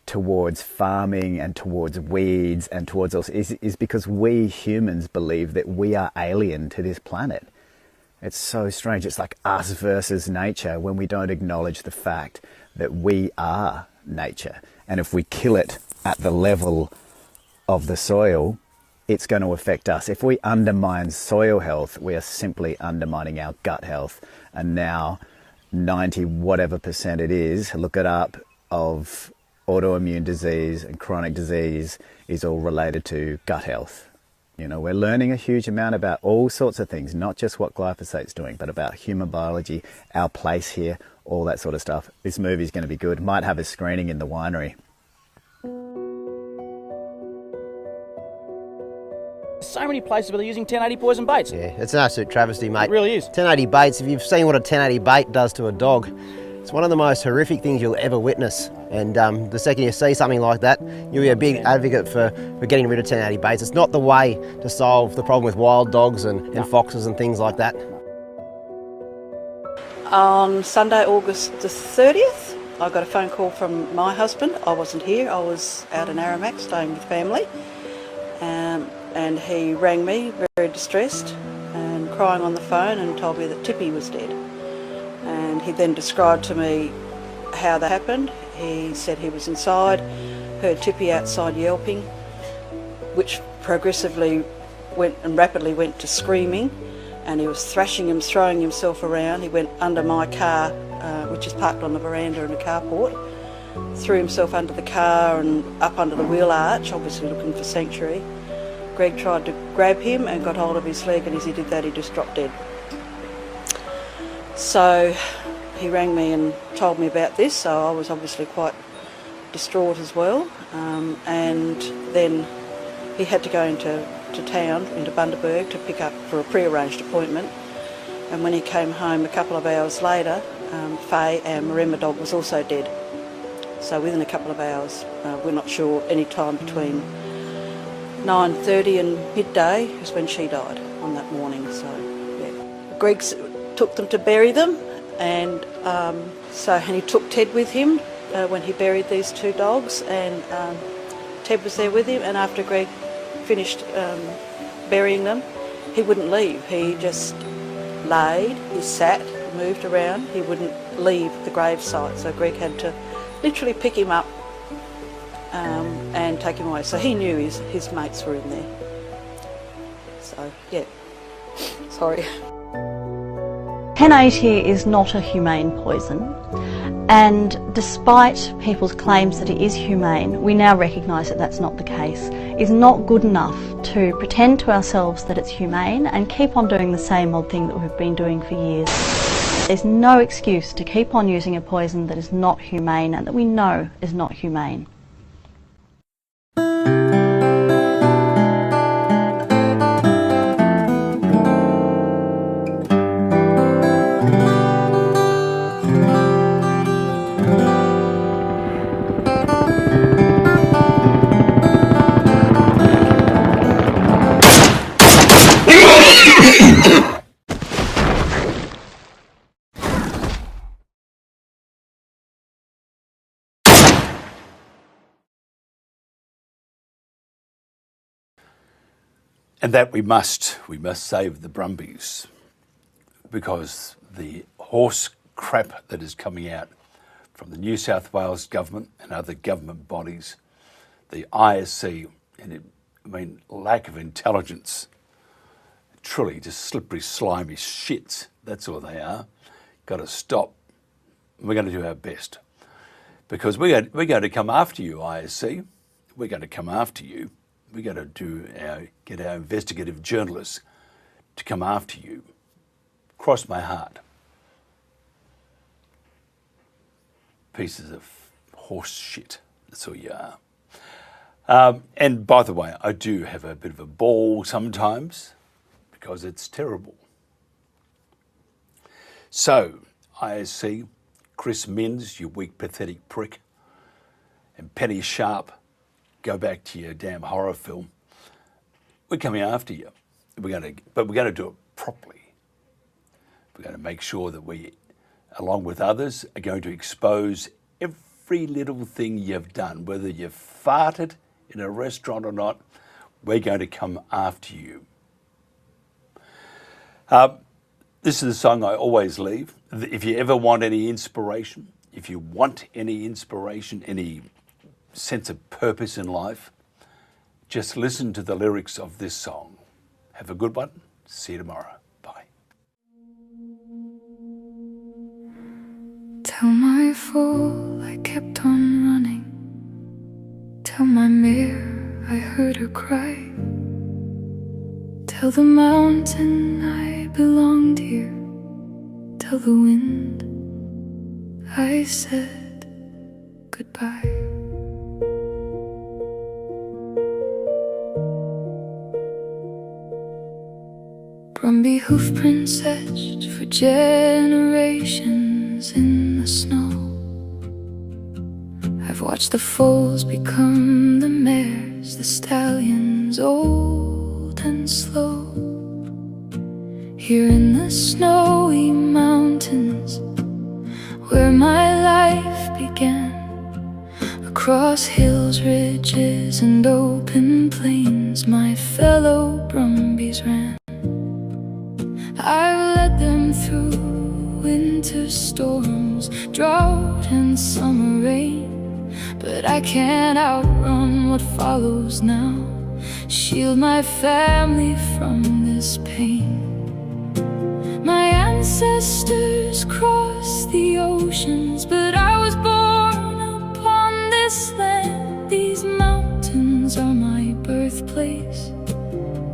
towards farming and towards weeds and towards us is because we humans believe that we are alien to this planet. It's so strange. It's like us versus nature when we don't acknowledge the fact that we are nature. And if we kill it at the level of the soil, it's going to affect us. If we undermine soil health, we are simply undermining our gut health. And now 90 whatever % it is, look it up, of autoimmune disease and chronic disease is all related to gut health. You know, we're learning a huge amount about all sorts of things, not just what glyphosate's doing, but about human biology, our place here, all that sort of stuff. This movie's going to be good. Might have a screening in the winery. So many places where they're using 1080 poison baits. Yeah, it's an absolute travesty, mate. It really is. 1080 baits, if you've seen what a 1080 bait does to a dog, it's one of the most horrific things you'll ever witness. And the second you see something like that, you'll be a big advocate for getting rid of 1080 baits. It's not the way to solve the problem with wild dogs and foxes and things like that. On Sunday, August the 30th, I got a phone call from my husband. I wasn't here, I was out in Aramac staying with family. And he rang me very distressed and crying on the phone and told me that Tippy was dead. And he then described to me how that happened. He said he was inside, heard Tippy outside yelping, which progressively went and rapidly went to screaming, and he was thrashing him, throwing himself around. He went under my car, which is parked on the veranda in a carport, threw himself under the car and up under the wheel arch, obviously looking for sanctuary. Greg tried to grab him and got hold of his leg, and as he did that, he just dropped dead. So he rang me and told me about this, so I was obviously quite distraught as well. And then he had to go into town, into Bundaberg, to pick up for a pre-arranged appointment. And when he came home a couple of hours later, Faye, our Maremma dog, was also dead. So within a couple of hours, we're not sure, any time between 9:30 and midday is when she died on that morning. So yeah, Greg took them to bury them, and he took Ted with him when he buried these two dogs, and Ted was there with him. And after Greg finished burying them, he wouldn't leave. He just laid, he sat, moved around. He wouldn't leave the gravesite. So Greg had to literally pick him up and take him away. So he knew his mates were in there. So yeah, Sorry. 1080 is not a humane poison, and despite people's claims that it is humane, we now recognise that that's not the case. It's not good enough to pretend to ourselves that it's humane and keep on doing the same old thing that we've been doing for years. There's no excuse to keep on using a poison that is not humane and that we know is not humane. And that we must save the Brumbies, because the horse crap that is coming out from the New South Wales government and other government bodies, the ISC, and lack of intelligence, truly just slippery, slimy shits. That's all they are. Got to stop. We're going to do our best, because we're going to come after you, ISC. We're going to come after you. We're going to get our investigative journalists to come after you. Cross my heart. Pieces of horse shit. That's all you are. And by the way, I do have a bit of a ball sometimes, because it's terrible. So, ISC, Chris Minns, you weak, pathetic prick, and Penny Sharp, go back to your damn horror film. We're coming after you. But we're going to do it properly. We're going to make sure that we, along with others, are going to expose every little thing you've done, whether you've farted in a restaurant or not. We're going to come after you. This is the song I always leave. If you ever want any inspiration, any sense of purpose in life, just listen to the lyrics of this song. Have a good one. See you tomorrow. Bye. Tell my fool I kept on running. Tell my mirror I heard her cry. Tell the mountain I belonged here. Tell the wind I said goodbye. Brumby hoofprints etched for generations in the snow. I've watched the foals become the mares, the stallions old and slow. Here in the snowy mountains, where my life began, across hills, ridges and open plains, my fellow Brumbies ran. I've led them through winter storms, drought and summer rain, but I can't outrun what follows now. Shield my family from this pain. My ancestors crossed the oceans, but I was born upon this land. These mountains are my birthplace,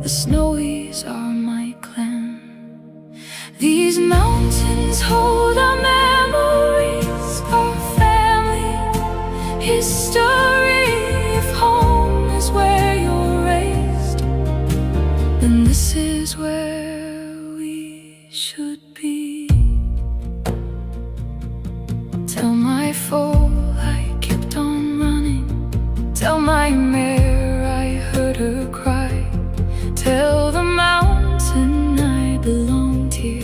the Snowies are my clan. These mountains hold our memories, our family history. If home is where you're raised, then this is where we should be. Tell my foal I kept on running. Tell my mare I heard her cry. Tell the mountain I belonged here.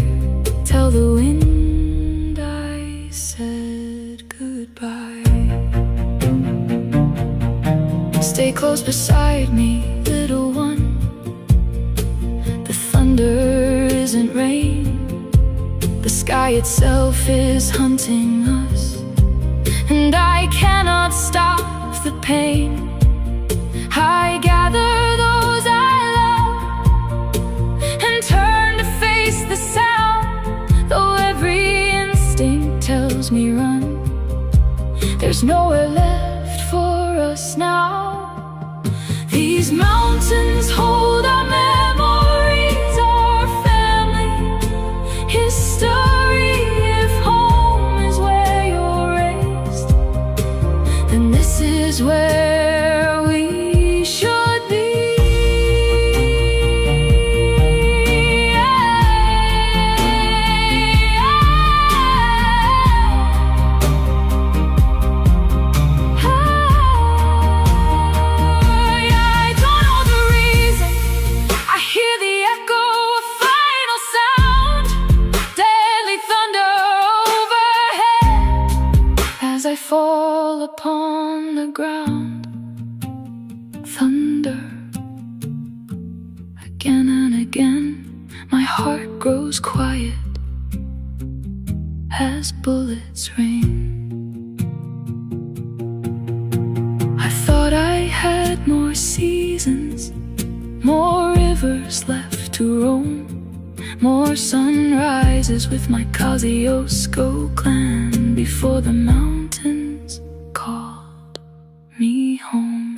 Tell the wind I said goodbye. Stay close beside me, little one. The thunder isn't rain. The sky itself is hunting us, and I cannot stop the pain. I gather those I love and turn is where we should be. I fall upon the ground, thunder again and again. My heart grows quiet as bullets rain. I thought I had more seasons, more rivers left to roam, more sunrises with my Kosciuszko clan before the mountains called me home.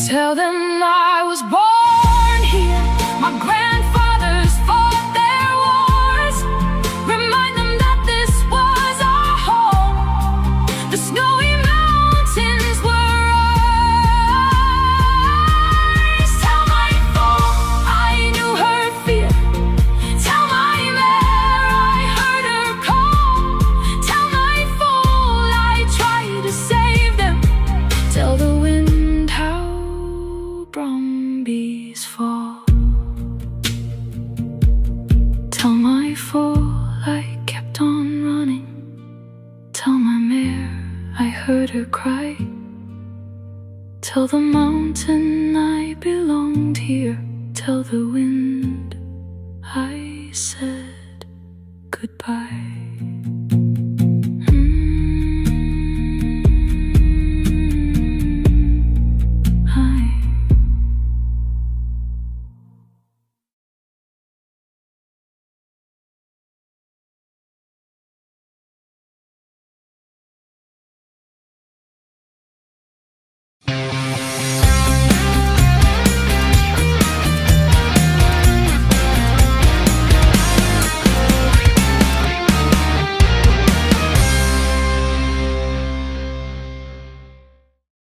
Tell them I was born here, my grandfathers fought their wars. Remind them that this was our home, the snowy mountains were ours. Tell my fool I knew her fear, tell my mare I heard her call, tell my fool I tried to save them. Tell the wind how brumbies fall. Tell my fool I kept on running, tell my mare I heard her cry, tell the mountain I belonged here, tell the wind I said goodbye.